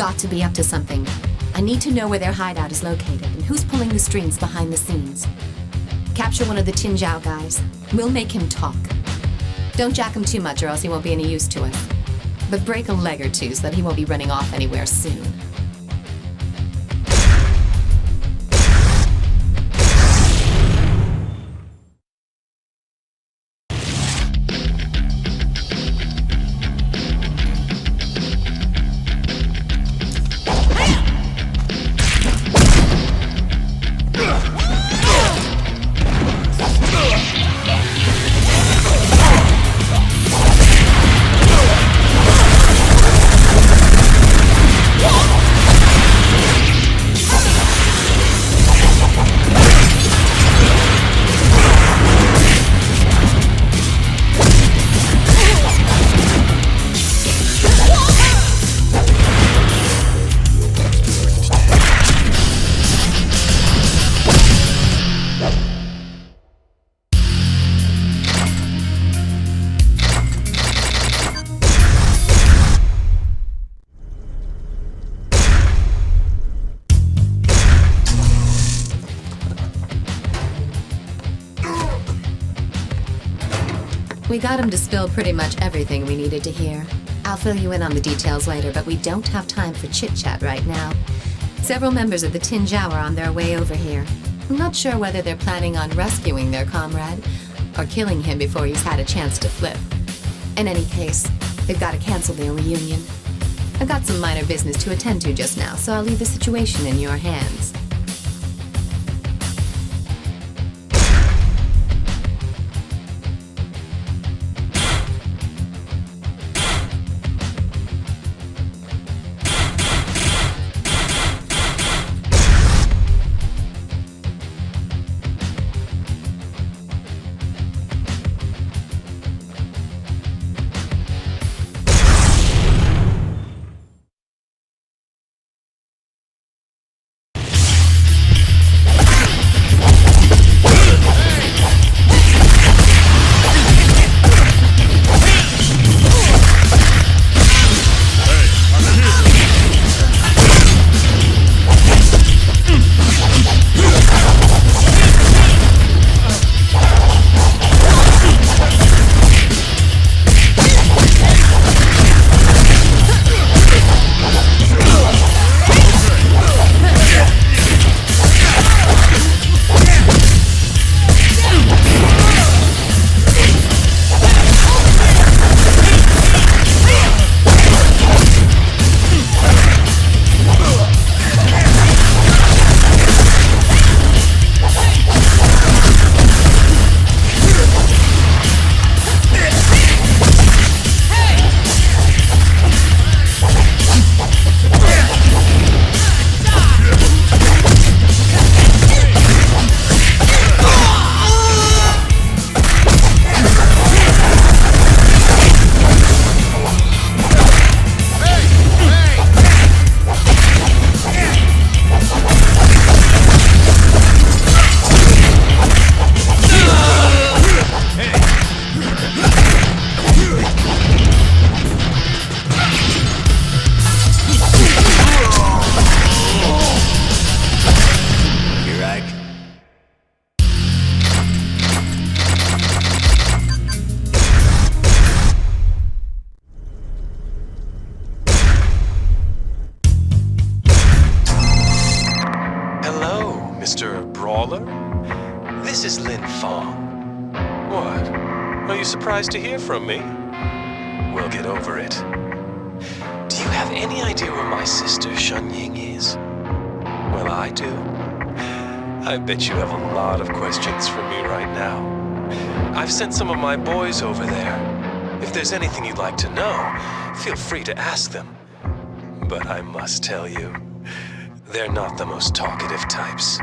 got to be up to something. I need to know where their hideout is located and who's pulling the strings behind the scenes. Capture one of the Tinjiao guys. We'll make him talk. Don't jack him too much or else he won't be any use to us. But break a leg or two so that he won't be running off anywhere soon. We got him to spill pretty much everything we needed to hear. I'll fill you in on the details later, but we don't have time for chit-chat right now. Several members of the Tinjiao are on their way over here. I'm not sure whether they're planning on rescuing their comrade or killing him before he's had a chance to flip. In any case, they've got to cancel their reunion. I've got some minor business to attend to just now, so I'll leave the situation in your hands. Mr. Brawler? This is Lin Fong. What? Are you surprised to hear from me? We'll get over it. Do you have any idea where my sister Shun Ying is? Well, I do. I bet you have a lot of questions for me right now. I've sent some of my boys over there. If there's anything you'd like to know, feel free to ask them. But I must tell you, they're not the most talkative types.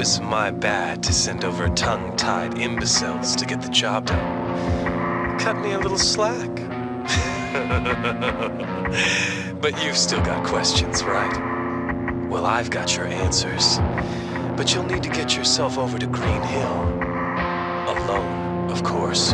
was my bad to send over tongue-tied imbeciles to get the job done. Cut me a little slack. But you've still got questions, right? Well, I've got your answers. But you'll need to get yourself over to Green Hill. Alone, of course.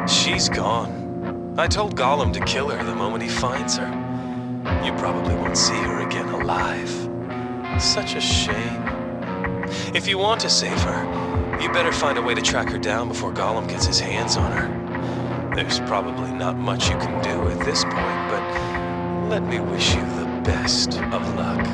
She's gone. I told Gollum to kill her the moment he finds her. You probably won't see her again alive. Such a shame. If you want to save her, you better find a way to track her down before Gollum gets his hands on her. There's probably not much you can do at this point, but let me wish you the best of luck.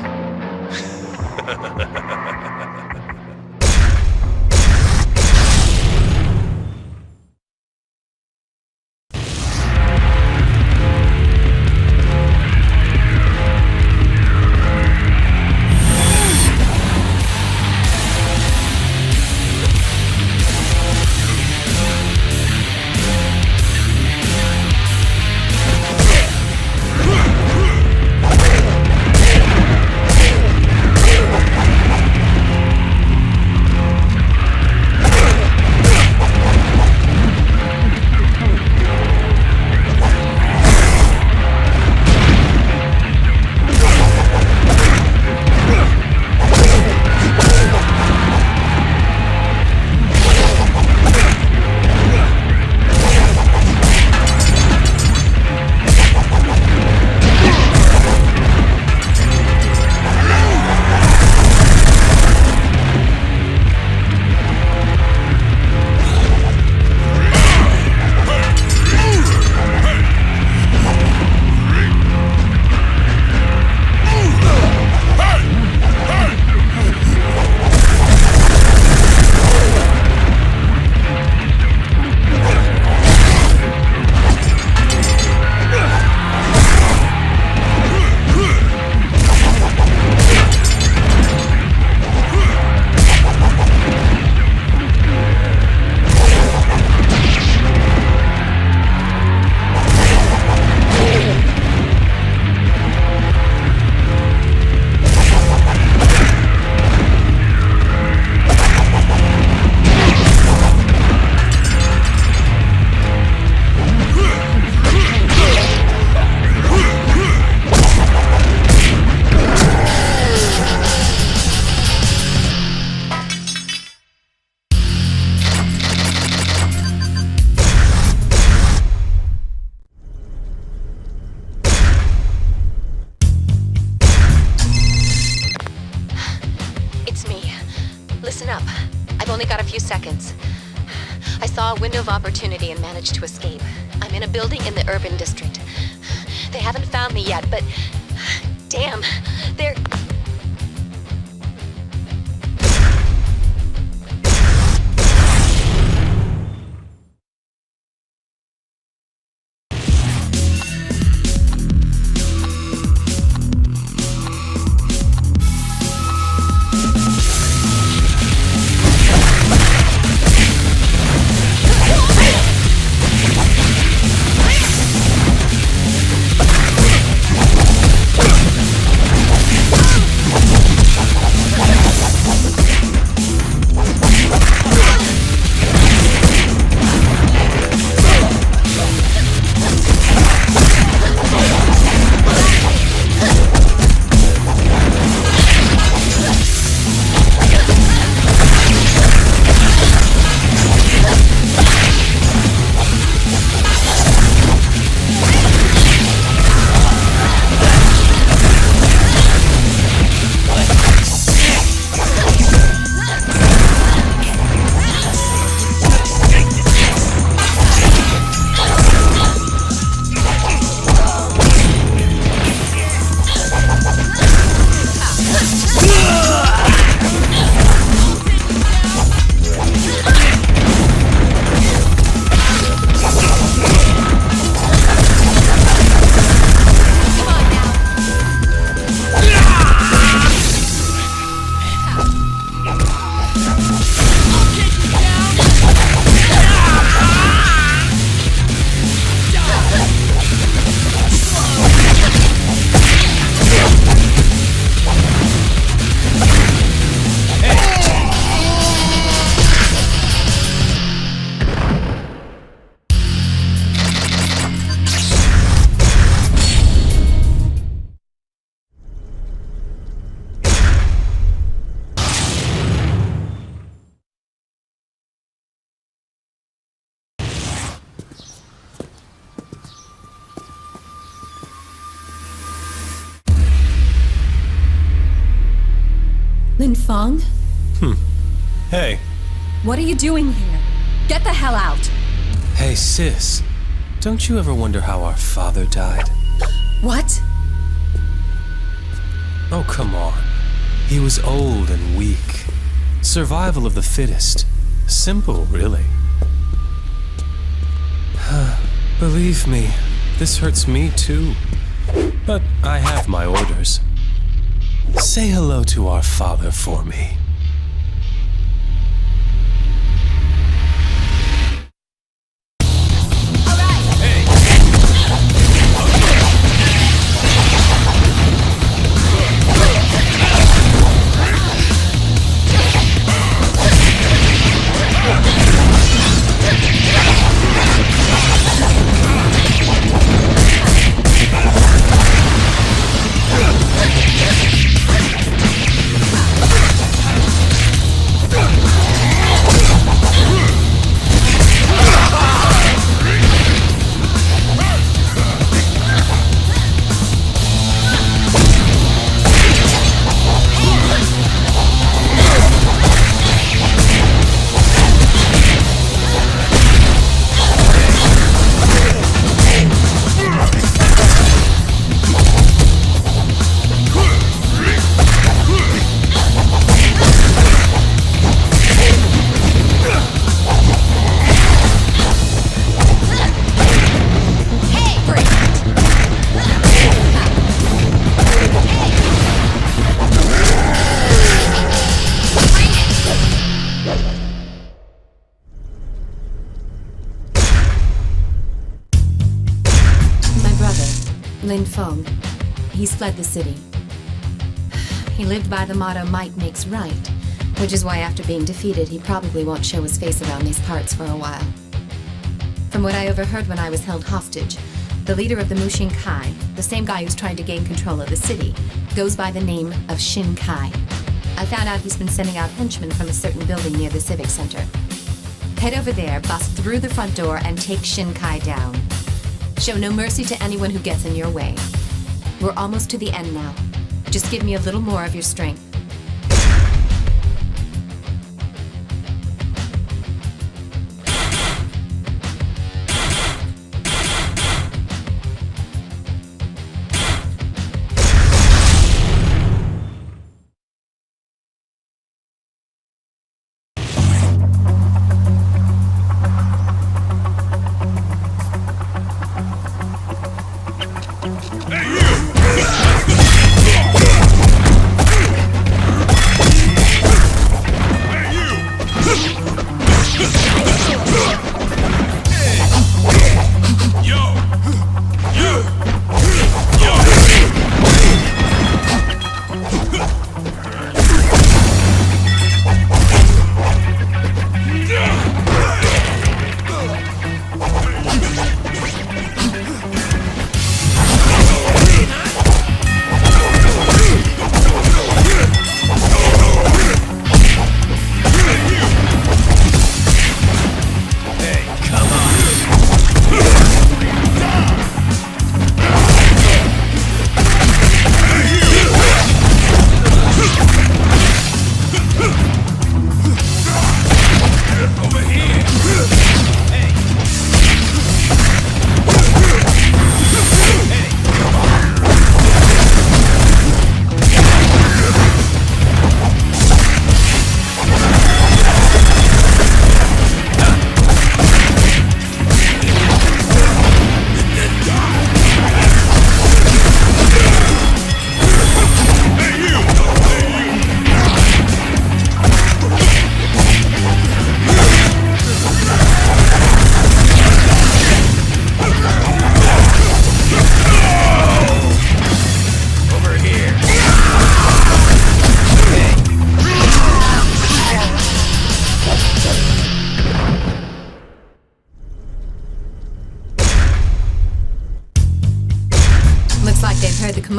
only got a few seconds. I saw a window of opportunity and managed to escape. I'm in a building in the urban district. They haven't found me yet, but... damn, they're... Lin Feng? Hey. What are you doing here? Get the hell out! Hey, sis. Don't you ever wonder how our father died? What? Oh, come on. He was old and weak. Survival of the fittest. Simple, really. Believe me, this hurts me too. But I have my orders. Say hello to our father for me. Lin Feng. He's fled the city. He lived by the motto, might makes right, which is why after being defeated, he probably won't show his face around these parts for a while. From what I overheard when I was held hostage, the leader of the Mushin Kai, the same guy who's trying to gain control of the city, goes by the name of Shin Kai. I found out he's been sending out henchmen from a certain building near the Civic Center. Head over there, bust through the front door, and take Shin Kai down. Show no mercy to anyone who gets in your way. We're almost to the end now. Just give me a little more of your strength.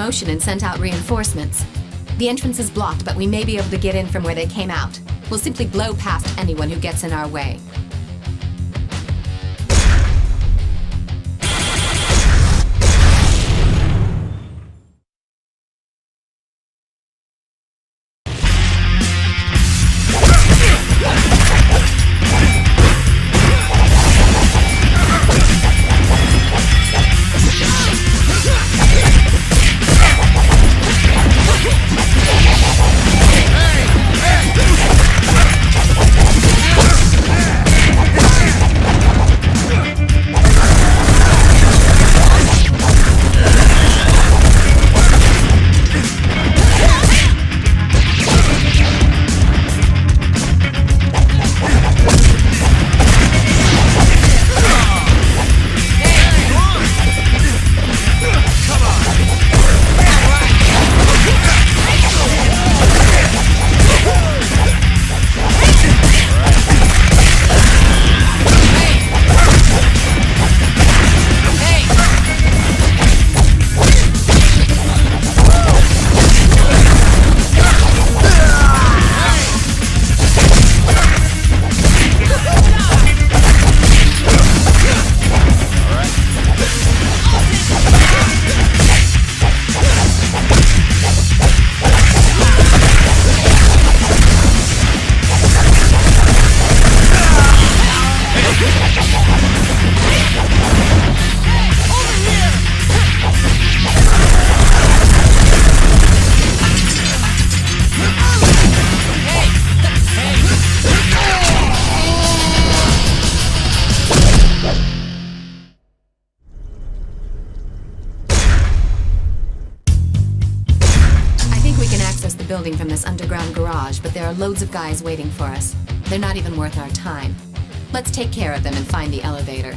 motion and sent out reinforcements. The entrance is blocked, but we may be able to get in from where they came out. We'll simply blow past anyone who gets in our way. Building from this underground garage, but there are loads of guys waiting for us. They're not even worth our time. Let's take care of them and find the elevator.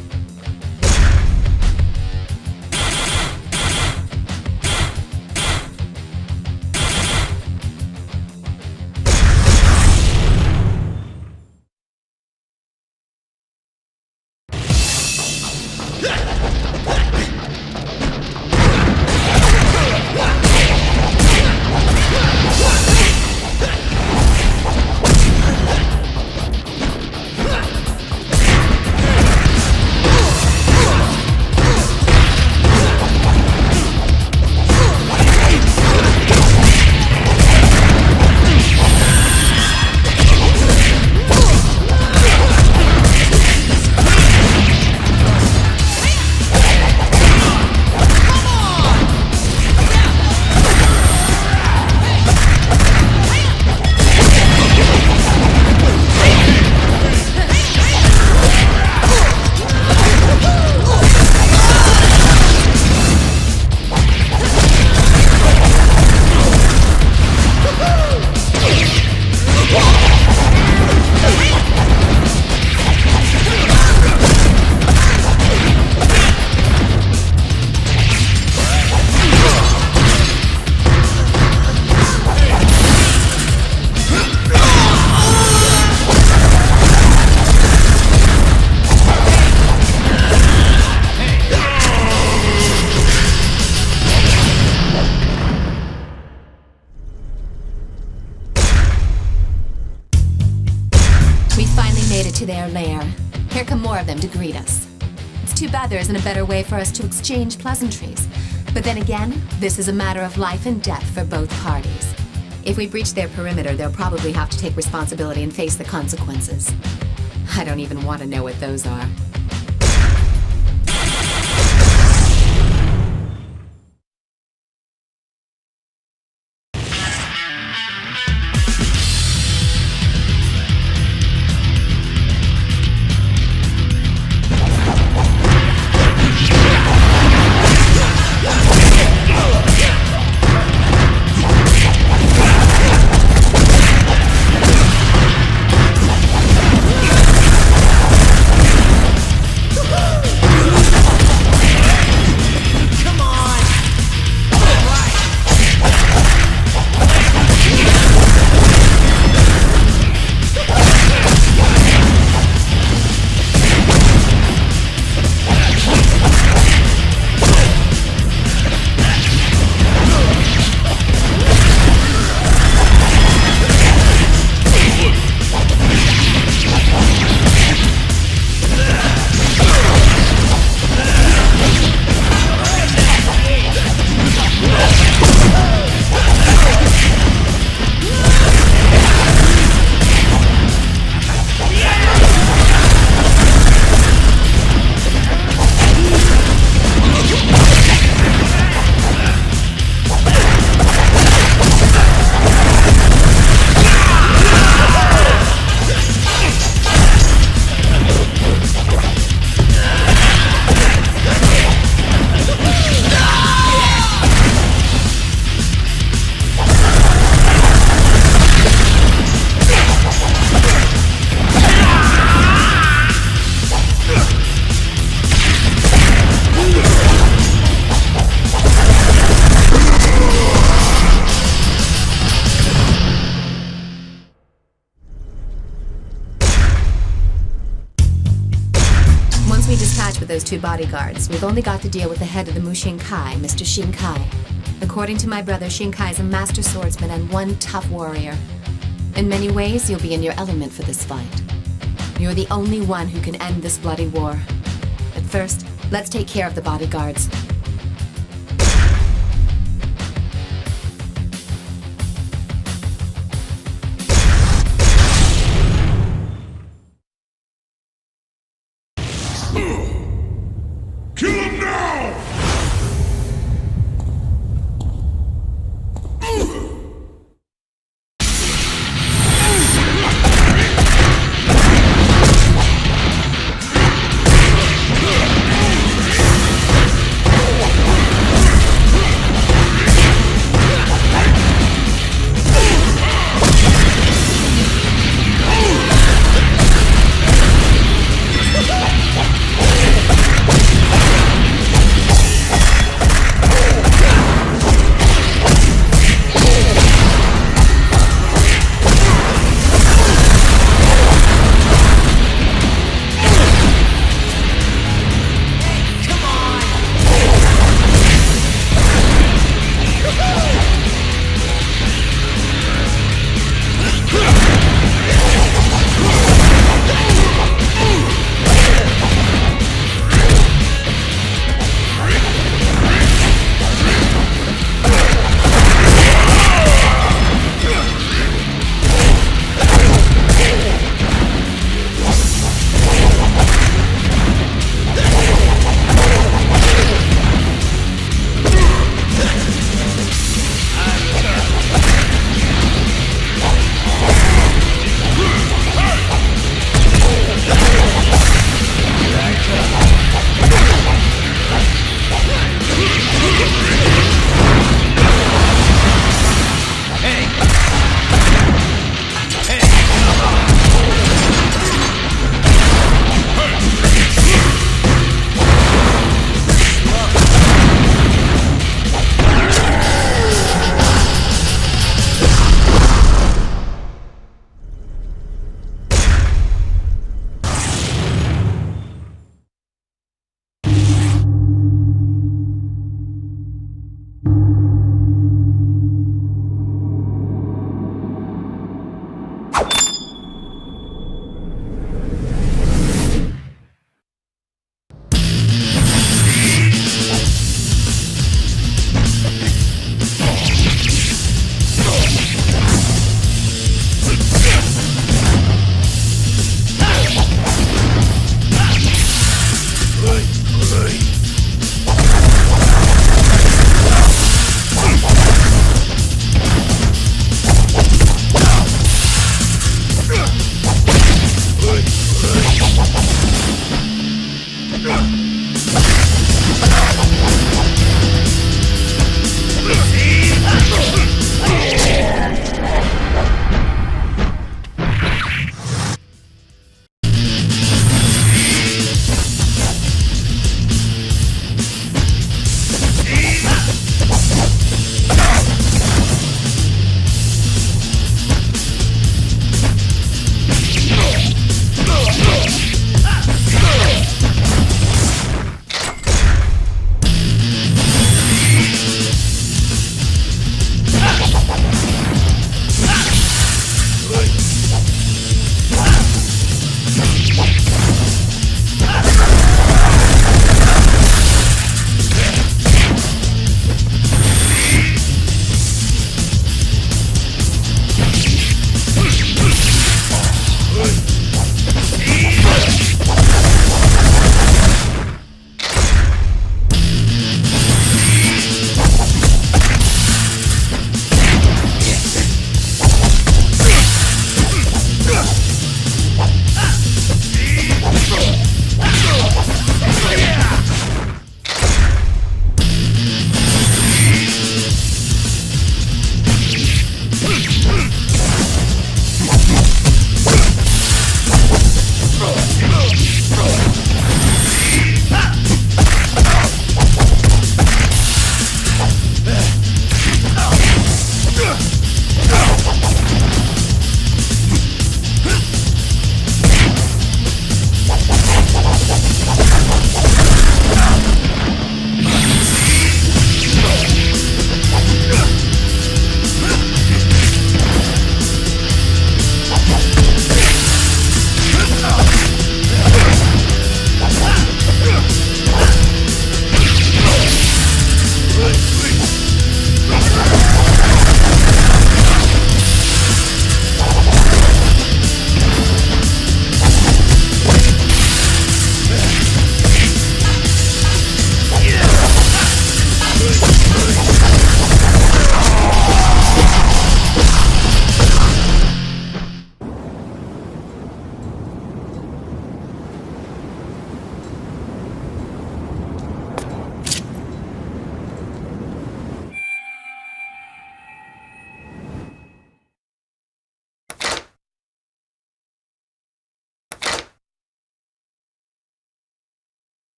To their lair. Here come more of them to greet us. It's too bad there isn't a better way for us to exchange pleasantries. But then again, this is a matter of life and death for both parties. If we breach their perimeter, they'll probably have to take responsibility and face the consequences. I don't even want to know what those are. with those 2 bodyguards. We've only got to deal with the head of the Mushinkai, Mr. Shinkai. According to my brother, Shinkai is a master swordsman and one tough warrior. In many ways, you'll be in your element for this fight. You're the only one who can end this bloody war. But first, let's take care of the bodyguards. Kill him now!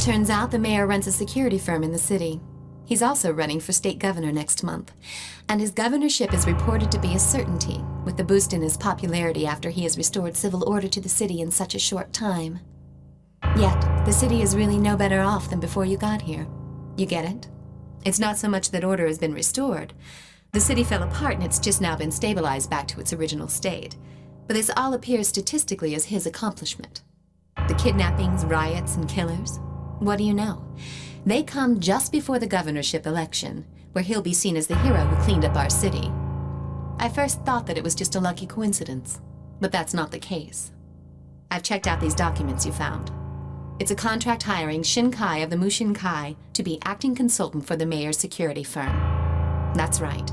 Turns out the mayor runs a security firm in the city. He's also running for state governor next month, and his governorship is reported to be a certainty, with the boost in his popularity after he has restored civil order to the city in such a short time. Yet, the city is really no better off than before you got here. You get it? It's not so much that order has been restored. The city fell apart and it's just now been stabilized back to its original state. But this all appears statistically as his accomplishment. The kidnappings, riots, and killers? What do you know? They come just before the governorship election, where he'll be seen as the hero who cleaned up our city. I first thought that it was just a lucky coincidence, but that's not the case. I've checked out these documents you found. It's a contract hiring Shinkai of the Mushinkai to be acting consultant for the mayor's security firm. That's right.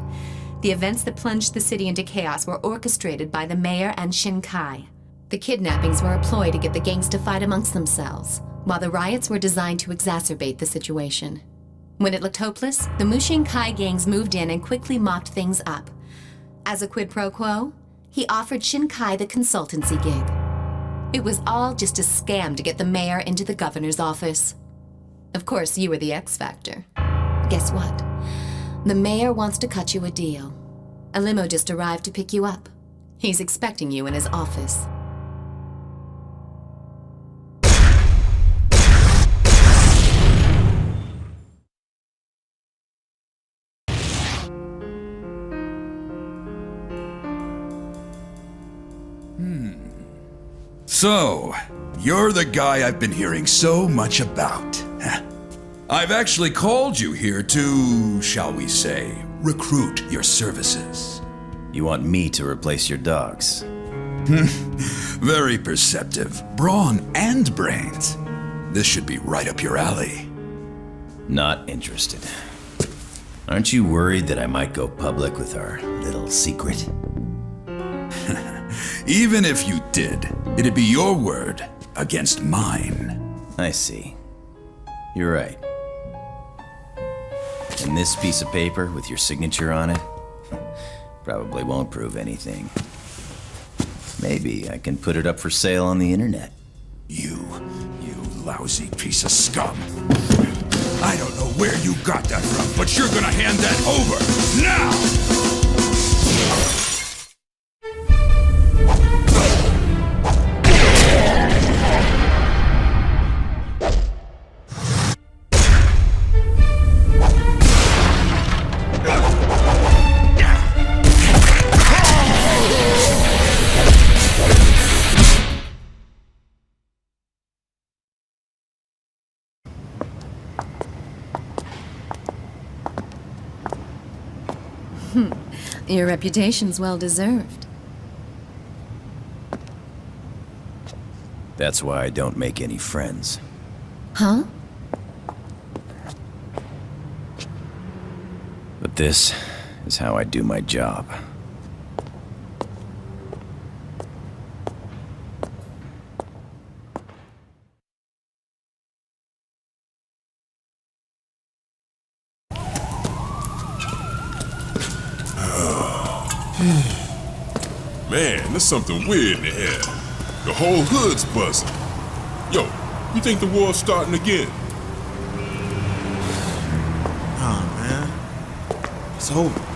The events that plunged the city into chaos were orchestrated by the mayor and Shinkai. The kidnappings were a ploy to get the gangs to fight amongst themselves, while the riots were designed to exacerbate the situation. When it looked hopeless, the Mushinkai gangs moved in and quickly mopped things up. As a quid pro quo, he offered Shinkai the consultancy gig. It was all just a scam to get the mayor into the governor's office. Of course, you were the X factor. Guess what? The mayor wants to cut you a deal. A limo just arrived to pick you up. He's expecting you in his office. So, you're the guy I've been hearing so much about. Huh? I've actually called you here to, shall we say, recruit your services. You want me to replace your dogs? Very perceptive. Brawn and brains. This should be right up your alley. Not interested. Aren't you worried that I might go public with our little secret? Even if you did, it'd be your word against mine. I see. You're right. And this piece of paper with your signature on it probably won't prove anything. Maybe I can put it up for sale on the internet. You lousy piece of scum. I don't know where you got that from, but you're gonna hand that over now! Your reputation's well deserved. That's why I don't make any friends. Huh? But this is how I do my job. Man, there's something weird in the air. The whole hood's buzzing. Yo, you think the war's starting again? Nah, man. It's over.